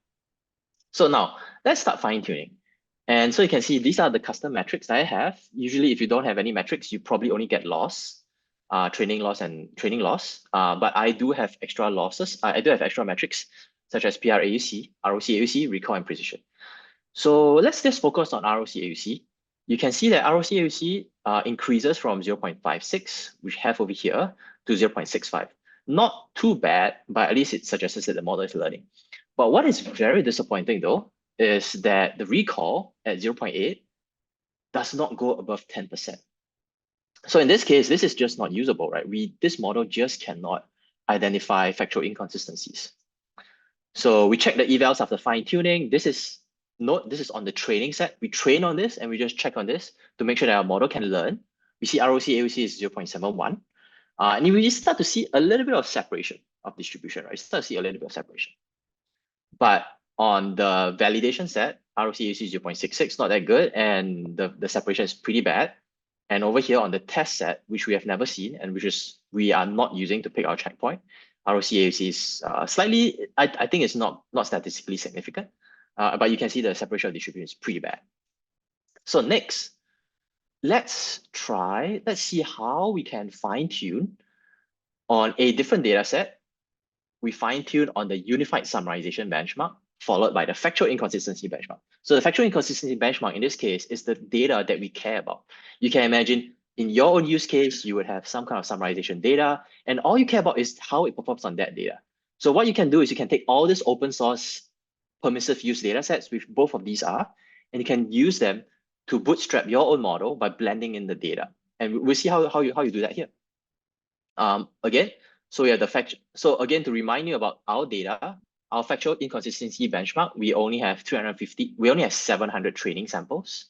Speaker 6: So now let's start fine-tuning. And so you can see these are the custom metrics that I have. Usually, if you don't have any metrics, you probably only get loss, training loss and training loss. But I do have extra losses. I do have extra metrics such as PRAUC, ROC AUC, recall, and precision. So let's just focus on ROC AUC. You can see that ROC AUC increases from 0.56, which we have over here, to 0.65. Not too bad, but at least it suggests that the model is learning. But what is very disappointing though, is that the recall at 0.8 does not go above 10%. So in this case, this is just not usable, right? This model just cannot identify factual inconsistencies. So we check the evals after fine-tuning. This is on the training set. We train on this and we just check on this to make sure that our model can learn. We see ROC AUC is 0.71. And we start to see a little bit of separation of distribution, right? You start to see a little bit of separation. But on the validation set, ROC AUC is 0.66, not that good, and the separation is pretty bad. And over here on the test set, which we have never seen and we are not using to pick our checkpoint, ROC AUC is slightly, I think it's not statistically significant, but you can see the separation of distribution is pretty bad. So next, let's see how we can fine tune on a different data set. We fine tune on the unified summarization benchmark, followed by the factual inconsistency benchmark. So the factual inconsistency benchmark in this case is the data that we care about. You can imagine in your own use case, you would have some kind of summarization data, and all you care about is how it performs on that data. So what you can do is you can take all this open source permissive use data sets, which both of these are, and you can use them to bootstrap your own model by blending in the data. And we'll see how you do that here. Again, so we have the fact. So again, to remind you about our data, our factual inconsistency benchmark, we only have 350. We only have 700 training samples,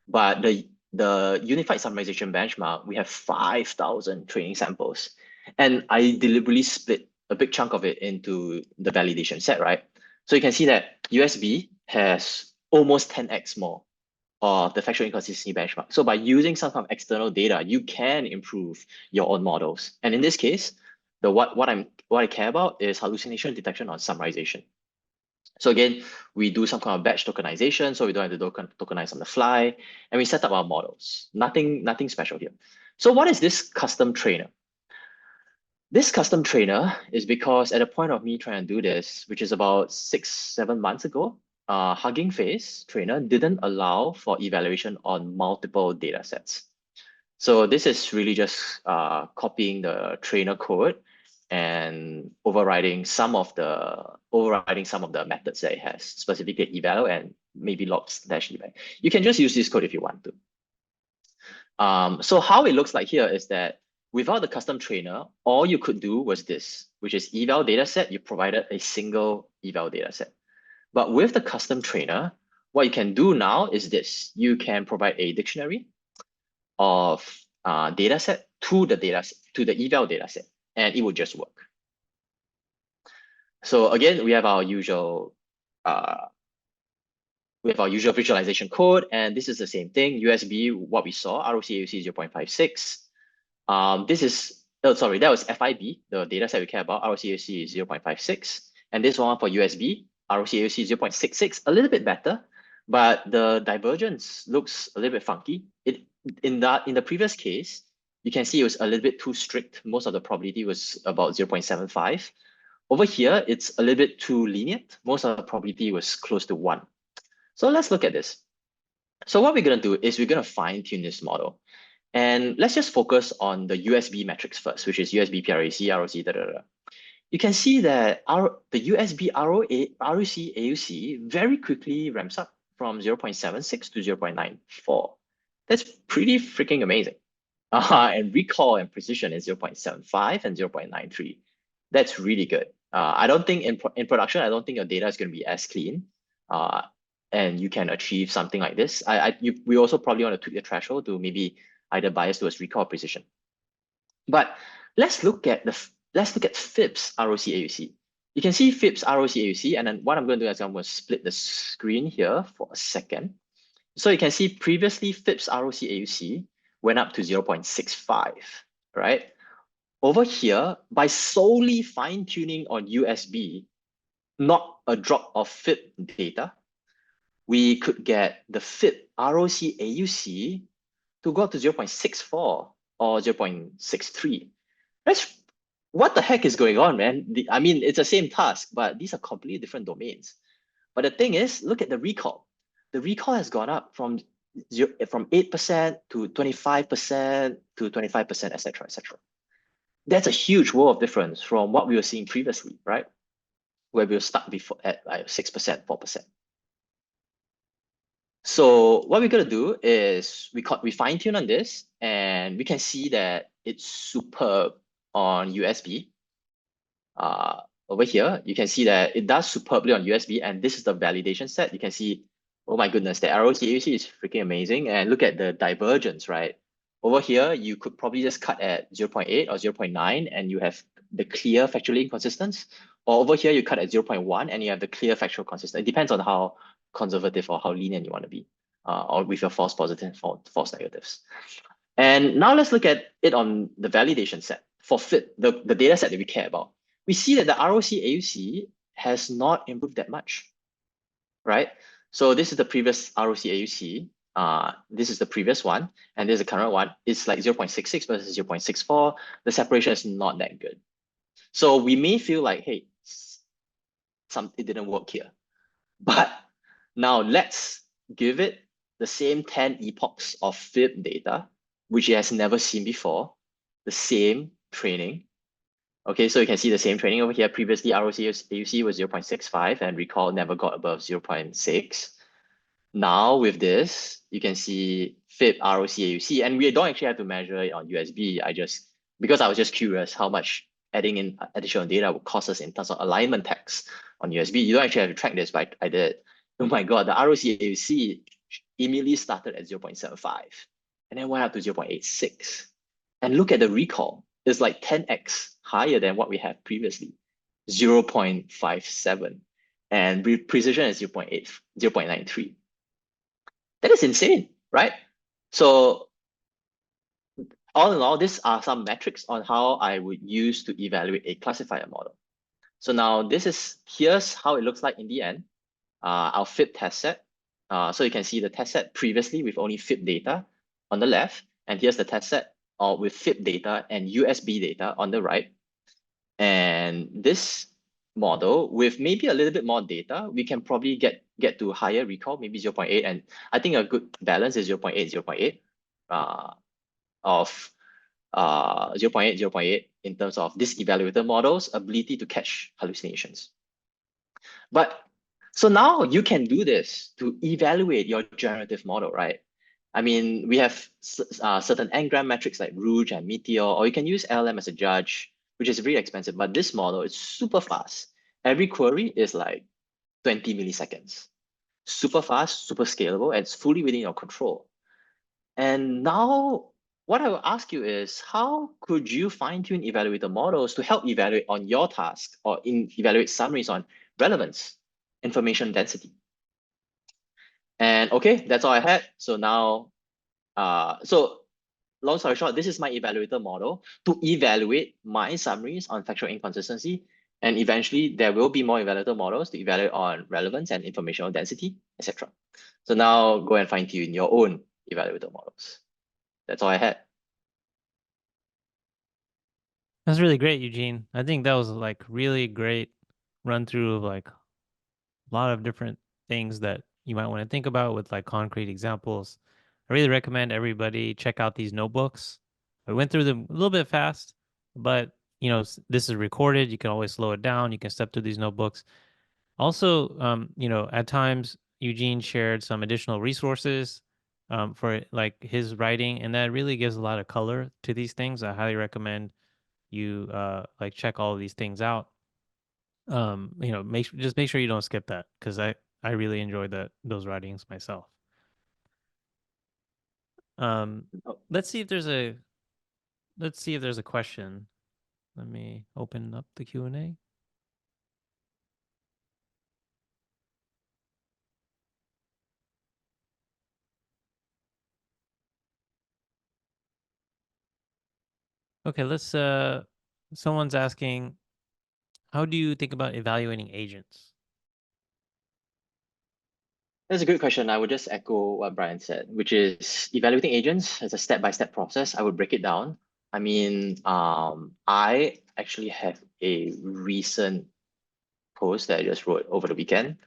Speaker 6: but the unified summarization benchmark, we have 5,000 training samples, and I deliberately split a big chunk of it into the validation set, right? So you can see that USB has almost 10x more of the factual inconsistency benchmark. So by using some kind of external data, you can improve your own models. And in this case, what I care about is hallucination detection on summarization. So again, we do some kind of batch tokenization, so we don't have to tokenize on the fly, and we set up our models. Nothing special here. So what is this custom trainer? This custom trainer is because at the point of me trying to do this, which is about 6-7 months ago, Hugging Face trainer didn't allow for evaluation on multiple data sets. So this is really just copying the trainer code and overriding some of the methods that it has, specifically eval and maybe logs-eval. You can just use this code if you want to. So how it looks like here is that without the custom trainer, all you could do was this, which is eval dataset. You provided a single eval dataset. But with the custom trainer, what you can do now is this. You can provide a dictionary of dataset to the eval dataset, and it would just work. So again, we have our usual visualization code, and this is the same thing. USB, what we saw, ROC AUC 0.56. This is, oh, sorry, that was FIB, the dataset we care about. ROC AUC is 0.56, and this one for USB, ROC AUC 0.66, a little bit better, but the divergence looks a little bit funky. In the previous case, you can see it was a little bit too strict. Most of the probability was about 0.75. Over here, it's a little bit too lenient. Most of the probability was close to 1. So let's look at this. So what we're going to do is we're going to fine tune this model. And let's just focus on the USB metrics first, which is USB, PRAC, ROC, da. You can see that the USB ROC AUC very quickly ramps up from 0.76 to 0.94. That's pretty freaking amazing. And recall and precision is 0.75 and 0.93. That's really good. I don't think in production, I don't think your data is going to be as clean. And you can achieve something like this. We also probably want to tweak the threshold to maybe either bias towards recall precision. But let's look at FIPS ROC AUC. You can see FIPS ROC AUC, and then what I'm going to do is I'm going to split the screen here for a second. So you can see previously FIPS ROC AUC went up to 0.65, right? Over here, by solely fine-tuning on USB, not a drop of FIP data, we could get the FIP ROC AUC to go up to 0.64 or 0.63. What the heck is going on, man? I mean, it's the same task, but these are completely different domains. But the thing is, look at the recall. The recall has gone up from 8% to 25% to 25%, etc., etc. That's a huge world of difference from what we were seeing previously, right? Where we were stuck before at like 6%, 4%. So what we're gonna do is we fine tune on this, and we can see that it's superb on USB. Over here, you can see that it does superbly on USB, and this is the validation set. You can see, oh my goodness, the ROC AUC is freaking amazing. And look at the divergence, right? Over here, you could probably just cut at 0.8 or 0.9, and you have the clear factually inconsistent. Or over here, you cut at 0.1, and you have the clear factual consistent. It depends on how conservative or how lenient you want to be, or with your false positives, false negatives. And now let's look at it on the validation set for FIP, the data set that we care about. We see that the ROC AUC has not improved that much, right? So this is the previous ROC AUC. This is the previous one, and this is the current one. It's like 0.66 versus 0.64. The separation is not that good. So we may feel like, hey, it didn't work here. But now let's give it the same 10 epochs of FIP data, which it has never seen before, the same training. Okay, so you can see the same training over here. Previously, ROC AUC was 0.65 and recall never got above 0.6. Now with this, you can see FIP, ROC, AUC, and we don't actually have to measure it on USB. Because I was just curious how much adding in additional data would cost us in terms of alignment text on USB. You don't actually have to track this, but I did. Oh my God, the ROC AUC immediately started at 0.75 and then went up to 0.86. And look at the recall. It's like 10x higher than what we had previously, 0.57. And precision is 0.93. That is insane, right? So all in all, these are some metrics on how I would use to evaluate a classifier model. So now here's how it looks like in the end. Our FIP test set. So you can see the test set previously with only FIP data on the left, and here's the test set with FIP data and USB data on the right. And this model with maybe a little bit more data, we can probably get to higher recall, maybe 0.8. And I think a good balance is 0.8, 0.8 of 0.8, 0.8 in terms of this evaluator model's ability to catch hallucinations. But so now you can do this to evaluate your generative model, right? I mean, we have certain n-gram metrics like Rouge and Meteor, or you can use LLM as a judge, which is really expensive, but this model is super fast. Every query is like 20 milliseconds. Super fast, super scalable, and it's fully within your control. And now what I will ask you is, how could you fine-tune evaluator models to help evaluate on your task or evaluate summaries on relevance, information density? And okay, that's all I had. So now, long story short, this is my evaluator model to evaluate my summaries on factual inconsistency. And eventually there will be more evaluator models to evaluate on relevance and informational density, etc. So now go and fine tune your own evaluator models. That's all I had.
Speaker 2: That's really great, Eugene. I think that was like really great run through of like a lot of different things that you might want to think about with like concrete examples. I really recommend everybody check out these notebooks. I went through them a little bit fast, but you know, this is recorded. You can always slow it down. You can step through these notebooks. Also, you know, at times Eugene shared some additional resources for like his writing, and that really gives a lot of color to these things. I highly recommend you like check all of these things out. You know, just make sure you don't skip that, because I really enjoyed those writings myself. Let's see if there's a question. Let me open up the Q&A. Okay, let's someone's asking, how do you think about evaluating agents?
Speaker 6: That's a good question. I would just echo what Brian said, which is evaluating agents as a step-by-step process. I would break it down. I mean, I actually have a recent post that I just wrote over the weekend,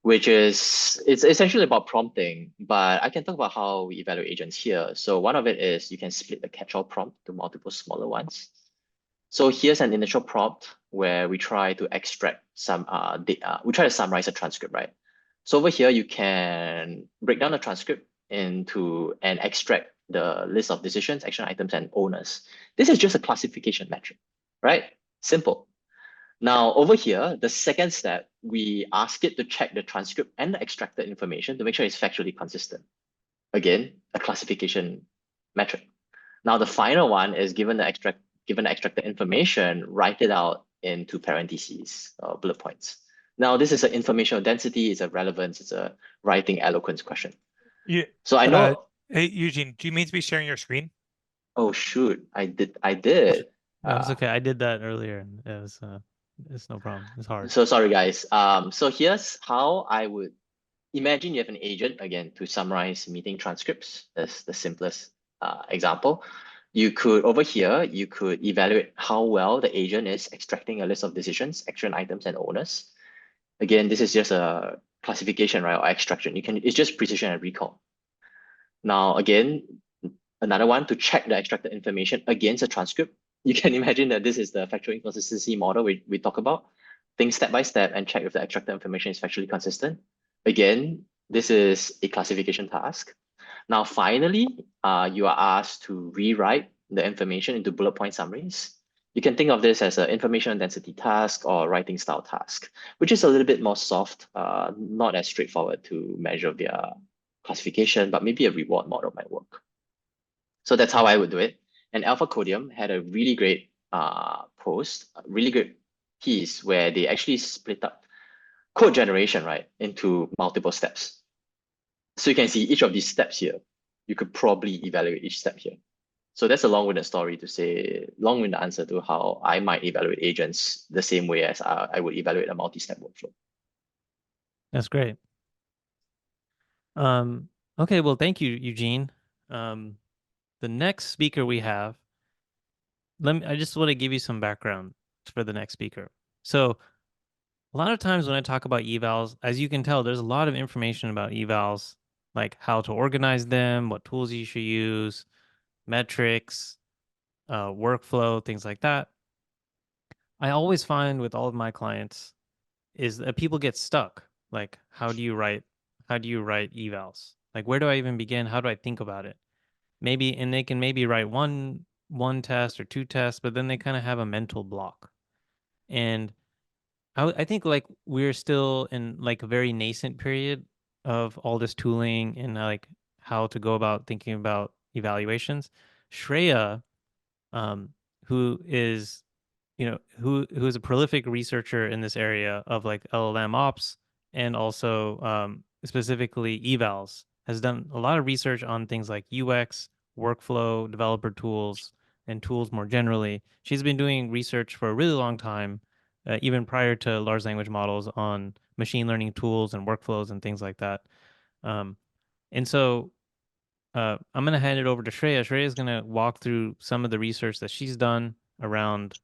Speaker 6: which is, it's essentially about prompting, but I can talk about how we evaluate agents here. So one of it is you can split the catch-all prompt to multiple smaller ones. So here's an initial prompt where we try to extract some we try to summarize a transcript, right? So over here, you can break down the transcript into and extract the list of decisions, action items, and owners. This is just a classification metric, right? Simple. Now over here, the second step, we ask it to check the transcript and the extracted information to make sure it's factually consistent. Again, a classification metric. Now the final one is given the extracted information, write it out into parentheses or bullet points. Now, this is an informational density, it's a relevance, it's a writing eloquence question.
Speaker 1: Yeah.
Speaker 6: So I know.
Speaker 1: Hey, Eugene, do you mean to be sharing your screen?
Speaker 6: Oh, shoot. I did.
Speaker 2: No, it's okay. I did that earlier. It's no problem. It's hard.
Speaker 6: So sorry, guys. So here's how I would imagine you have an agent, again, to summarize meeting transcripts. That's the simplest example. You could, over here, you could evaluate how well the agent is extracting a list of decisions, action items, and owners. Again, this is just a classification, right, or extraction. It's just precision and recall. Now, again, Another one to check the extracted information against a transcript. You can imagine that this is the factual inconsistency model we talk about. Think step by step and check if the extracted information is factually consistent. Again, this is a classification task. Now, finally, you are asked to rewrite the information into bullet point summaries. You can think of this as an information density task or writing style task, which is a little bit more soft, not as straightforward to measure their classification, but maybe a reward model might work. So that's how I would do it. And Alpha Codium had a really great post, a really good piece where they actually split up code generation, right, into multiple steps. So you can see each of these steps here. You could probably evaluate each step here. So that's a long-winded story to say, long-winded answer to how I might evaluate agents the same way as I would evaluate a multi-step workflow.
Speaker 2: That's great. Okay, well, thank you, Eugene. The next speaker we have, I just want to give you some background for the next speaker. So a lot of times when I talk about evals, as you can tell, there's a lot of information about evals, like how to organize them, what tools you should use, metrics, workflow, things like that. I always find with all of my clients is that people get stuck. Like, how do you write evals? Like, where do I even begin? How do I think about it? And they can maybe write one test or two tests, but then they kind of have a mental block. And I think like we're still in like a very nascent period of all this tooling and like how to go about thinking about evaluations. Shreya, who is, who is a prolific researcher in this area of like LLM ops and also specifically evals, has done a lot of research on things like UX, workflow, developer tools, and tools more generally. She's been doing research for a really long time, even prior to large language models, on machine learning tools and workflows and things like that. And so I'm going to hand it over to Shreya. Shreya is going to walk through some of the research that she's done around,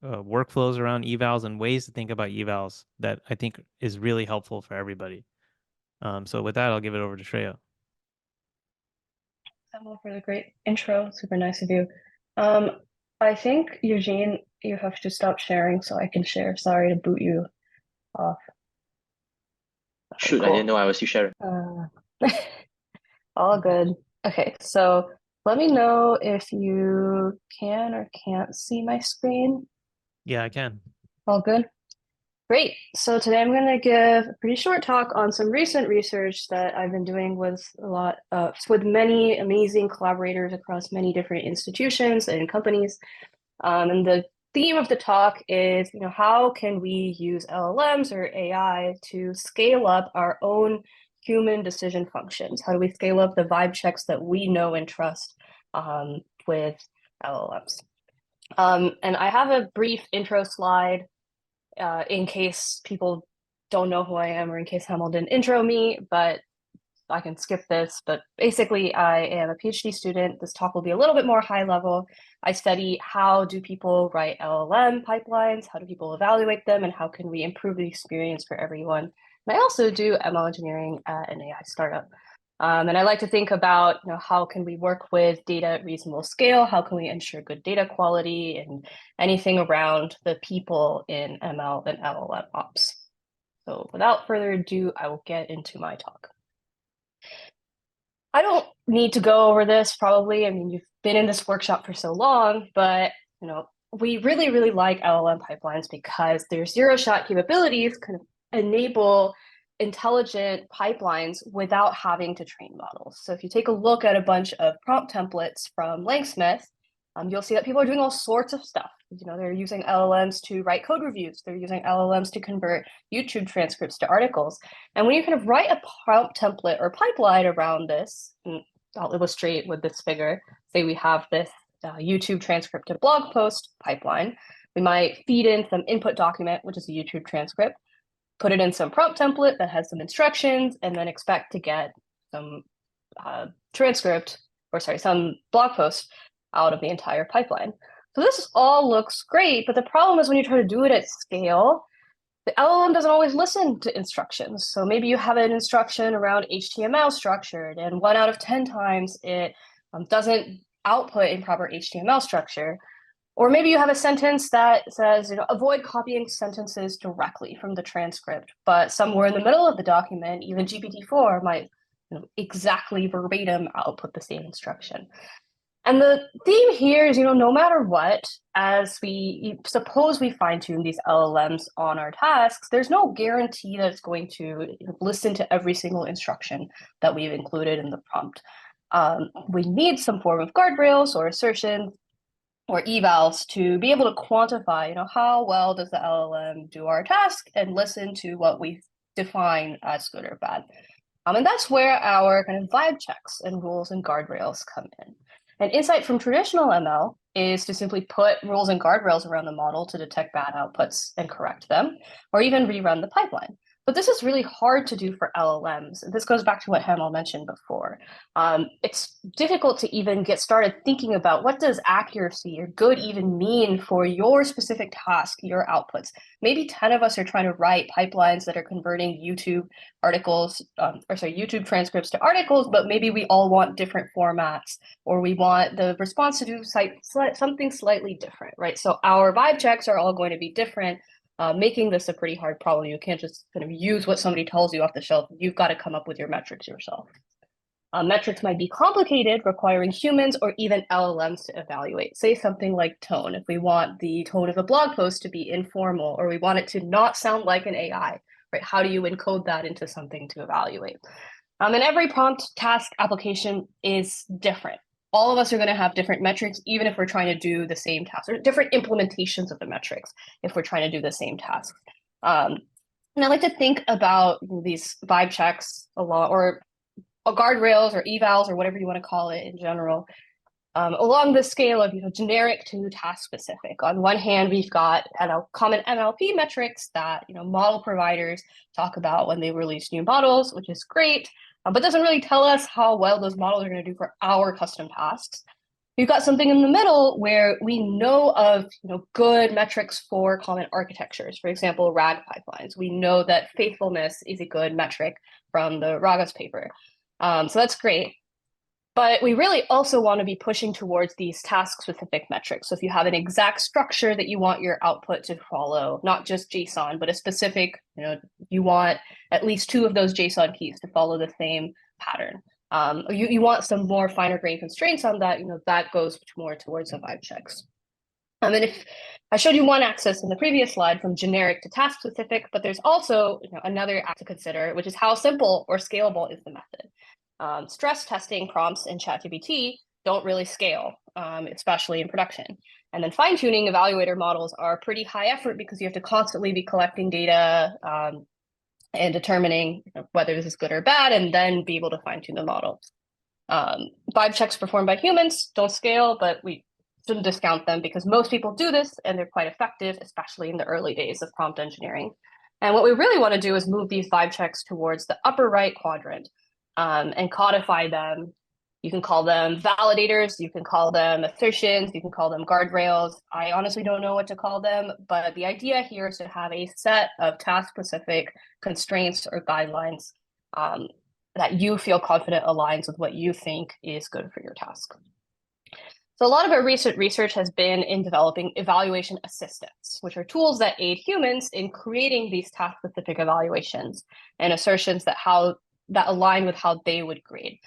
Speaker 2: workflows around evals and ways to think about evals that I think is really helpful for everybody. So with that, I'll give it over to Shreya.
Speaker 7: Hamel, for the great intro. Super nice of you. I think, Eugene, you have to stop sharing so I can share. Sorry to boot you off. Okay,
Speaker 6: Shoot,
Speaker 7: cool.
Speaker 6: I didn't know I was you sharing.
Speaker 7: All good. Okay, so let me know if you can or can't see my screen.
Speaker 2: Yeah, I can.
Speaker 7: All good. Great. So today I'm going to give a pretty short talk on some recent research that I've been doing with with many amazing collaborators across many different institutions and companies. And the theme of the talk is, how can we use LLMs or AI to scale up our own human decision functions? How do we scale up the vibe checks that we know and trust with LLMs? And I have a brief intro slide in case people don't know who I am or in case Hamel didn't intro me, but I can skip this. But basically, I am a PhD student. This talk will be a little bit more high level. I study how do people write LLM pipelines, how do people evaluate them, and how can we improve the experience for everyone. And I also do ML engineering at an AI startup. And I like to think about, how can we work with data at reasonable scale? How can we ensure good data quality and anything around the people in ML and LLM ops? So without further ado, I will get into my talk. I don't need to go over this probably. I mean, you've been in this workshop for so long, but we really, really like LLM pipelines because their zero-shot capabilities kind of enable intelligent pipelines without having to train models. So if you take a look at a bunch of prompt templates from Langsmith, you'll see that people are doing all sorts of stuff. They're using LLMs to write code reviews. They're using LLMs to convert YouTube transcripts to articles. And when you kind of write a prompt template or pipeline around this, and I'll illustrate with this figure, say we have this YouTube transcript to blog post pipeline, we might feed in some input document, which is a YouTube transcript, put it in some prompt template that has some instructions, and then expect to get some some blog post out of the entire pipeline. So this all looks great, but the problem is when you try to do it at scale, the LLM doesn't always listen to instructions. So maybe you have an instruction around HTML structured, and 1 out of 10 times it doesn't output in proper HTML structure. Or maybe you have a sentence that says, avoid copying sentences directly from the transcript, but somewhere in the middle of the document, even GPT-4 might exactly verbatim output the same instruction. And the theme here is, no matter what, as suppose we fine-tune these LLMs on our tasks, there's no guarantee that it's going to listen to every single instruction that we've included in the prompt. We need some form of guardrails or assertions or evals to be able to quantify, how well does the LLM do our task and listen to what we define as good or bad. And that's where our kind of vibe checks and rules and guardrails come in. An insight from traditional ML is to simply put rules and guardrails around the model to detect bad outputs and correct them, or even rerun the pipeline. But this is really hard to do for LLMs. This goes back to what Hamel mentioned before. It's difficult to even get started thinking about what does accuracy or good even mean for your specific task, your outputs. Maybe 10 of us are trying to write pipelines that are converting YouTube transcripts to articles, but maybe we all want different formats, or we want the response to do something slightly different, right? So our vibe checks are all going to be different. Making this a pretty hard problem. You can't just kind of use what somebody tells you off the shelf. You've got to come up with your metrics yourself. Metrics might be complicated, requiring humans or even LLMs to evaluate. Say something like tone. If we want the tone of a blog post to be informal, or we want it to not sound like an AI, right? How do you encode that into something to evaluate? And every prompt, task, application is different. All of us are going to have different metrics, even if we're trying to do the same task, or different implementations of the metrics if we're trying to do the same task. And I like to think about these vibe checks a lot, or guardrails or evals, or whatever you want to call it in general, along the scale of generic to task specific. On one hand, we've got common NLP metrics that model providers talk about when they release new models, which is great. But doesn't really tell us how well those models are going to do for our custom tasks. We've got something in the middle where we know of good metrics for common architectures. For example, RAG pipelines. We know that faithfulness is a good metric from the Ragas paper. So that's great. But we really also want to be pushing towards these task-specific metrics. So if you have an exact structure that you want your output to follow, not just JSON, but a specific, you want at least 2 of those JSON keys to follow the same pattern. You want some more finer grained constraints on that, that goes more towards the vibe checks. And if I showed you one axis in the previous slide from generic to task-specific, but there's also another axis to consider, which is how simple or scalable is the method. Stress testing prompts in ChatGPT don't really scale, especially in production. And then fine-tuning evaluator models are pretty high effort because you have to constantly be collecting data and determining whether this is good or bad, and then be able to fine-tune the model. Vibe checks performed by humans don't scale, but we shouldn't discount them because most people do this and they're quite effective, especially in the early days of prompt engineering. And what we really want to do is move these vibe checks towards the upper right quadrant. And codify them. You can call them validators, you can call them assertions, you can call them guardrails. I honestly don't know what to call them, but the idea here is to have a set of task-specific constraints or guidelines that you feel confident aligns with what you think is good for your task. So a lot of our recent research has been in developing evaluation assistants, which are tools that aid humans in creating these task-specific evaluations and assertions that align with how they would grade.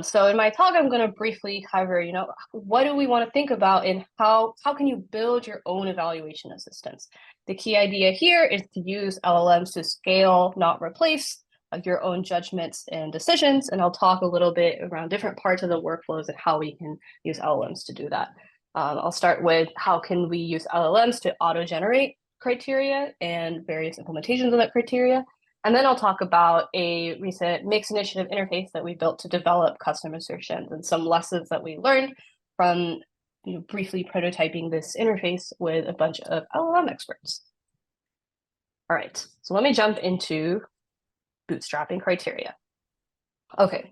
Speaker 7: So in my talk, I'm going to briefly cover, what do we want to think about and how can you build your own evaluation assistants? The key idea here is to use LLMs to scale, not replace your own judgments and decisions. And I'll talk a little bit around different parts of the workflows and how we can use LLMs to do that. I'll start with how can we use LLMs to auto-generate criteria and various implementations of that criteria. And then I'll talk about a recent Mix Initiative interface that we built to develop custom assertions and some lessons that we learned from briefly prototyping this interface with a bunch of LLM experts. All right, so let me jump into bootstrapping criteria. Okay,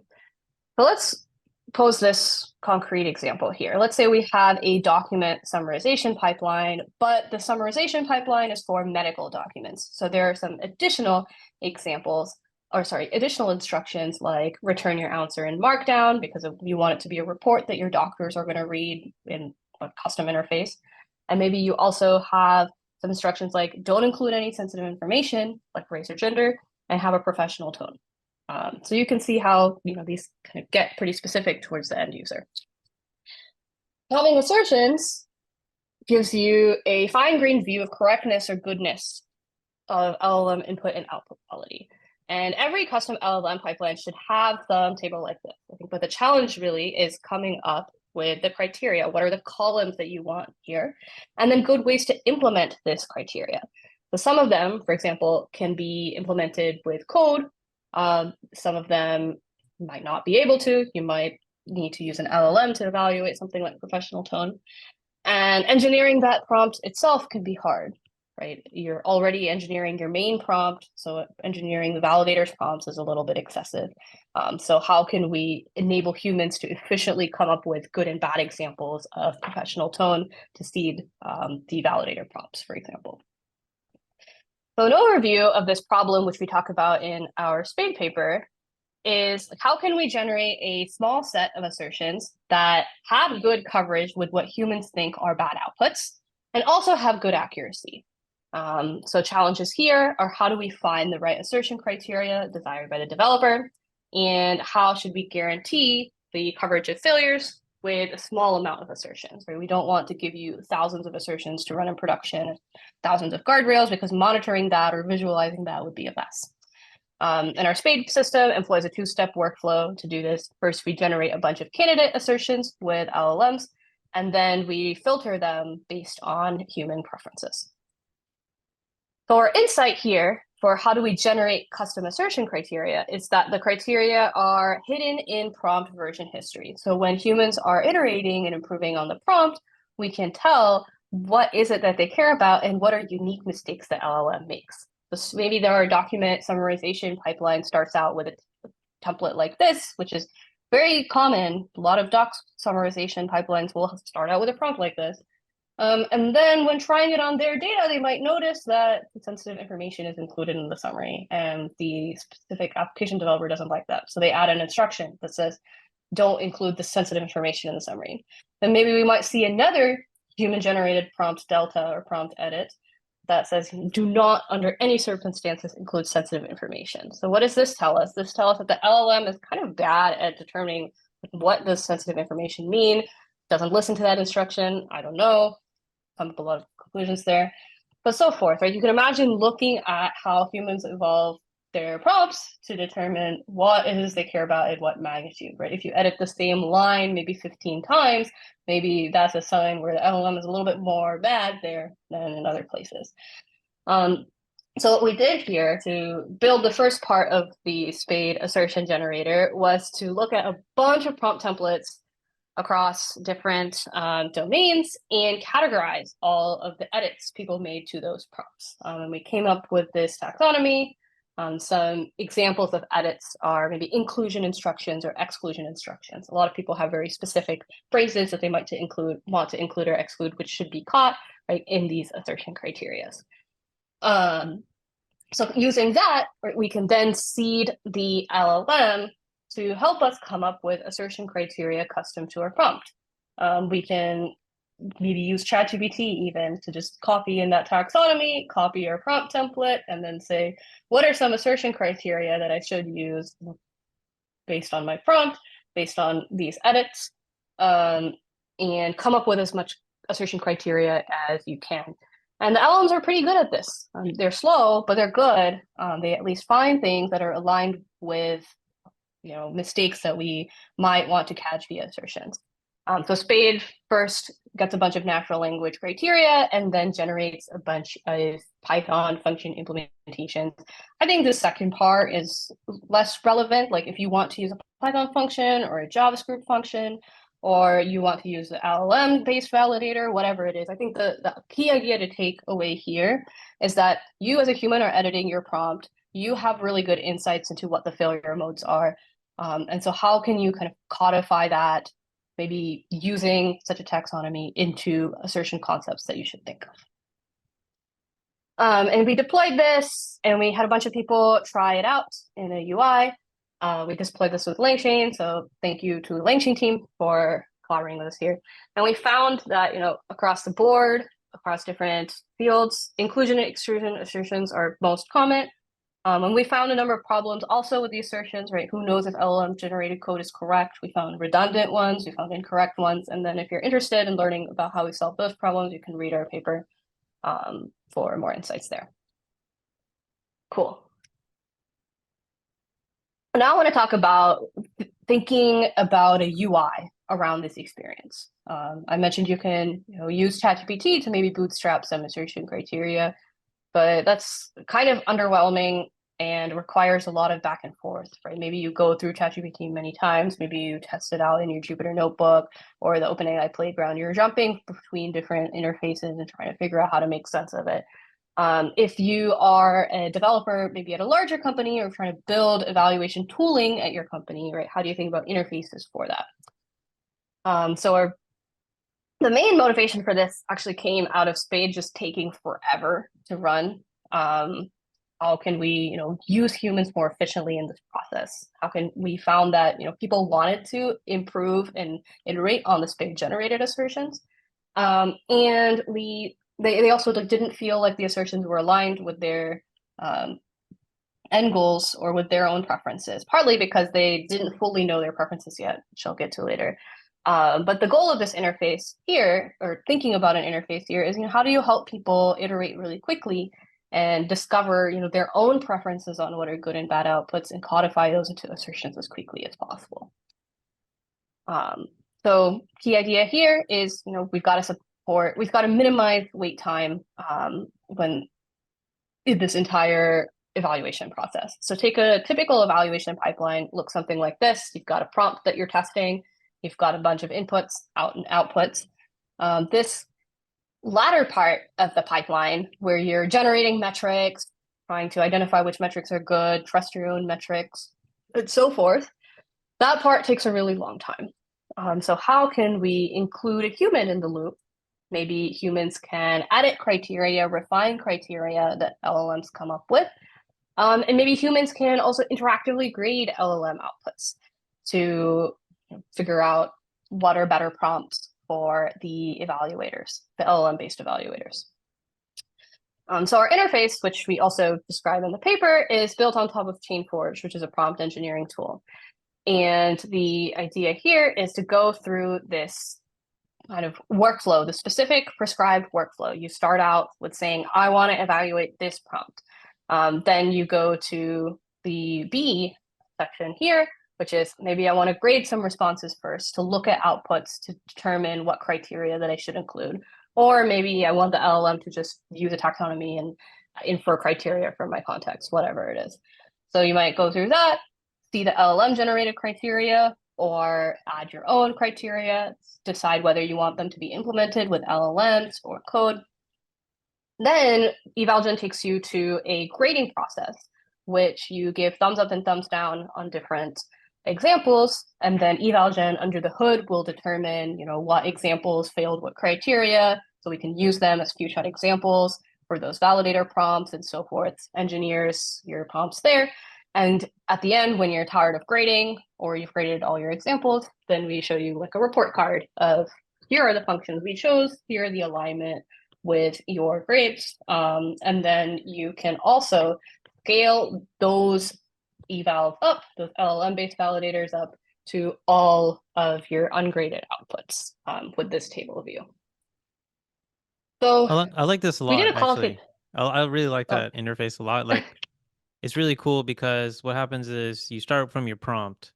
Speaker 7: so let's pose this concrete example here. Let's say we have a document summarization pipeline, but the summarization pipeline is for medical documents. So there are some additional examples additional instructions like return your answer in Markdown because you want it to be a report that your doctors are going to read in a custom interface. And maybe you also have some instructions like don't include any sensitive information like race or gender and have a professional tone. So you can see how these kind of get pretty specific towards the end user. Having assertions gives you a fine-grained view of correctness or goodness of LLM input and output quality. And every custom LLM pipeline should have some table like this, I think. But the challenge really is coming up with the criteria. What are the columns that you want here? And then good ways to implement this criteria. So some of them, for example, can be implemented with code. Some of them might not be able to. You might need to use an LLM to evaluate something like professional tone. And engineering that prompt itself can be hard, right? You're already engineering your main prompt, so engineering the validator's prompts is a little bit excessive. So how can we enable humans to efficiently come up with good and bad examples of professional tone to seed the validator prompts, for example? So an overview of this problem, which we talk about in our Spade paper, is how can we generate a small set of assertions that have good coverage with what humans think are bad outputs and also have good accuracy. So challenges here are how do we find the right assertion criteria desired by the developer, and how should we guarantee the coverage of failures with a small amount of assertions, right? We don't want to give you thousands of assertions to run in production, thousands of guardrails, because monitoring that or visualizing that would be a mess. And our Spade system employs a two-step workflow to do this. First, we generate a bunch of candidate assertions with LLMs, and then we filter them based on human preferences. So our insight here for how do we generate custom assertion criteria is that the criteria are hidden in prompt version history. So when humans are iterating and improving on the prompt, we can tell what is it that they care about and what are unique mistakes that LLM makes. So maybe our document summarization pipeline starts out with a template like this, which is very common. A lot of doc summarization pipelines will start out with a prompt like this. And then when trying it on their data, they might notice that sensitive information is included in the summary, and the specific application developer doesn't like that. So they add an instruction that says, don't include the sensitive information in the summary. Then maybe we might see another human-generated prompt delta or prompt edit that says, do not under any circumstances include sensitive information. So what does this tell us? This tells us that the LLM is kind of bad at determining what does sensitive information mean, doesn't listen to that instruction, I don't know, come up with a lot of conclusions there, but so forth, right? You can imagine looking at how humans evolve their prompts to determine what it is they care about at what magnitude, right? If you edit the same line maybe 15 times, maybe that's a sign where the LLM is a little bit more bad there than in other places. So what we did here to build the first part of the Spade assertion generator was to look at a bunch of prompt templates across different domains and categorize all of the edits people made to those prompts. And we came up with this taxonomy. Some examples of edits are maybe inclusion instructions or exclusion instructions. A lot of people have very specific phrases that they might want to include or exclude, which should be caught right in these assertion criteria. So using that, we can then seed the LLM to help us come up with assertion criteria custom to our prompt. We can maybe use ChatGPT even to just copy in that taxonomy, copy our prompt template, and then say, what are some assertion criteria that I should use based on my prompt, based on these edits, and come up with as much assertion criteria as you can. And the LLMs are pretty good at this. They're slow, but they're good. They at least find things that are aligned with mistakes that we might want to catch via assertions. So Spade first gets a bunch of natural language criteria and then generates a bunch of Python function implementations. I think the second part is less relevant. Like if you want to use a Python function or a JavaScript function, or you want to use the LLM-based validator, whatever it is, I think the key idea to take away here is that you as a human are editing your prompt. You have really good insights into what the failure modes are. And so how can you kind of codify that, maybe using such a taxonomy into assertion concepts that you should think of? And we deployed this, and we had a bunch of people try it out in a UI. We deployed this with LangChain, so thank you to the LangChain team for collaborating with us here. And we found that, across the board, across different fields, inclusion and exclusion assertions are most common. And we found a number of problems also with the assertions, right? Who knows if LLM generated code is correct? We found redundant ones, we found incorrect ones. And then if you're interested in learning about how we solve those problems, you can read our paper for more insights there. Cool. Now I want to talk about thinking about a UI around this experience. I mentioned you can use ChatGPT to maybe bootstrap some assertion criteria, but that's kind of underwhelming and requires a lot of back and forth, right? Maybe you go through ChatGPT many times, maybe you test it out in your Jupyter notebook or the OpenAI playground. You're jumping between different interfaces and trying to figure out how to make sense of it. If you are a developer, maybe at a larger company, or trying to build evaluation tooling at your company, right? How do you think about interfaces for that? The main motivation for this actually came out of Spade just taking forever to run. How can we, use humans more efficiently in this process? How can we found that, people wanted to improve and iterate on the Spade generated assertions. And they also didn't feel like the assertions were aligned with their end goals or with their own preferences, partly because they didn't fully know their preferences yet, which I'll get to later. But the goal of this interface here, or thinking about an interface here, is how do you help people iterate really quickly and discover their own preferences on what are good and bad outputs and codify those into assertions as quickly as possible. So key idea here is we've got to minimize wait time when in this entire evaluation process. So take a typical evaluation pipeline, look something like this. You've got a prompt that you're testing. You've got a bunch of inputs, out and outputs. This latter part of the pipeline, where you're generating metrics, trying to identify which metrics are good, trust your own metrics, and so forth, that part takes a really long time. So how can we include a human in the loop? Maybe humans can edit criteria, refine criteria that LLMs come up with. And maybe humans can also interactively grade LLM outputs to figure out what are better prompts for the evaluators, the LLM-based evaluators. So our interface, which we also describe in the paper, is built on top of ChainForge, which is a prompt engineering tool. And the idea here is to go through this kind of workflow, the specific prescribed workflow. You start out with saying, I want to evaluate this prompt. Then you go to the B section here, which is maybe I want to grade some responses first to look at outputs to determine what criteria that I should include. Or maybe I want the LLM to just use a taxonomy and infer criteria from my context, whatever it is. So you might go through that, see the LLM generated criteria, or add your own criteria, decide whether you want them to be implemented with LLMs or code. Then EvalGen takes you to a grading process, which you give thumbs up and thumbs down on different examples, and then EvalGen under the hood will determine, what examples failed what criteria, so we can use them as few-shot examples for those validator prompts and so forth. Engineers your prompts there, and at the end, when you're tired of grading or you've graded all your examples, then we show you like a report card of here are the functions we chose, here are the alignment with your grades, and then you can also scale those evals up, those LLM-based validators up to all of your ungraded outputs with this table view. So
Speaker 2: I like this a lot,
Speaker 7: we did a
Speaker 2: actually. I really like that interface a lot. Like, it's really cool because what happens is you start from your prompt,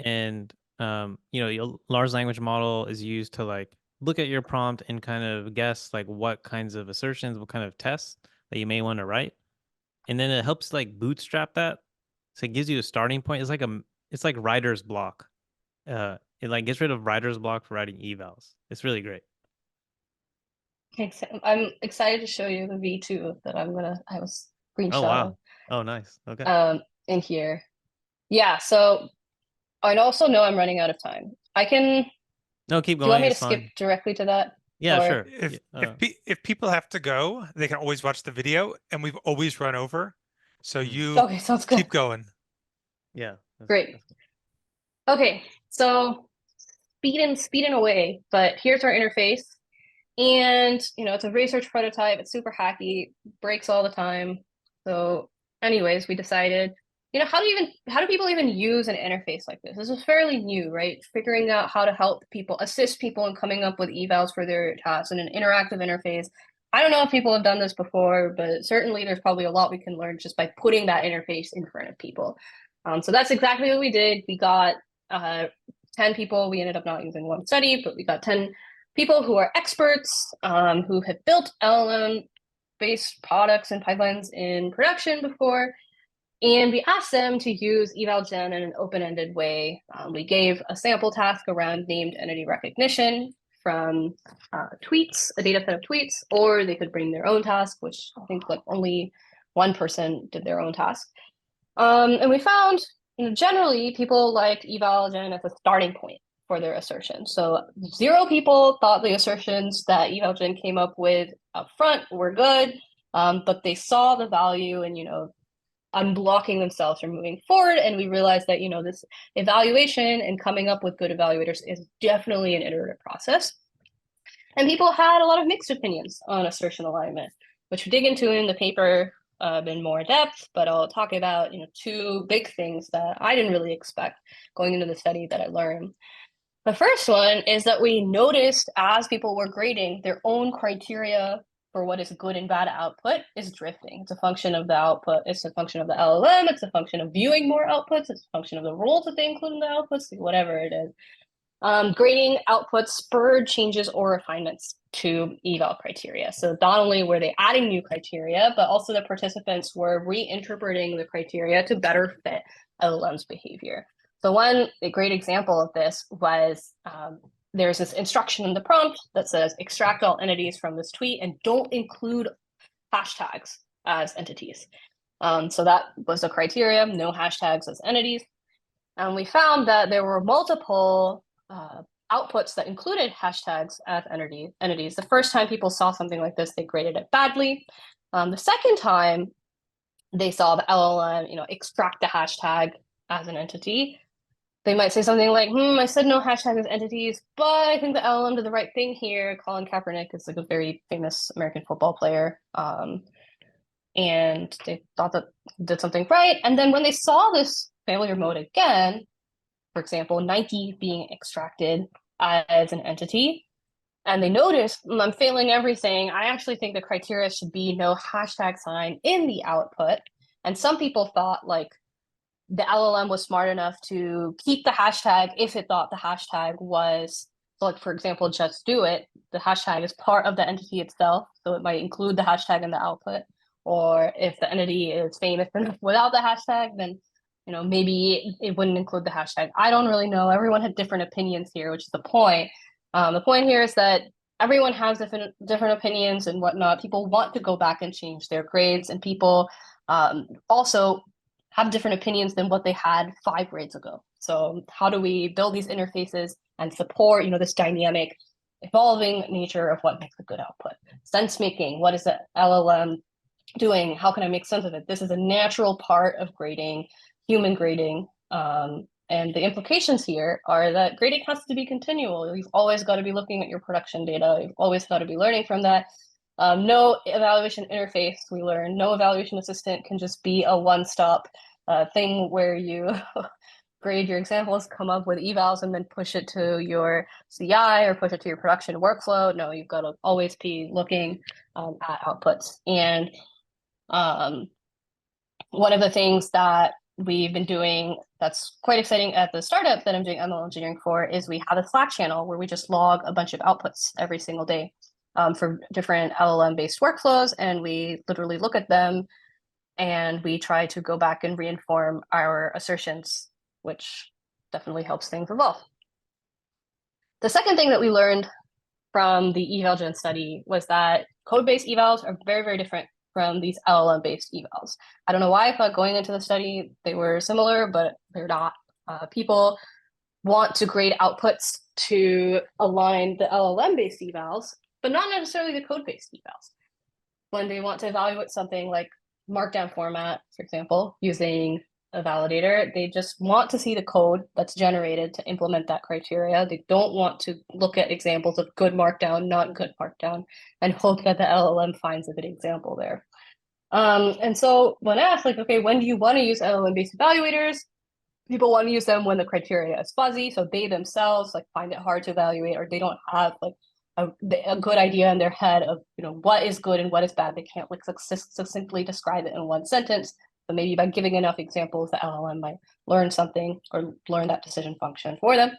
Speaker 2: and your large language model is used to like look at your prompt and kind of guess like what kinds of assertions, what kind of tests that you may want to write, and then it helps like bootstrap that. So it gives you a starting point. It's like writer's block. It like gets rid of writer's block for writing evals. It's really great.
Speaker 7: Okay, so I'm excited to show you the V2 that I was screenshot.
Speaker 2: Oh wow! Oh nice. Okay.
Speaker 7: In here, yeah. So I also know I'm running out of time. I can.
Speaker 2: No, keep going.
Speaker 7: Do you want me to
Speaker 2: it's fine.
Speaker 7: skip directly to that?
Speaker 2: Yeah,
Speaker 7: Or-
Speaker 2: sure.
Speaker 1: If
Speaker 2: Yeah,
Speaker 1: if people have to go, they can always watch the video, and we've always run over. So
Speaker 2: Hmm.
Speaker 1: you
Speaker 7: Okay, sounds good.
Speaker 1: keep going.
Speaker 2: yeah.
Speaker 7: Great. Okay, so speeding away, but here's our interface. And, it's a research prototype. It's super hacky, breaks all the time. So anyways, we decided, how do people even use an interface like this? This is fairly new, right? Figuring out how to help people, assist people in coming up with evals for their tasks in an interactive interface. I don't know if people have done this before, but certainly there's probably a lot we can learn just by putting that interface in front of people. So that's exactly what we did. We got 10 people. We ended up not using one study, but we got 10 people who are experts, who have built LLM-based products and pipelines in production before, and we asked them to use eval-gen in an open-ended way. We gave a sample task around named entity recognition from tweets, a data set of tweets, or they could bring their own task, which I think like only one person did their own task. And we found, generally people liked eval-gen as a starting point for their assertions. So 0 people thought the assertions that eval-gen came up with up front were good, but they saw the value in, unblocking themselves from moving forward. And we realized that, this evaluation and coming up with good evaluators is definitely an iterative process. And people had a lot of mixed opinions on assertion alignment, which we dig into in the paper in more depth, but I'll talk about 2 big things that I didn't really expect going into the study that I learned. The first one is that we noticed as people were grading, their own criteria for what is good and bad output is drifting. It's a function of the output. It's a function of the LLM. It's a function of viewing more outputs. It's a function of the roles that they include in the outputs, whatever it is. Grading outputs spurred changes or refinements to eval criteria. So not only were they adding new criteria, but also the participants were reinterpreting the criteria to better fit LLM's behavior. So one great example of this was there's this instruction in the prompt that says extract all entities from this tweet and don't include hashtags as entities. So that was the criteria, no hashtags as entities. And we found that there were multiple outputs that included hashtags as entities. The first time people saw something like this, they graded it badly. The second time they saw the LLM, extract the hashtag as an entity, they might say something like, I said no hashtag as entities, but I think the LLM did the right thing here. Colin Kaepernick is like a very famous American football player. And they thought that did something right. And then when they saw this failure mode again, for example, Nike being extracted as an entity, and they noticed, I'm failing everything. I actually think the criteria should be no hashtag sign in the output. And some people thought like, the LLM was smart enough to keep the hashtag if it thought the hashtag was, so like for example, just do it. The hashtag is part of the entity itself, so it might include the hashtag in the output. Or if the entity is famous enough without the hashtag, then maybe it wouldn't include the hashtag. I don't really know. Everyone had different opinions here, which is the point. The point here is that everyone has different opinions and whatnot. People want to go back and change their grades, and people also have different opinions than what they had 5 grades ago. So how do we build these interfaces and support, this dynamic, evolving nature of what makes a good output? Sense making, what is the LLM doing? How can I make sense of it? This is a natural part of grading, human grading. And the implications here are that grading has to be continual. You've always got to be looking at your production data. You've always got to be learning from that. No evaluation interface, we learned. No evaluation assistant can just be a one-stop thing where you grade your examples, come up with evals, and then push it to your CI or push it to your production workflow. No, you've got to always be looking at outputs. And one of the things that we've been doing that's quite exciting at the startup that I'm doing ML engineering for is we have a Slack channel where we just log a bunch of outputs every single day for different LLM-based workflows, and we literally look at them and we try to go back and reinform our assertions, which definitely helps things evolve. The second thing that we learned from the eval-gen study was that code-based evals are very, very different from these LLM-based evals. I don't know why I thought going into the study they were similar, but they're not. People want to grade outputs to align the LLM-based evals, but not necessarily the code-based evals. When they want to evaluate something like markdown format, for example, using a validator, they just want to see the code that's generated to implement that criteria. They don't want to look at examples of good markdown, not good markdown, and hope that the LLM finds a good example there. And so when asked, like, okay, when do you want to use LLM-based evaluators? People want to use them when the criteria is fuzzy, so they themselves like find it hard to evaluate, or they don't have like a good idea in their head of what is good and what is bad. They can't like succinctly describe it in one sentence, but maybe by giving enough examples, the LLM might learn something or learn that decision function for them.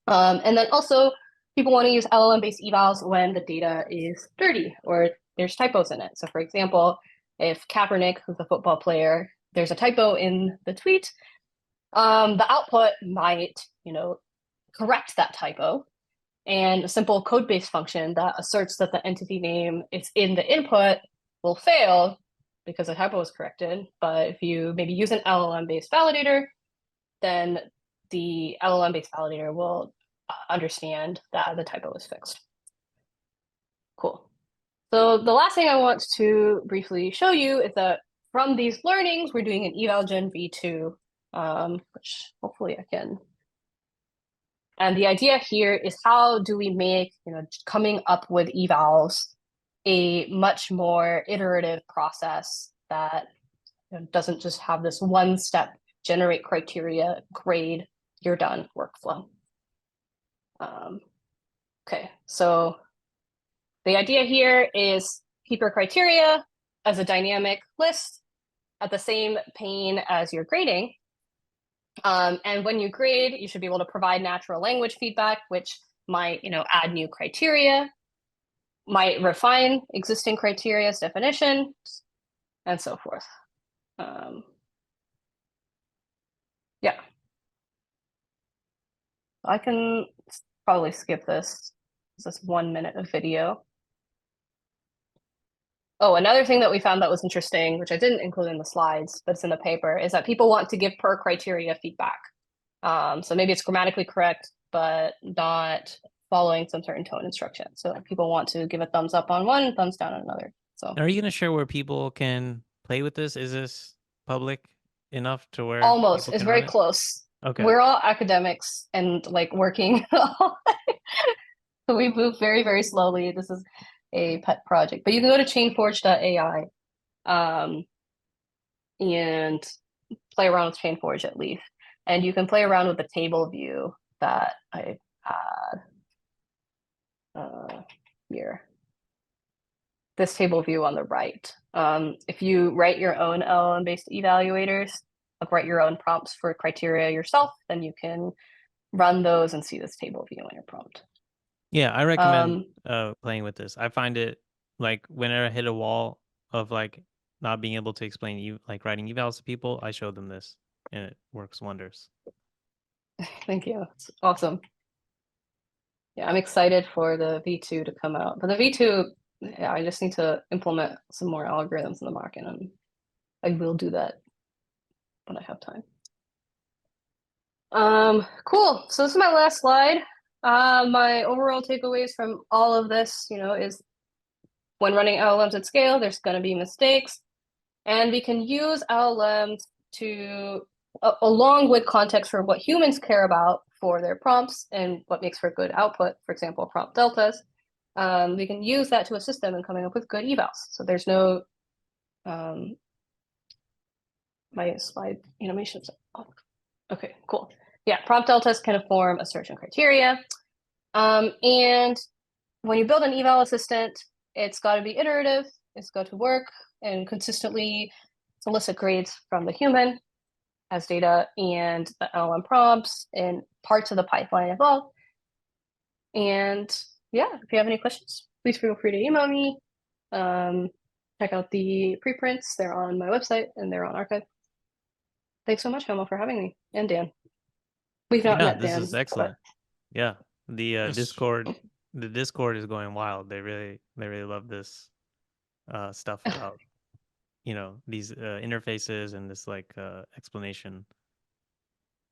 Speaker 7: And then also people want to use LLM-based evals when the data is dirty or there's typos in it. So for example, if Kaepernick, who's a football player, there's a typo in the tweet, the output might, correct that typo. And a simple code-based function that asserts that the entity name is in the input will fail because the typo was corrected. But if you maybe use an LLM-based validator, then the LLM-based validator will understand that the typo is fixed. Cool. So the last thing I want to briefly show you is that from these learnings, we're doing an eval-gen v2, which hopefully I can. And the idea here is how do we make, coming up with evals a much more iterative process that doesn't just have this one step, generate criteria, grade, you're done workflow. Okay, so the idea here is keep your criteria as a dynamic list at the same pane as your grading. And when you grade, you should be able to provide natural language feedback, which might, add new criteria, might refine existing criteria's definition, and so forth. Yeah. I can probably skip this. This is 1 minute of video. Oh, another thing that we found that was interesting, which I didn't include in the slides, but it's in the paper, is that people want to give per criteria feedback. So maybe it's grammatically correct, but not following some certain tone instruction. So people want to give a thumbs up on one, thumbs down on another. So
Speaker 2: are you going to share where people can play with this? Is this public enough to where
Speaker 7: almost,
Speaker 2: people
Speaker 7: it's
Speaker 2: can
Speaker 7: very
Speaker 2: run it?
Speaker 7: close.
Speaker 2: Okay.
Speaker 7: We're all academics and like working. So we move very, very slowly. This is a pet project, but you can go to chainforge.ai and play around with chainforge at least. And you can play around with the table view that I had here. This table view on the right. If you write your own LLM-based evaluators, like write your own prompts for criteria yourself, then you can run those and see this table view on your prompt.
Speaker 2: Yeah, I recommend playing with this. I find it like whenever I hit a wall of like not being able to explain like writing evals to people, I show them this and it works wonders.
Speaker 7: Thank you. It's awesome. Yeah, I'm excited for the V2 to come out. But the V2, yeah, I just need to implement some more algorithms in the market, and I will do that when I have time. Cool. So this is my last slide. My overall takeaways from all of this, is when running LLMs at scale, there's going to be mistakes, and we can use LLMs to, along with context for what humans care about for their prompts and what makes for good output, for example, prompt deltas, we can use that to assist them in coming up with good evals. So there's no, my slide animations. Oh, okay, cool. Yeah, prompt deltas can form assertion criteria. And when you build an eval assistant, it's got to be iterative. It's got to work and consistently solicit grades from the human as data and the LLM prompts and parts of the pipeline as well. And yeah, if you have any questions, please feel free to email me. Check out the preprints. They're on my website and they're on archive. Thanks so much, Hamel, for having me, and Dan. We've not met Dan.
Speaker 2: This is excellent.
Speaker 7: But...
Speaker 2: Yeah, the Discord is going wild. They really love this stuff about these interfaces and this like explanation.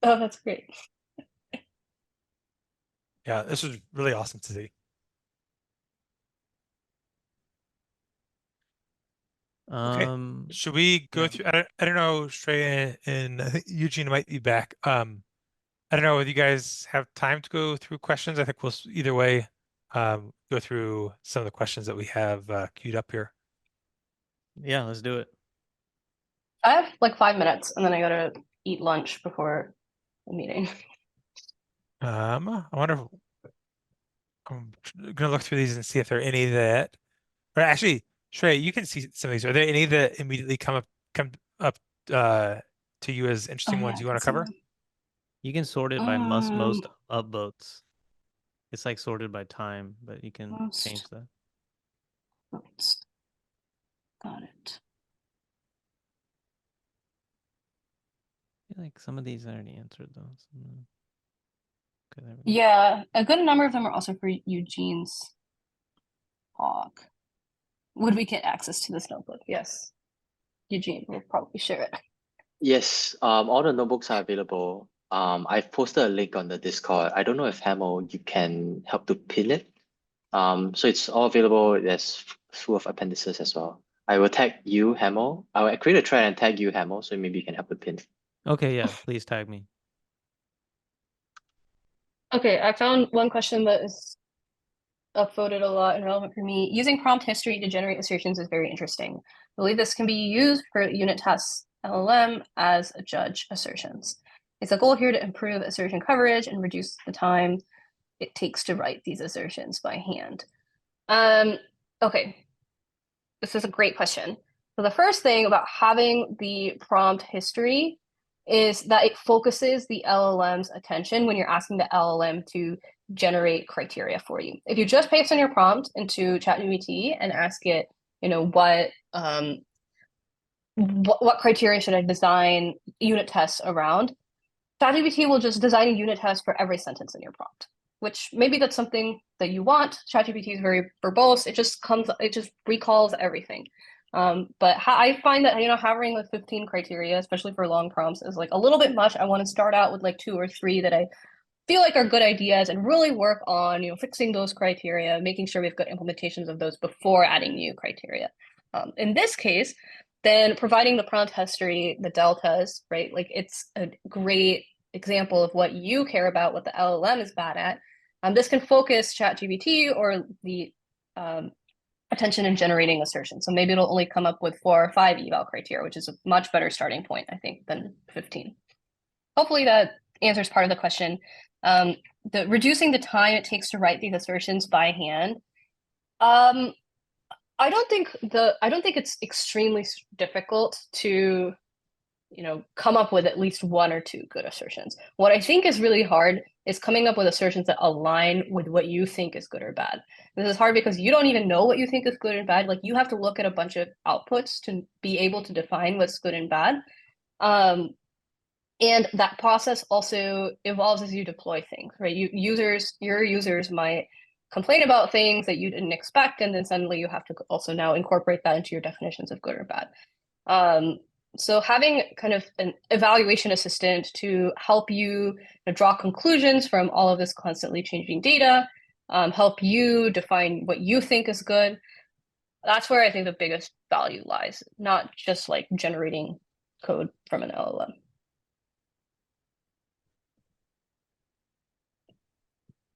Speaker 7: Oh, that's great.
Speaker 1: Yeah, this was really awesome to see. Should we go
Speaker 2: yeah.
Speaker 1: through? I don't know, Shreya and I think Eugene might be back. I don't know if you guys have time to go through questions. I think we'll either way go through some of the questions that we have queued up here.
Speaker 2: Yeah, let's do it.
Speaker 7: I have like 5 minutes and then I gotta eat lunch before the meeting.
Speaker 1: I wonder if I'm gonna look through these and see if there are any that, or actually, Shreya, you can see some of these. Are there any that immediately come up to you as interesting ones you want to cover?
Speaker 2: You can sort it by most
Speaker 7: Um,
Speaker 2: upvotes. It's like sorted by time, but you can change that.
Speaker 7: votes. Got it.
Speaker 2: I feel like some of these I already answered though. Okay, there we go.
Speaker 7: Yeah, a good number of them are also for Eugene's talk. Would we get access to this notebook? Yes. Eugene will probably share it.
Speaker 6: Yes, all the notebooks are available. I've posted a link on the Discord. I don't know if Hamel, you can help to pin it. So it's all available. There's full of appendices as well. I will tag you, Hamel. I will create a thread and tag you, Hamel, so maybe you can help to pin.
Speaker 2: Okay, yeah, please tag me.
Speaker 7: Okay, I found one question that is upvoted a lot and relevant for me. Using prompt history to generate assertions is very interesting. I believe this can be used for unit tests LLM as a judge assertions. It's a goal here to improve assertion coverage and reduce the time it takes to write these assertions by hand. Okay, this is a great question. So the first thing about having the prompt history is that it focuses the LLM's attention when you're asking the LLM to generate criteria for you. If you just paste in your prompt into ChatGPT and ask it, what criteria should I design unit tests around, ChatGPT will just design a unit test for every sentence in your prompt, which maybe that's something that you want. ChatGPT is very verbose. It just recalls everything. But I find that, having the 15 criteria, especially for long prompts, is like a little bit much. I want to start out with like 2 or 3 that I feel like are good ideas and really work on, fixing those criteria, making sure we've got implementations of those before adding new criteria. In this case, then providing the prompt history, the deltas, right? Like it's a great example of what you care about, what the LLM is bad at. This can focus ChatGPT or the attention in generating assertions. So maybe it'll only come up with 4 or 5 eval criteria, which is a much better starting point, I think, than 15. Hopefully that answers part of the question. The reducing the time it takes to write these assertions by hand. I don't think it's extremely difficult to, come up with at least 1 or 2 good assertions. What I think is really hard is coming up with assertions that align with what you think is good or bad. This is hard because you don't even know what you think is good and bad. Like you have to look at a bunch of outputs to be able to define what's good and bad. And that process also evolves as you deploy things, right? Your users might complain about things that you didn't expect, and then suddenly you have to also now incorporate that into your definitions of good or bad. So having kind of an evaluation assistant to help you draw conclusions from all of this constantly changing data, help you define what you think is good, that's where I think the biggest value lies, not just like generating code from an LLM.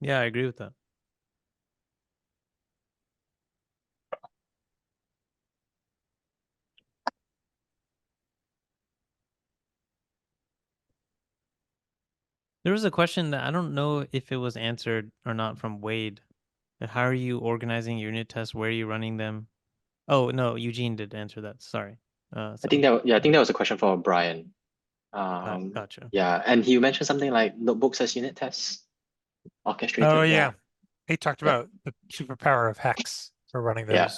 Speaker 2: Yeah, I agree with that. There was a question that I don't know if it was answered or not from Wade. How are you organizing your unit tests? Where are you running them? Oh, no, Eugene did answer that. Sorry.
Speaker 6: I think that was a question for Brian.
Speaker 2: Gotcha.
Speaker 6: Yeah, and he mentioned something like notebooks as unit tests, orchestrated.
Speaker 1: Oh yeah, he talked about the superpower of Hex for running those.
Speaker 6: Yeah.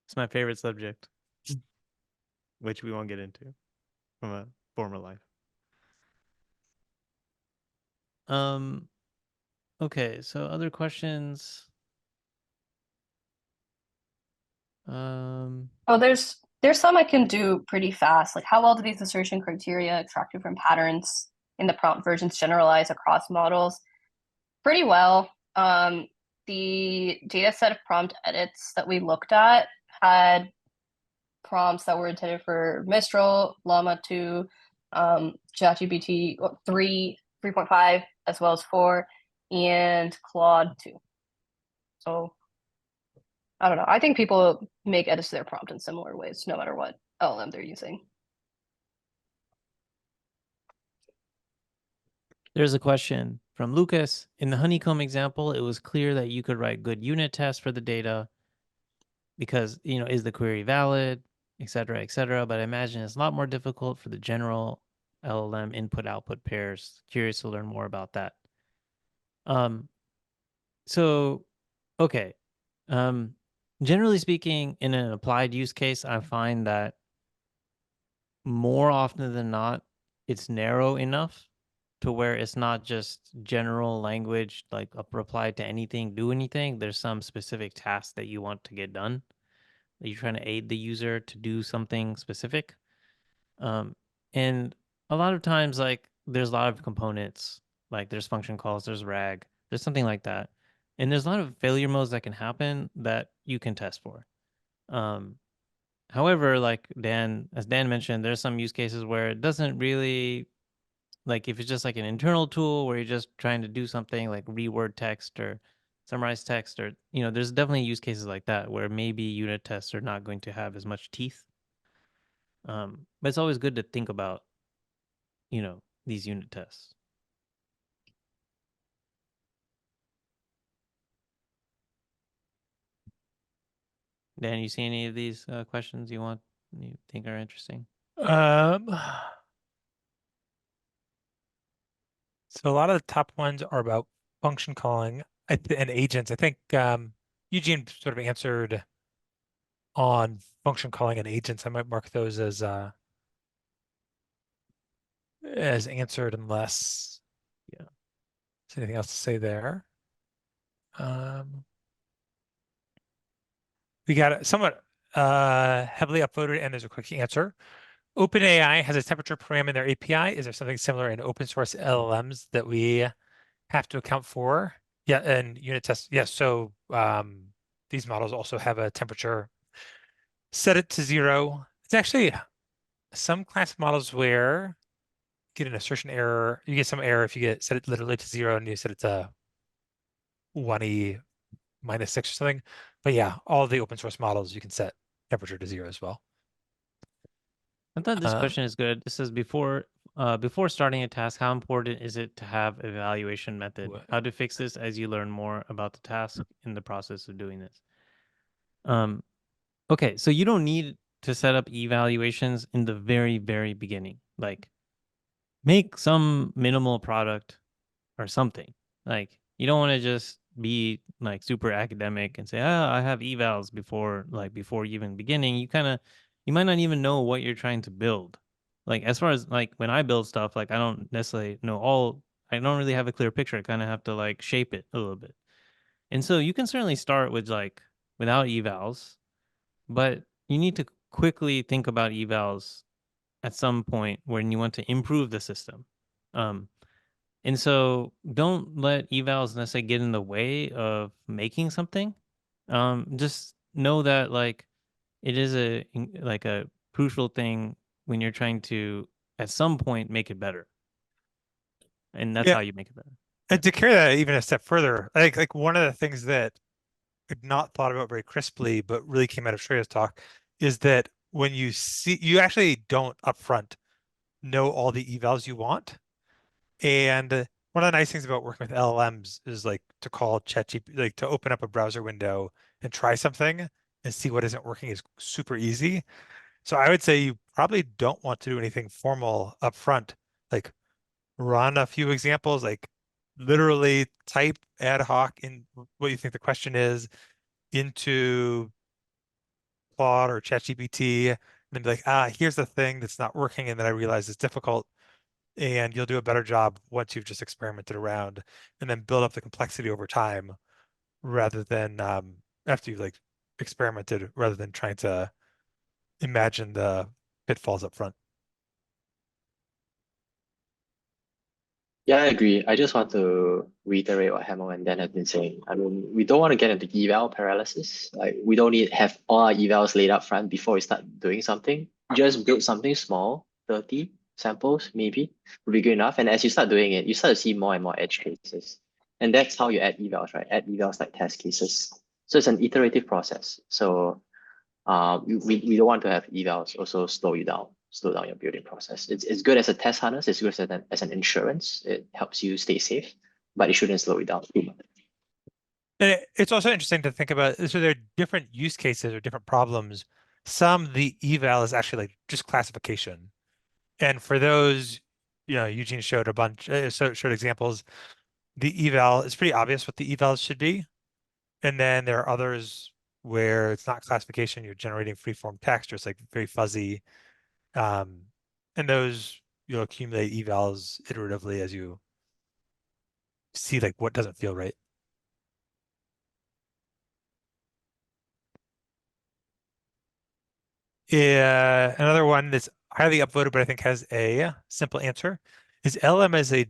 Speaker 2: It's my favorite subject, which we won't get into from a former life. Okay, so other questions.
Speaker 7: Oh, there's some I can do pretty fast. Like how well do these assertion criteria extracted from patterns in the prompt versions generalize across models? Pretty well. The data set of prompt edits that we looked at had prompts that were intended for Mistral, Llama 2, ChatGPT 3, 3.5, as well as 4, and Claude 2. So I don't know. I think people make edits to their prompt in similar ways, no matter what LLM they're using.
Speaker 2: There's a question from Lucas. In the honeycomb example, it was clear that you could write good unit tests for the data because, is the query valid, et cetera, but I imagine it's a lot more difficult for the general LLM input-output pairs. Curious to learn more about that. Okay. Generally speaking, in an applied use case, I find that more often than not, it's narrow enough to where it's not just general language, like apply to anything, do anything. There's some specific task that you want to get done, that you're trying to aid the user to do something specific. And a lot of times, like, there's a lot of components, like there's function calls, there's RAG, there's something like that. And there's a lot of failure modes that can happen that you can test for. However, like as Dan mentioned, there's some use cases where it doesn't really, like if it's just like an internal tool where you're just trying to do something like reword text or summarize text, or, there's definitely use cases like that where maybe unit tests are not going to have as much teeth. But it's always good to think about, these unit tests. Dan, you see any of these questions you think are interesting?
Speaker 1: So a lot of the top ones are about function calling and agents. I think Eugene sort of answered on function calling and agents. I might mark those as answered unless there's anything else to say there. We got it somewhat heavily upvoted, and there's a quick answer. OpenAI has a temperature param in their API. Is there something similar in open source LLMs that we have to account for? Yeah, and unit tests. Yes. So these models also have a temperature. Set it to 0. It's actually some class models where you get an assertion error. You get some error if you set it literally to 0 and you set it to 1e -6 or something. But yeah, all the open source models you can set temperature to 0 as well.
Speaker 2: I thought this question is good. It says before starting a task, how important is it to have evaluation method? How to fix this as you learn more about the task in the process of doing this? Okay, so you don't need to set up evaluations in the very, very beginning. Like, make some minimal product or something. Like, you don't want to just be like super academic and say, I have evals before even beginning. You might not even know what you're trying to build. Like, as far as like when I build stuff, like I don't necessarily know I don't really have a clear picture. I kind of have to like shape it a little bit. And so you can certainly start with like without evals, but you need to quickly think about evals at some point when you want to improve the system. And so don't let evals necessarily get in the way of making something. Just know that like it is a crucial thing when you're trying to at some point make it better. And that's how you make it better.
Speaker 1: And to carry that even a step further, I think like one of the things that I've not thought about very crisply, but really came out of Shreya's talk, is that when you actually don't upfront know all the evals you want. And one of the nice things about working with LLMs is like to call ChatGPT, like to open up a browser window and try something and see what isn't working is super easy. So I would say you probably don't want to do anything formal upfront, like run a few examples, like literally type ad hoc in what you think the question is into Claude or ChatGPT, and then be like, here's the thing that's not working, and then I realize it's difficult. And you'll do a better job once you've just experimented around and then build up the complexity over time rather than after you've like experimented rather than trying to imagine the pitfalls up front.
Speaker 6: Yeah, I agree. I just want to reiterate what Hamel and Dan have been saying. I mean, we don't want to get into eval paralysis. Like, we don't need have all our evals laid up front before we start doing something. Just build something small, 30 samples maybe would be good enough. And as you start doing it, you start to see more and more edge cases. And that's how you add evals, right? Add evals like test cases. So it's an iterative process. So we don't want to have evals also slow down your building process. It's good as a test harness, it's good as an insurance. It helps you stay safe, but it shouldn't slow it down too much.
Speaker 1: And it's also interesting to think about, so there are different use cases or different problems. Some, the eval is actually like just classification. And for those, Eugene showed a bunch, showed examples. The eval, it's pretty obvious what the evals should be. And then there are others where it's not classification, you're generating free-form text, or it's like very fuzzy. And those you'll accumulate evals iteratively as you see like what doesn't feel right. Yeah, another one that's highly upvoted, but I think has a simple answer. Is LM as a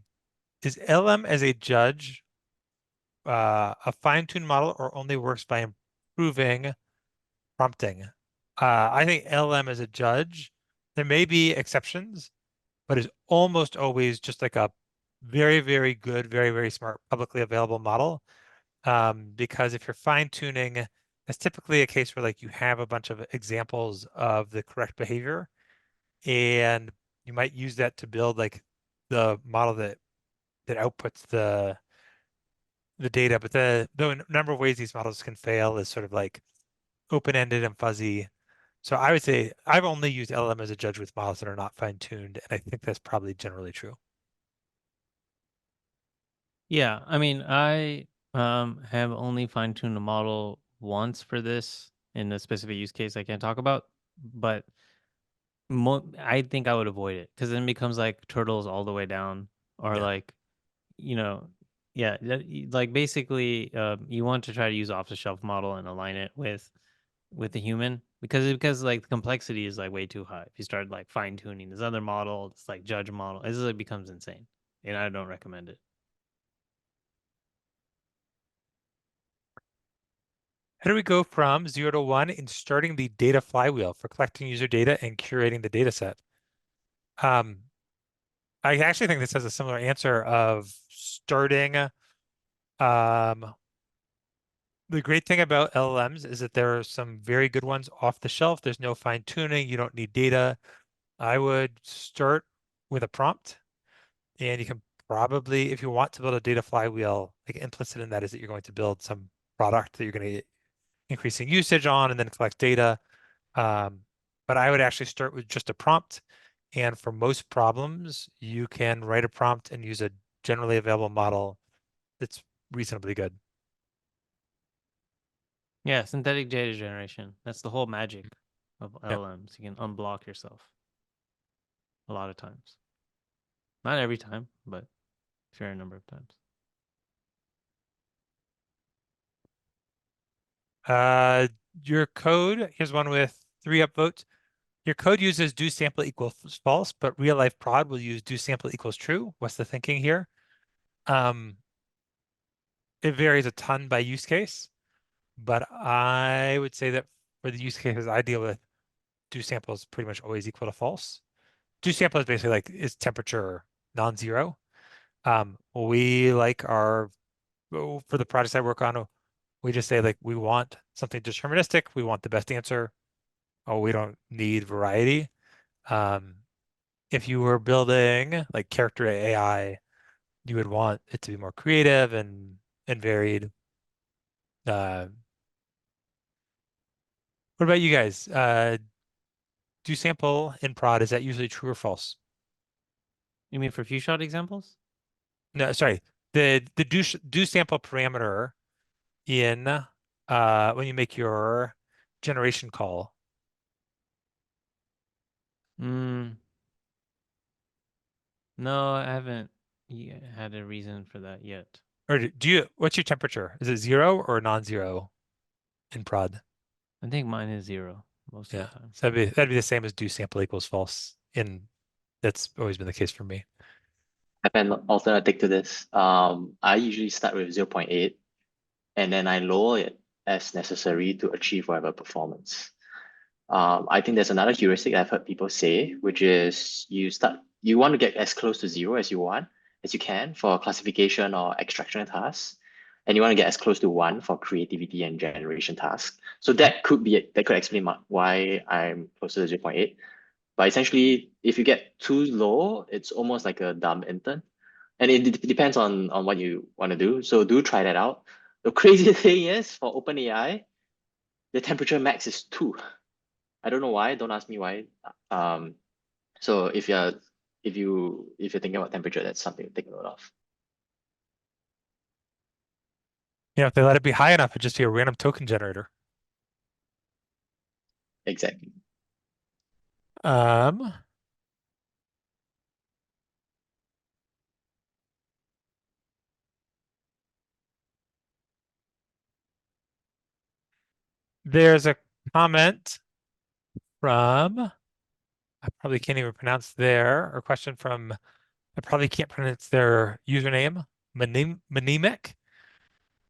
Speaker 1: judge a fine-tuned model or only works by improving prompting? I think LM as a judge, there may be exceptions, but is almost always just like a very, very good, very, very smart, publicly available model. Because if you're fine-tuning, that's typically a case where like you have a bunch of examples of the correct behavior, and you might use that to build like the model that outputs the data. But the number of ways these models can fail is sort of like open-ended and fuzzy. So I would say I've only used LM as a judge with models that are not fine-tuned, and I think that's probably generally true.
Speaker 2: Yeah, I mean, I have only fine-tuned a model once for this in a specific use case I can't talk about, but I think I would avoid it because then it becomes like turtles all the way down, or
Speaker 1: Yeah.
Speaker 2: like, you know, yeah, like basically, you want to try to use off-the-shelf model and align it with the human because like the complexity is like way too high. If you start like fine-tuning this other model, it's like judge model, it becomes insane, and I don't recommend it.
Speaker 1: How do we go from 0 to 1 in starting the data flywheel for collecting user data and curating the data set? I actually think this has a similar answer of starting. The great thing about LLMs is that there are some very good ones off the shelf. There's no fine tuning. You don't need data. I would start with a prompt, and you can probably, if you want to build a data flywheel, like implicit in that is that you're going to build some product that you're going to get increasing usage on and then collect data. But I would actually start with just a prompt. And for most problems, you can write a prompt and use a generally available model that's reasonably good.
Speaker 2: Yeah, synthetic data generation. That's the whole magic of
Speaker 1: Yeah.
Speaker 2: LLMs. You can unblock yourself a lot of times. Not every time, but a fair number of times.
Speaker 1: Your code, here's one with 3 upvotes. Your code uses do sample equals false, but real life prod will use do sample equals true. What's the thinking here? It varies a ton by use case, but I would say that for the use cases I deal with, do sample is pretty much always equal to false. Do sample is basically like is temperature non-zero. We like for the projects I work on, we just say like we want something deterministic. We want the best answer. Oh, we don't need variety. If you were building like character AI, you would want it to be more creative and varied. Uh, what about you guys? Do sample in prod, is that usually true or false?
Speaker 2: You mean for few shot examples?
Speaker 1: No, sorry. The do sample parameter in when you make your generation call.
Speaker 2: No, I haven't had a reason for that yet.
Speaker 1: Or what's your temperature? Is it 0 or non-zero in prod?
Speaker 2: I think mine is 0 most of
Speaker 1: Yeah.
Speaker 2: the time.
Speaker 1: So that'd be the same as do sample equals false. That's always been the case for me.
Speaker 6: have an alternative to this. I usually start with 0.8 and then I lower it as necessary to achieve whatever performance. I think there's another heuristic I've heard people say, which is you want to get as close to 0 as you can for classification or extraction tasks. And you want to get as close to 1 for creativity and generation tasks. So that could explain why I'm closer to 0.8. But essentially, if you get too low, it's almost like a dumb intern. And it depends on what you want to do. So do try that out. The crazy thing is for OpenAI, the temperature max is 2. I don't know why. Don't ask me why. So if you're thinking about temperature, that's something to take note of.
Speaker 1: You know, if they let it be high enough, it'd just be a random token generator.
Speaker 6: Exactly.
Speaker 1: There's a comment from, I probably can't even pronounce or question from, I probably can't pronounce their username, Manemic.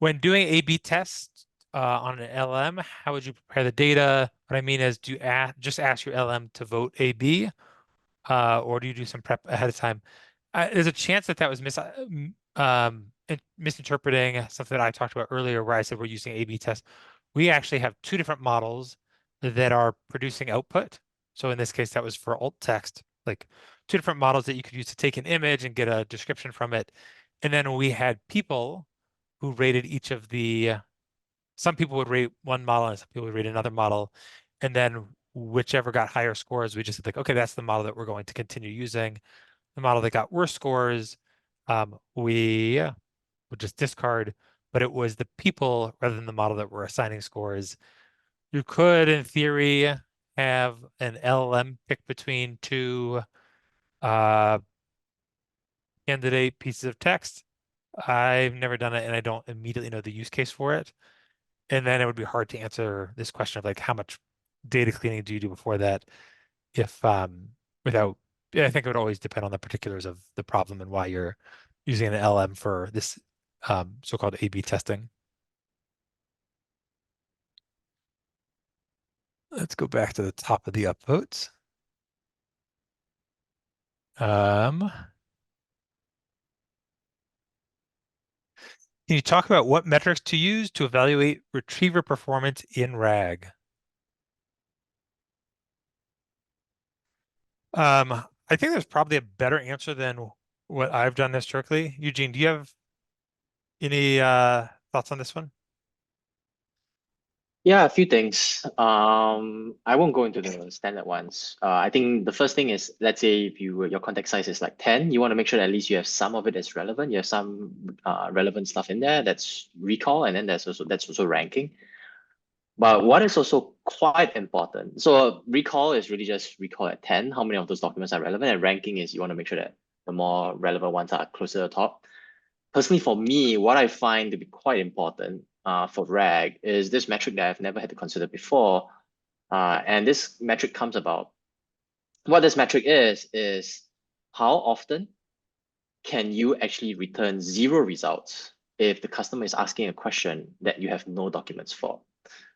Speaker 1: When doing A/B tests on an LM, how would you prepare the data? What I mean is, do you just ask your LM to vote A/B, or do you do some prep ahead of time? There's a chance that was misinterpreting something that I talked about earlier, where I said we're using A/B tests. We actually have 2 different models that are producing output. So in this case, that was for alt text, like 2 different models that you could use to take an image and get a description from it. And then we had people who rated each of some people would rate one model and some people would rate another model. And then whichever got higher scores, we just said like, okay, that's the model that we're going to continue using. The model that got worse scores, we would just discard, but it was the people rather than the model that were assigning scores. You could, in theory, have an LLM pick between 2 candidate pieces of text. I've never done it and I don't immediately know the use case for it. And then it would be hard to answer this question of like how much data cleaning do you do before that if without I think it would always depend on the particulars of the problem and why you're using an LM for this so-called A/B testing. Let's go back to the top of the upvotes. Can you talk about what metrics to use to evaluate retriever performance in RAG? I think there's probably a better answer than what I've done historically. Eugene, do you have any thoughts on this one?
Speaker 6: Yeah, a few things. I won't go into the standard ones. I think the first thing is, let's say if your context size is like 10, you want to make sure that at least you have some of it that's relevant. You have some relevant stuff in there that's recall, and then that's also ranking. But what is also quite important, so recall is really just recall at 10, how many of those documents are relevant, and ranking is you want to make sure that the more relevant ones are closer to the top. Personally, for me, what I find to be quite important for RAG is this metric that I've never had to consider before. And this metric comes about, what this metric is how often can you actually return 0 results if the customer is asking a question that you have no documents for.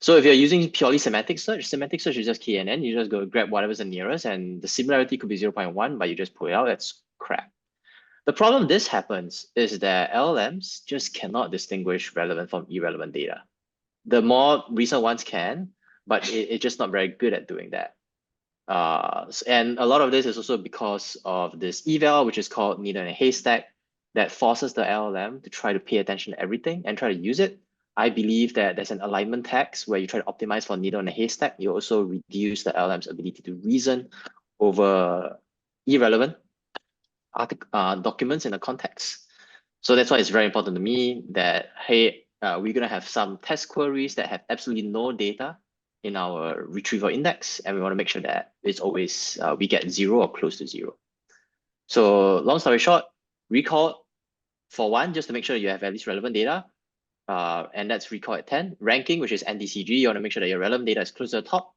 Speaker 6: So if you're using purely semantic search is just KNN, you just go grab whatever's the nearest, and the similarity could be 0.1, but you just pull it out, that's crap. The problem this happens is that LLMs just cannot distinguish relevant from irrelevant data. The more recent ones can, but it's just not very good at doing that. And a lot of this is also because of this eval, which is called needle in a haystack, that forces the LLM to try to pay attention to everything and try to use it. I believe that there's an alignment tax where you try to optimize for needle in a haystack. You also reduce the LLM's ability to reason over irrelevant documents in a context. So that's why it's very important to me that, hey, we're going to have some test queries that have absolutely no data in our retrieval index, and we want to make sure that it's always we get 0 or close to 0. So long story short, recall for 1, just to make sure you have at least relevant data, and that's recall at 10. Ranking, which is NDCG, you want to make sure that your relevant data is close to the top.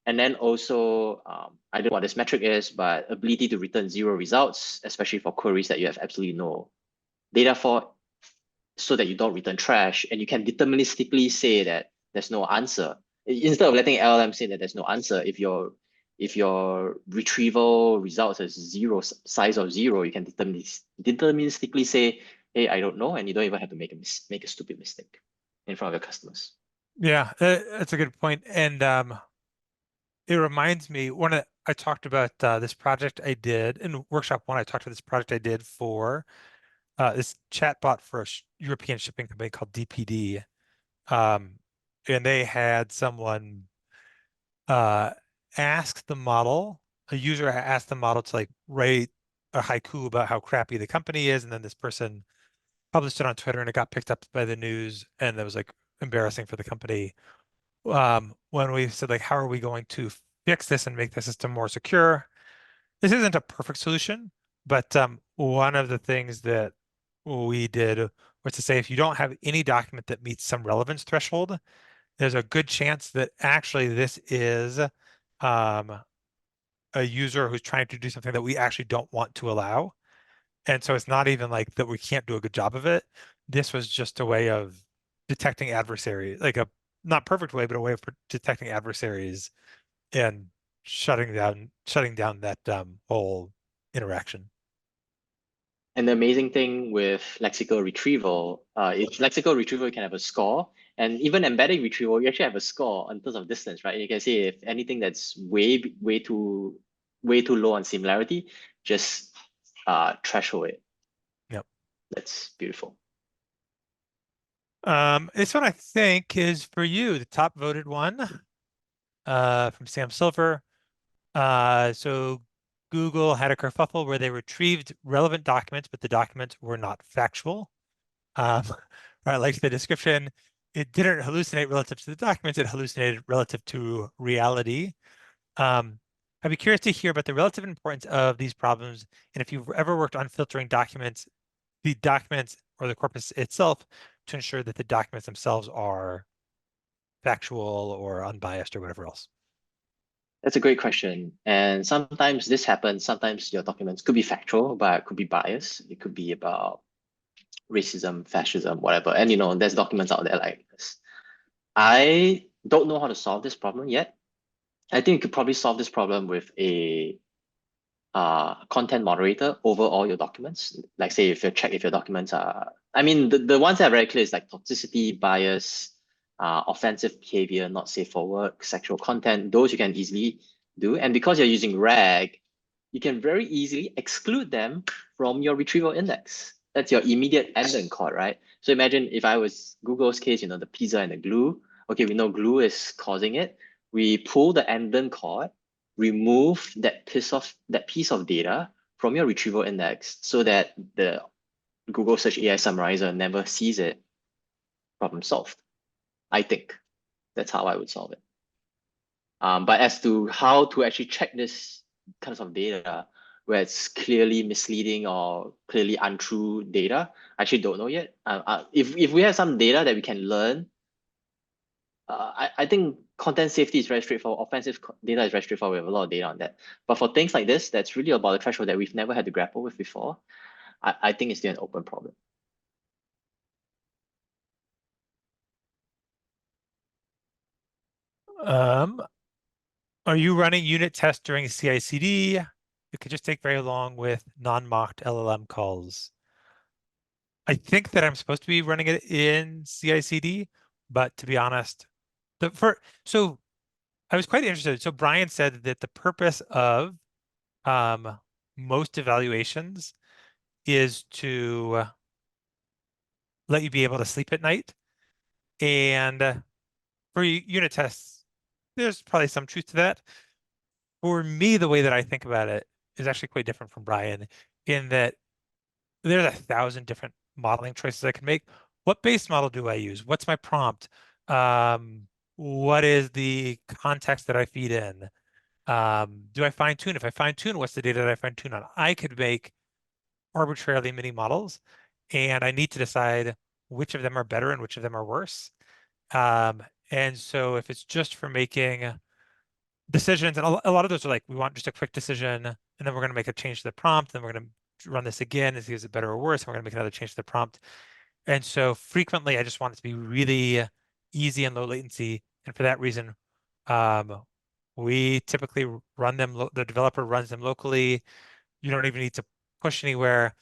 Speaker 6: And then also, I don't know what this metric is, but ability to return 0 results, especially for queries that you have absolutely no data for, so that you don't return trash, and you can deterministically say that there's no answer. Instead of letting LLM say that there's no answer, if your retrieval results as 0, size of 0, you can deterministically say, hey, I don't know, and you don't even have to make a stupid mistake in front of your customers.
Speaker 1: Yeah, that's a good point. And it reminds me, I talked about this project I did in workshop 1. I talked about this project I did for this chatbot for a European shipping company called DPD. And they had someone ask the model, a user asked the model to like write a haiku about how crappy the company is, and then this person published it on Twitter, and it got picked up by the news, and it was like embarrassing for the company. When we said like, how are we going to fix this and make the system more secure? This isn't a perfect solution, but one of the things that we did was to say, if you don't have any document that meets some relevance threshold, there's a good chance that actually this is a user who's trying to do something that we actually don't want to allow. And so it's not even like that we can't do a good job of it. This was just a way of detecting adversaries, like a not perfect way, but a way of detecting adversaries and shutting down that whole interaction.
Speaker 6: And the amazing thing with lexical retrieval, is lexical retrieval, you can have a score, and even embedding retrieval, you actually have a score in terms of distance, right? You can say if anything that's way too low on similarity, just threshold it.
Speaker 1: Yep.
Speaker 6: That's beautiful.
Speaker 1: This one I think is for you, the top voted one, from Sam Silver. So Google had a kerfuffle where they retrieved relevant documents, but the documents were not factual. I like the description. It didn't hallucinate relative to the documents, it hallucinated relative to reality. I'd be curious to hear about the relative importance of these problems, and if you've ever worked on filtering documents, the documents or the corpus itself, to ensure that the documents themselves are factual or unbiased or whatever else.
Speaker 6: That's a great question. And sometimes this happens. Sometimes your documents could be factual, but could be biased. It could be about racism, fascism, whatever. And there's documents out there like this. I don't know how to solve this problem yet. I think you could probably solve this problem with a content moderator over all your documents. Like say if you check if your documents are, I mean, the ones that are very clear is like toxicity, bias, offensive behavior, not safe for work, sexual content. Those you can easily do. And because you're using RAG, you can very easily exclude them from your retrieval index. That's your immediate end code, right? So imagine if I was Google's case, the pizza and the glue. Okay, we know glue is causing it. We pull the end code, remove that piece of data from your retrieval index so that the Google Search AI summarizer never sees it. Problem solved. I think that's how I would solve it. But as to how to actually check this kinds of data where it's clearly misleading or clearly untrue data, I actually don't know yet. If we have some data that we can learn, I think content safety is very straightforward. Offensive data is very straightforward. We have a lot of data on that. But for things like this, that's really about a threshold that we've never had to grapple with before. I think it's still an open problem.
Speaker 1: Are you running unit tests during CI/CD? It could just take very long with non-mocked LLM calls. I think that I'm supposed to be running it in CI/CD, but to be honest, so I was quite interested. So Brian said that the purpose of most evaluations is to let you be able to sleep at night. And for unit tests, there's probably some truth to that. For me, the way that I think about it is actually quite different from Brian, in that there's 1,000 different modeling choices I can make. What base model do I use? What's my prompt? What is the context that I feed in? Do I fine tune? If I fine tune, what's the data that I fine tune on? I could make arbitrarily many models, and I need to decide which of them are better and which of them are worse. And so if it's just for making decisions, and a lot of those are like, we want just a quick decision, and then we're going to make a change to the prompt, then we're going to run this again and see is it better or worse, and we're going to make another change to the prompt. And so frequently, I just want it to be really easy and low latency, and for that reason, we typically run them. The developer runs them locally. You don't even need to push anywhere.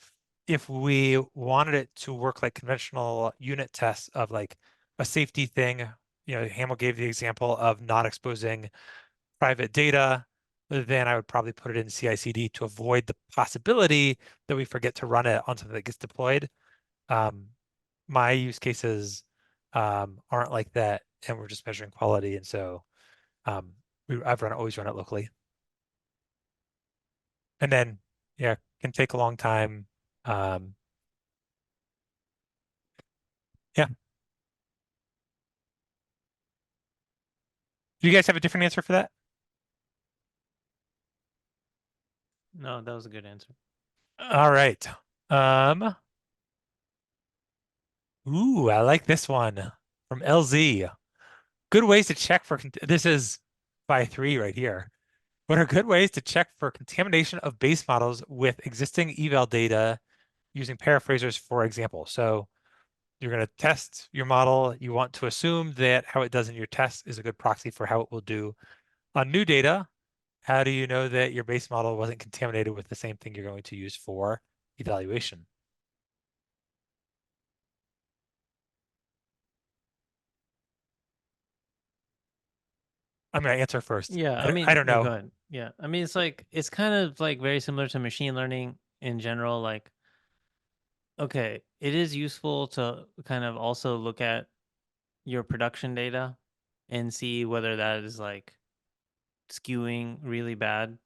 Speaker 1: If we wanted it to work like conventional unit tests of like a safety thing, Hamel gave the example of not exposing private data, then I would probably put it in CI/CD to avoid the possibility that we forget to run it on something that gets deployed. My use cases aren't like that, and we're just measuring quality, and so always run it locally. And then, yeah, can take a long time. Yeah. Do you guys have a different answer for that?
Speaker 2: No, that was a good answer.
Speaker 1: All right. Ooh, I like this one from LZ. Good ways to check for, this is by 3 right here. What are good ways to check for contamination of base models with existing eval data using paraphrasers, for example? So you're going to test your model. You want to assume that how it does in your test is a good proxy for how it will do on new data. How do you know that your base model wasn't contaminated with the same thing you're going to use for evaluation? I'm going to answer first.
Speaker 2: Yeah,
Speaker 1: I don't know.
Speaker 2: Go ahead. Yeah, I mean, it's kind of like very similar to machine learning in general. Like, okay, it is useful to kind of also look at your production data and see whether that is like skewing really bad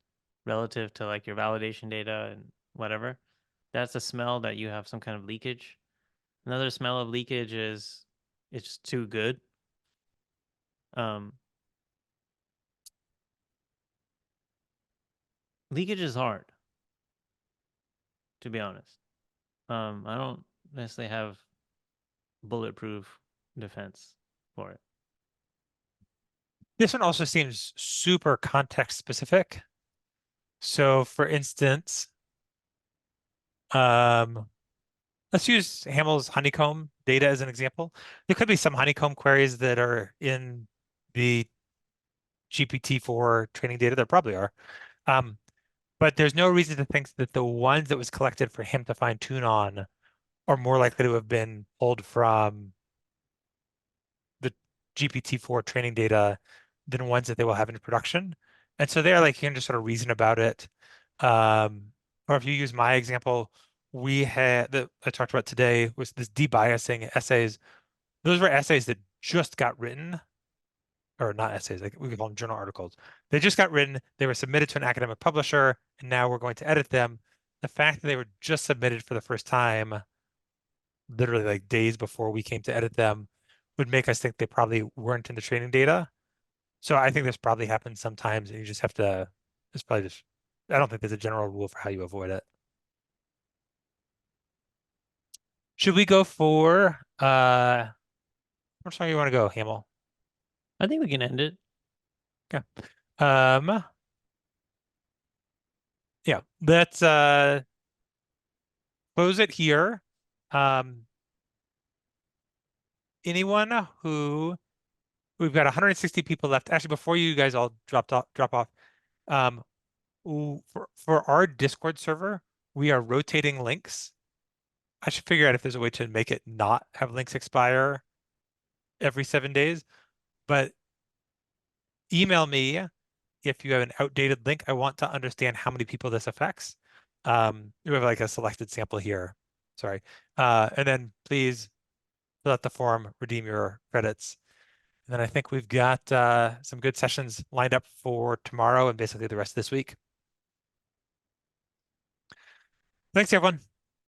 Speaker 2: relative to like your validation data and whatever. That's a smell that you have some kind of leakage. Another smell of leakage is it's too good. Leakage is hard, to be honest. I don't necessarily have bulletproof defense for it.
Speaker 1: This one also seems super context specific. So for instance, let's use Hamel's honeycomb data as an example. There could be some honeycomb queries that are in the GPT-4 training data. There probably are. But there's no reason to think that the ones that was collected for him to fine tune on are more likely to have been pulled from the GPT-4 training data than ones that they will have in production. And so they're like, you can just sort of reason about it. Or if you use my example, we had that I talked about today was this debiasing essays. Those were essays that just got written, or not essays, like we could call them journal articles. They just got written, they were submitted to an academic publisher, and now we're going to edit them. The fact that they were just submitted for the first time, literally like days before we came to edit them, would make us think they probably weren't in the training data. So I think this probably happens sometimes, and you just have to, it's probably just, I don't think there's a general rule for how you avoid it. Should we go for, which song you want to go, Hamel?
Speaker 2: I think we can end it.
Speaker 1: Okay. Yeah, let's close it here. Anyone who we've got 160 people left. Actually, before you guys all drop off, for our Discord server, we are rotating links. I should figure out if there's a way to make it not have links expire every 7 days, but email me if you have an outdated link. I want to understand how many people this affects. We have like a selected sample here. Sorry. And then please fill out the form, redeem your credits. And then I think we've got some good sessions lined up for tomorrow and basically the rest of this week. Thanks, everyone.